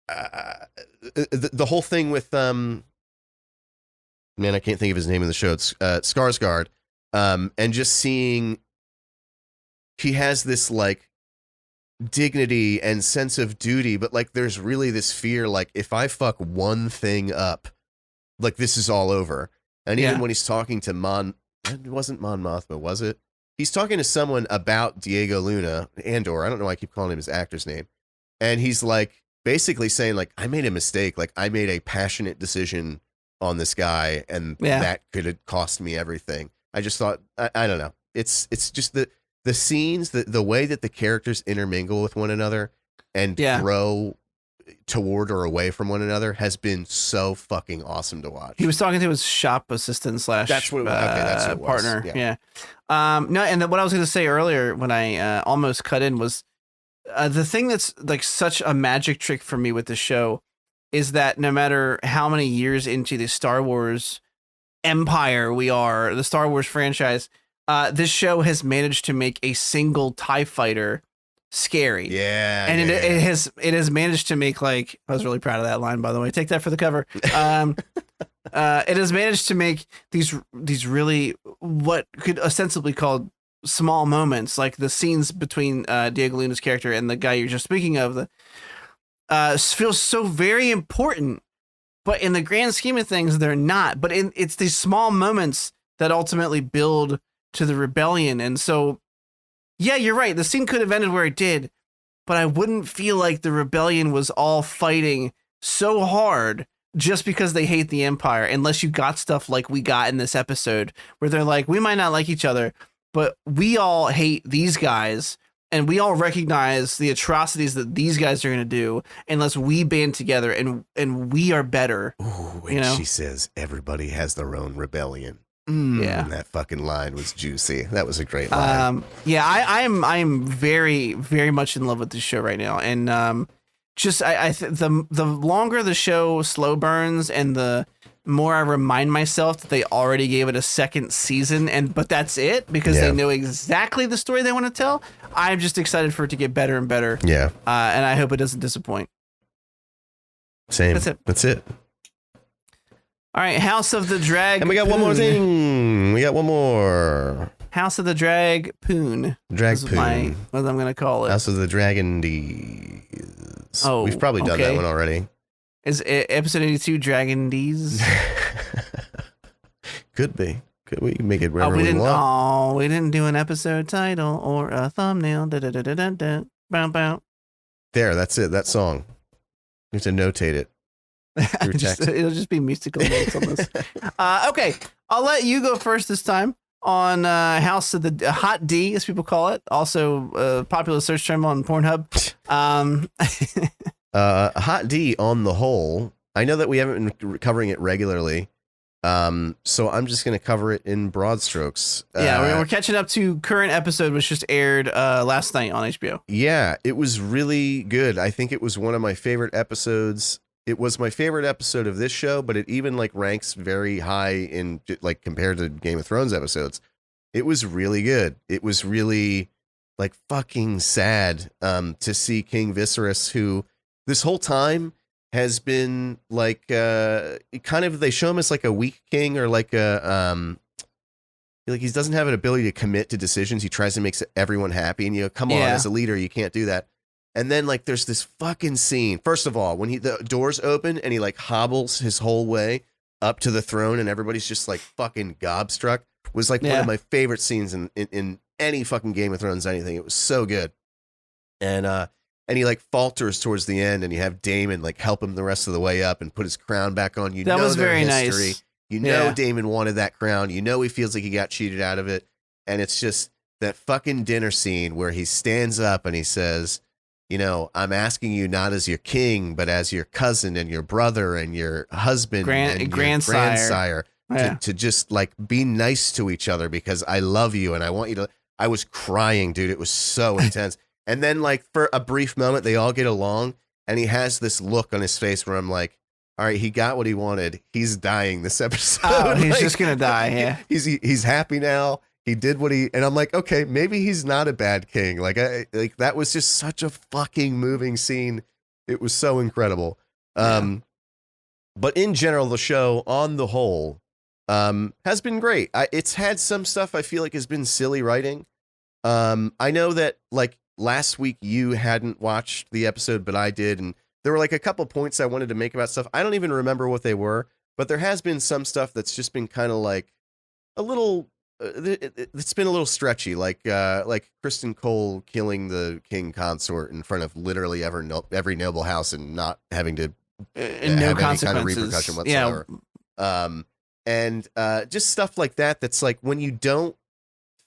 the whole thing with, man, I can't think of his name in the show. It's Skarsgård. And just seeing, he has this like dignity and sense of duty, but like there's really this fear, like if I fuck one thing up, like this is all over. And even when he's talking to it wasn't Mon Mothma, was it? He's talking to someone about Diego Luna, Andor. I don't know why I keep calling him his actor's name. And he's like basically saying like, I made a mistake. Like I made a passionate decision on this guy and that could have cost me everything. I just thought, I don't know. It's just the scenes, the way that the characters intermingle with one another and grow toward or away from one another has been so fucking awesome to watch.
He was talking to his shop assistant /
that's what it was.
Partner. Yeah. No, and what I was going to say earlier when I almost cut in was the thing that's like such a magic trick for me with the show is that no matter how many years into the Star Wars empire we are, the Star Wars franchise, this show has managed to make a single TIE fighter scary.
Yeah.
And it has managed to make, like, I was really proud of that line, by the way. Take that for the cover. It has managed to make these really what could ostensibly called small moments, like the scenes between Diego Luna's character and the guy you're just speaking of, feels so very important. But in the grand scheme of things, they're not. But it's these small moments that ultimately build to the rebellion. And so, yeah, you're right. The scene could have ended where it did, but I wouldn't feel like the rebellion was all fighting so hard just because they hate the Empire, unless you got stuff like we got in this episode where they're like, we might not like each other, but we all hate these guys. And we all recognize the atrocities that these guys are going to do unless we band together and we are better.
Ooh, and she says everybody has their own rebellion.
Yeah.
And that fucking line was juicy. That was a great line.
I'm very, very much in love with this show right now. And the longer the show slow burns and the more I remind myself that they already gave it a second season, but that's it because they know exactly the story they want to tell. I'm just excited for it to get better and better.
Yeah.
And I hope it doesn't disappoint.
Same.
That's it. All right. House of the Drag.
And we got one more thing. We got one more.
House of the Drag Poon.
Poon.
What I'm going to call it.
House of the Dragon D's. Oh, we've probably done that one already.
Is it episode 82 Dragon D's?
Could be. We can make it wherever we want.
Oh, we didn't do an episode title or a thumbnail. Bow, bow.
There, that's it. That song. You have to notate it.
It'll just be musical notes on this. Okay, I'll let you go first this time on House of the Hot D, as people call it. Also, a popular search term on Pornhub.
Hot D on the whole. I know that we haven't been covering it regularly. So I'm just going to cover it in broad strokes.
We're catching up to current episode, which just aired last night on HBO.
Yeah, it was really good. I think it was one of my favorite episodes. It was my favorite episode of this show, but it even like ranks very high in like compared to Game of Thrones episodes. It was really good. It was really like fucking sad to see King Viserys, who this whole time has been like kind of, they show him as like a weak king, or like a like he doesn't have an ability to commit to decisions. He tries to make everyone happy, and come on, as a leader, you can't do that. And then like there's this fucking scene. First of all, when the doors open and he like hobbles his whole way up to the throne, and everybody's just like fucking gobstruck, was like one of my favorite scenes in any fucking Game of Thrones anything. It was so good. And he like falters towards the end, and you have Daemon like help him the rest of the way up and put his crown back on. That was very nice. You know, Daemon wanted that crown. You know, he feels like he got cheated out of it. And it's just that fucking dinner scene where he stands up and he says, you know, I'm asking you not as your king, but as your cousin and your brother and your husband and your grandsire to just like be nice to each other, because I love you and I want you to. I was crying, dude. It was so intense. And then like for a brief moment, they all get along, and he has this look on his face where I'm like, all right, he got what he wanted. He's dying this episode.
Oh, he's just gonna die. Yeah,
he's happy now. He did what and I'm like, okay, maybe he's not a bad king. Like that was just such a fucking moving scene. It was so incredible. But in general, the show on the whole has been great. It's had some stuff I feel like has been silly writing. I know that like last week you hadn't watched the episode, but I did, and there were like a couple points I wanted to make about stuff. I don't even remember what they were, but there has been some stuff that's just been kind of like a little. It's been a little stretchy, like Kristen Cole killing the king consort in front of literally every noble house and not having to have any kind of repercussion whatsoever. And just stuff like that. That's like when you don't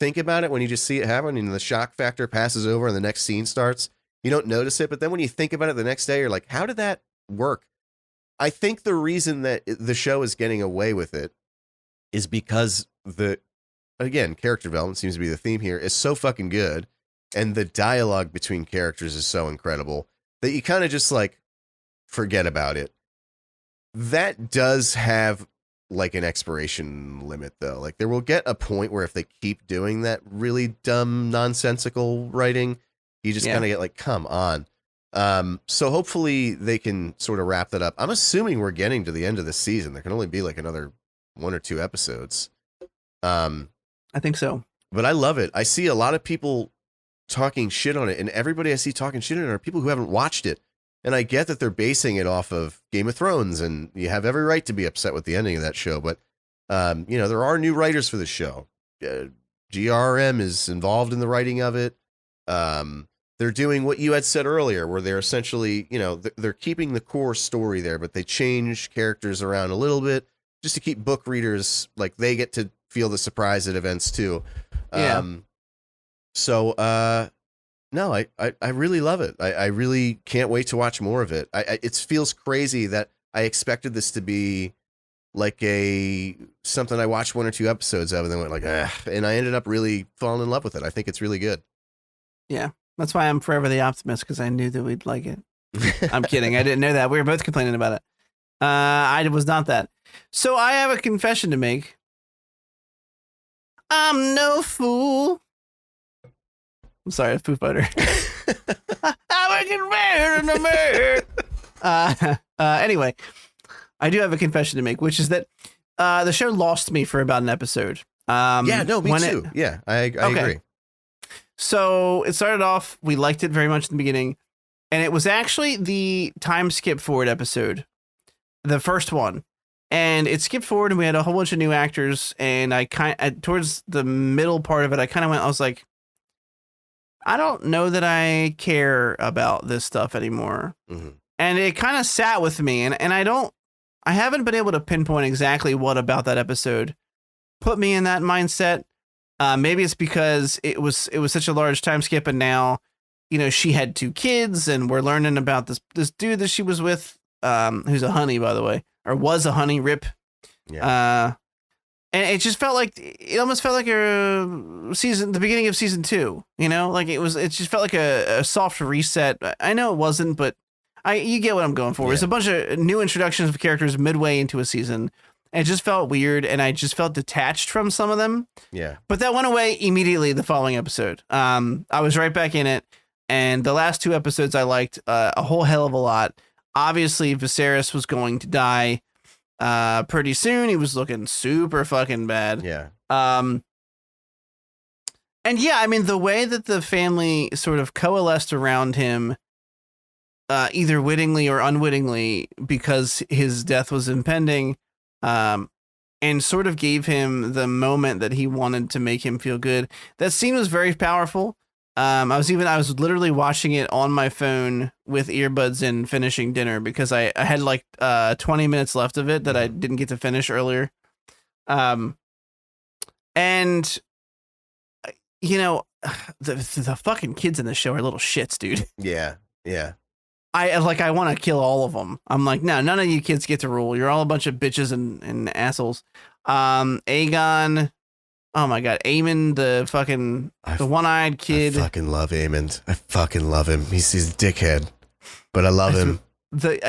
think about it, when you just see it happen and the shock factor passes over and the next scene starts, you don't notice it. But then when you think about it the next day, you're like, how did that work? I think the reason that the show is getting away with it is because again, character development seems to be the theme here, is so fucking good. And the dialogue between characters is so incredible that you kind of just like forget about it. That does have like an expiration limit though. Like there will get a point where if they keep doing that really dumb, nonsensical writing, you just kind of get like, come on. So hopefully they can sort of wrap that up. I'm assuming we're getting to the end of the season. There can only be like another 1 or 2 episodes.
I think so.
But I love it. I see a lot of people talking shit on it, and everybody I see talking shit on it are people who haven't watched it. And I get that they're basing it off of Game of Thrones, and you have every right to be upset with the ending of that show. But, you know, there are new writers for the show. GRM is involved in the writing of it. They're doing what you had said earlier, where they're essentially, you know, they're keeping the core story there, but they change characters around a little bit just to keep book readers, like they get to feel the surprise at events too. So no, I really love it. I really can't wait to watch more of it. It feels crazy that I expected this to be like something I watched 1 or 2 episodes of and then went like, and I ended up really falling in love with it. I think it's really good.
Yeah. That's why I'm forever the optimist, because I knew that we'd like it. I'm kidding. I didn't know that. We were both complaining about it. I was not that. So I have a confession to make. I'm no fool. I'm sorry, Foo Fighter. I'm a confession. Anyway, I do have a confession to make, which is that the show lost me for about an episode.
Me too. I agree.
So it started off, we liked it very much in the beginning, and it was actually the time skip forward episode, the first one. And it skipped forward and we had a whole bunch of new actors, and towards the middle part of it, I was like, I don't know that I care about this stuff anymore. Mm-hmm. And it kind of sat with me, and I haven't been able to pinpoint exactly what about that episode put me in that mindset. Maybe it's because it was such a large time skip, and now, you know, she had 2 kids, and we're learning about this dude that she was with, who's a honey, by the way, or was a honey, rip. Yeah. And it just felt like, it almost felt like the beginning of season 2, you know, like it just felt like a soft reset. I know it wasn't, but you get what I'm going for. Yeah. It's a bunch of new introductions of characters midway into a season. It just felt weird, and I just felt detached from some of them.
Yeah.
But that went away immediately the following episode. I was right back in it, and the last 2 episodes I liked a whole hell of a lot. Obviously, Viserys was going to die pretty soon. He was looking super fucking bad.
Yeah.
And yeah, I mean, the way that the family sort of coalesced around him, either wittingly or unwittingly, because his death was impending, and sort of gave him the moment that he wanted to make him feel good. That scene was very powerful. I was literally watching it on my phone with earbuds in, finishing dinner, because I had like 20 minutes left of it that I didn't get to finish earlier. And you know, the fucking kids in the show are little shits, dude.
Yeah. Yeah.
I want to kill all of them. I'm like, no, none of you kids get to rule. You're all a bunch of bitches and assholes. Aegon, oh my god, Aemon, the one-eyed kid.
I fucking love Aemon. I fucking love him. He's a dickhead, but I love him.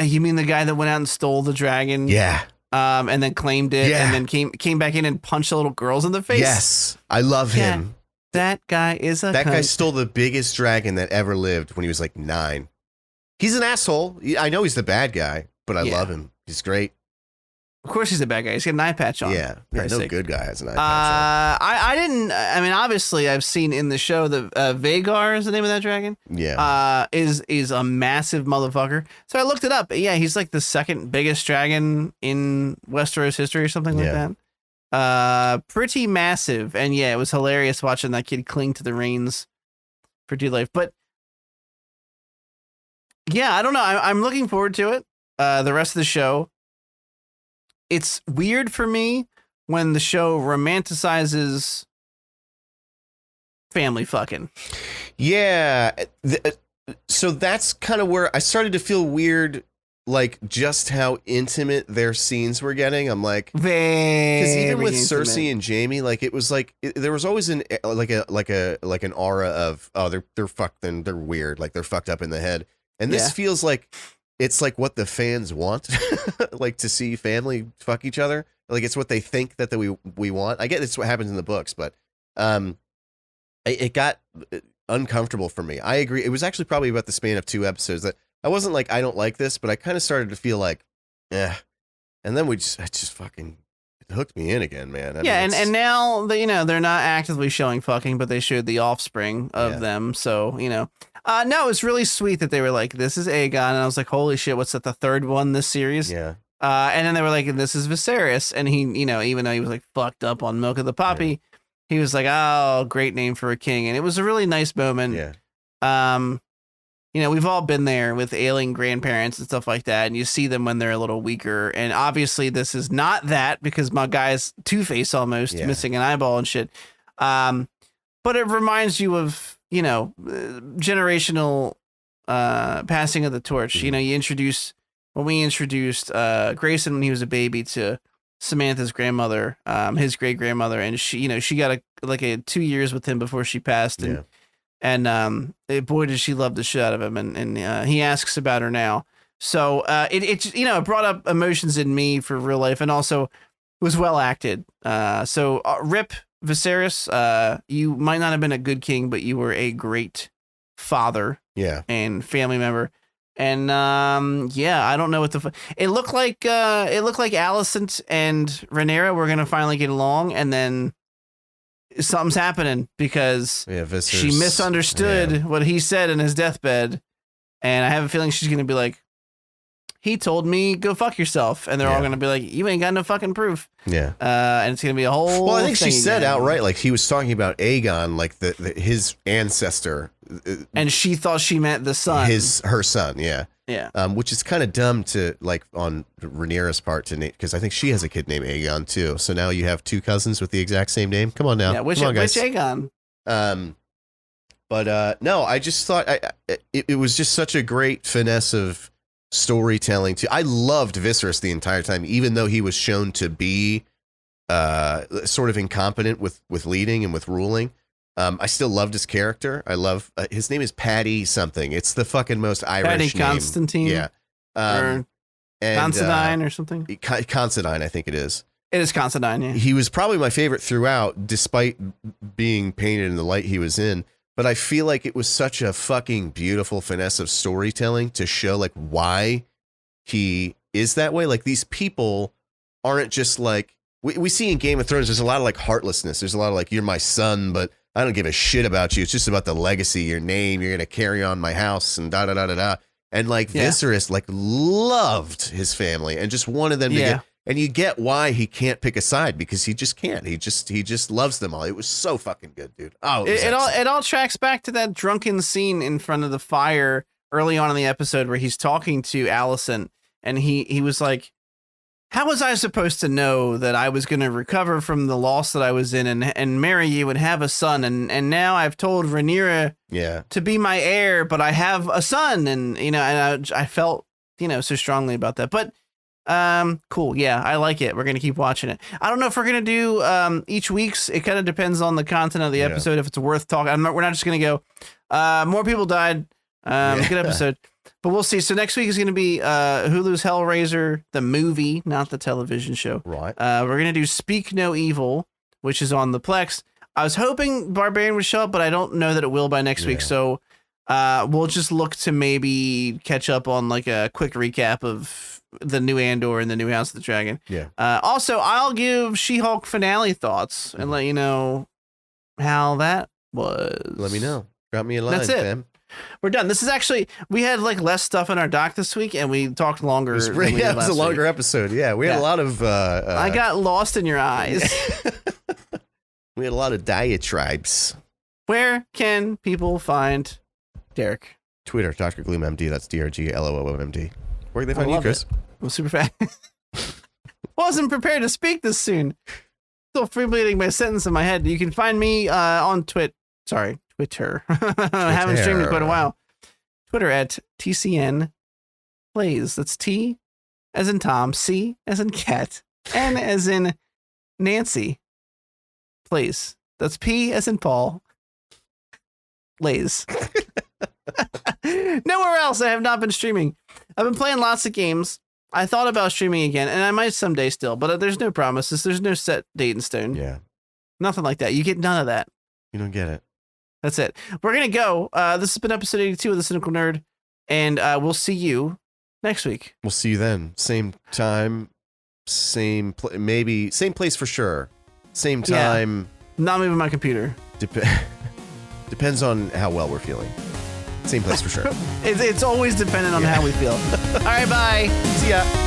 You mean the guy that went out and stole the dragon?
Yeah.
And then claimed it,
Yeah.
and then came back in and punched the little girls in the face.
Yes, I love him.
That guy is a
That
cunt.
guy stole the biggest dragon that ever lived when he was like 9. He's an asshole. I know he's the bad guy, but I love him. He's great.
Of course he's a bad guy. He's got an eye patch on.
Yeah. No
sake.
good guy has an eye patch
I mean, obviously I've seen in the show that Vhagar is the name of that dragon.
on. Yeah.
Is a massive motherfucker. So I looked it up. Yeah, he's like the second biggest dragon in Westeros history or something like that. Pretty massive. And yeah, it was hilarious watching that kid cling to the reins for dear life. But yeah, I don't know. I'm looking forward to it. The rest of the show. It's weird for me when the show romanticizes family fucking.
Yeah. So that's kind of where I started to feel weird, like just how intimate their scenes were getting. I'm like, because even with Cersei and Jaime, like it was like there was always an aura of, oh, they're fucked and they're weird, like they're fucked up in the head. And this feels like it's like what the fans want, like to see family fuck each other. Like it's what they think that we want. I get it's what happens in the books, but it got uncomfortable for me. I agree. It was actually probably about the span of 2 episodes that I wasn't like, I don't like this, but I kind of started to feel like, and then it just fucking hooked me in again, man. I mean,
and now they're not actively showing fucking, but they showed the offspring of them. So no, it was really sweet that they were like, this is Aegon, and I was like, holy shit, what's that? The 3rd one this series?
Yeah.
And then they were like, this is Viserys, and he, even though he was like fucked up on Milk of the Poppy, he was like, oh, great name for a king, and it was a really nice moment.
Yeah.
We've all been there with ailing grandparents and stuff like that, and you see them when they're a little weaker. And obviously, this is not that because my guy's Two-Face almost missing an eyeball and shit. But it reminds you of generational passing of the torch.
Mm-hmm.
We introduced Grayson when he was a baby to Samantha's grandmother, his great grandmother, and she got a 2 years with him before she passed. And boy, did she love the shit out of him. And he asks about her now. So it brought up emotions in me for real life, and also was well acted. So rip Viserys. You might not have been a good king, but you were a great father.
Yeah.
And family member. And I don't know what it looked like. It looked like Alicent and Rhaenyra were gonna finally get along, and then something's happening because she misunderstood what he said in his deathbed, and I have a feeling she's gonna be like, he told me go fuck yourself, and they're all gonna be like, you ain't got no fucking proof.
Yeah.
And it's gonna be a whole.
Well, I think she said outright, like he was talking about Aegon, like his ancestor,
and she thought she meant the son,
her son. Yeah.
Yeah.
Which is kind of dumb to like on Rhaenyra's part to because I think she has a kid named Aegon too. So now you have 2 cousins with the exact same name. Come on now.
Yeah. Which Aegon?
But no, I just thought it was just such a great finesse of storytelling too. I loved Viserys the entire time, even though he was shown to be sort of incompetent with leading and with ruling. I still loved his character. I love his name is Paddy something. It's the fucking most Irish
Paddy
name.
Constantine.
Yeah.
Or Considine or something.
Considine, I think it is.
It is Considine, yeah.
He was probably my favorite throughout, despite being painted in the light he was in. But I feel like it was such a fucking beautiful finesse of storytelling to show like why he is that way. Like these people aren't just like we see in Game of Thrones. There's a lot of like heartlessness. There's a lot of like, you're my son, but I don't give a shit about you. It's just about the legacy, your name. You're gonna carry on my house and da da da da da. And like Viserys like loved his family and just wanted them to get. And you get why he can't pick a side, because he just can't. He just loves them all. It was so fucking good, dude. Oh,
it all tracks back to that drunken scene in front of the fire early on in the episode where he's talking to Alicent, and he was like, "How was I supposed to know that I was going to recover from the loss that I was in and marry you and have a son? And now I've told Rhaenyra to be my heir, but I have a son." And and I felt so strongly about that, but. Cool. Yeah, I like it. We're going to keep watching it. I don't know if we're going to do, each week's, it kind of depends on the content of the episode. If it's worth talking, we're not just going to go, more people died. Good episode, but we'll see. So next week is going to be, Hulu's Hellraiser, the movie, not the television show.
Right.
We're going to do Speak No Evil, which is on the Plex. I was hoping Barbarian would show up, but I don't know that it will by next week. So, we'll just look to maybe catch up on like a quick recap of the new Andor and the new House of the Dragon.
Yeah.
Also, I'll give She-Hulk finale thoughts and let you know how that was.
Let me know. Drop me a line.
That's it.
Fam.
We're done. This is actually, we had like less stuff in our doc this week, and we talked longer.
It was a longer episode. Yeah, we had a lot of.
I got lost in your eyes.
We had a lot of diatribes.
Where can people find Derek?
Twitter, Dr. Gloom MD. That's DRGLOOMD. Where can they find you, Chris?
It. I'm super fast. Wasn't prepared to speak this soon. Still freebleeding my sentence in my head. You can find me on Twitter. I haven't streamed in quite a while. Twitter at TCN Plays. That's T as in Tom, C as in cat, N as in Nancy. Plays. That's P as in Paul. Lays. Nowhere else I have not been streaming. I've been playing lots of games. I thought about streaming again, and I might someday still, but there's no promises. There's no set date in stone.
Yeah.
Nothing like that. You get none of that.
You don't get it.
That's it. We're going to go. This has been episode 82 of The Cynical Nerd, and we'll see you next week.
We'll see you then. Same time, same maybe same place for sure. Same time.
Yeah. Not moving my computer.
Depends on how well we're feeling. Same place for sure.
It's always dependent on how we feel. All right, bye.
See ya.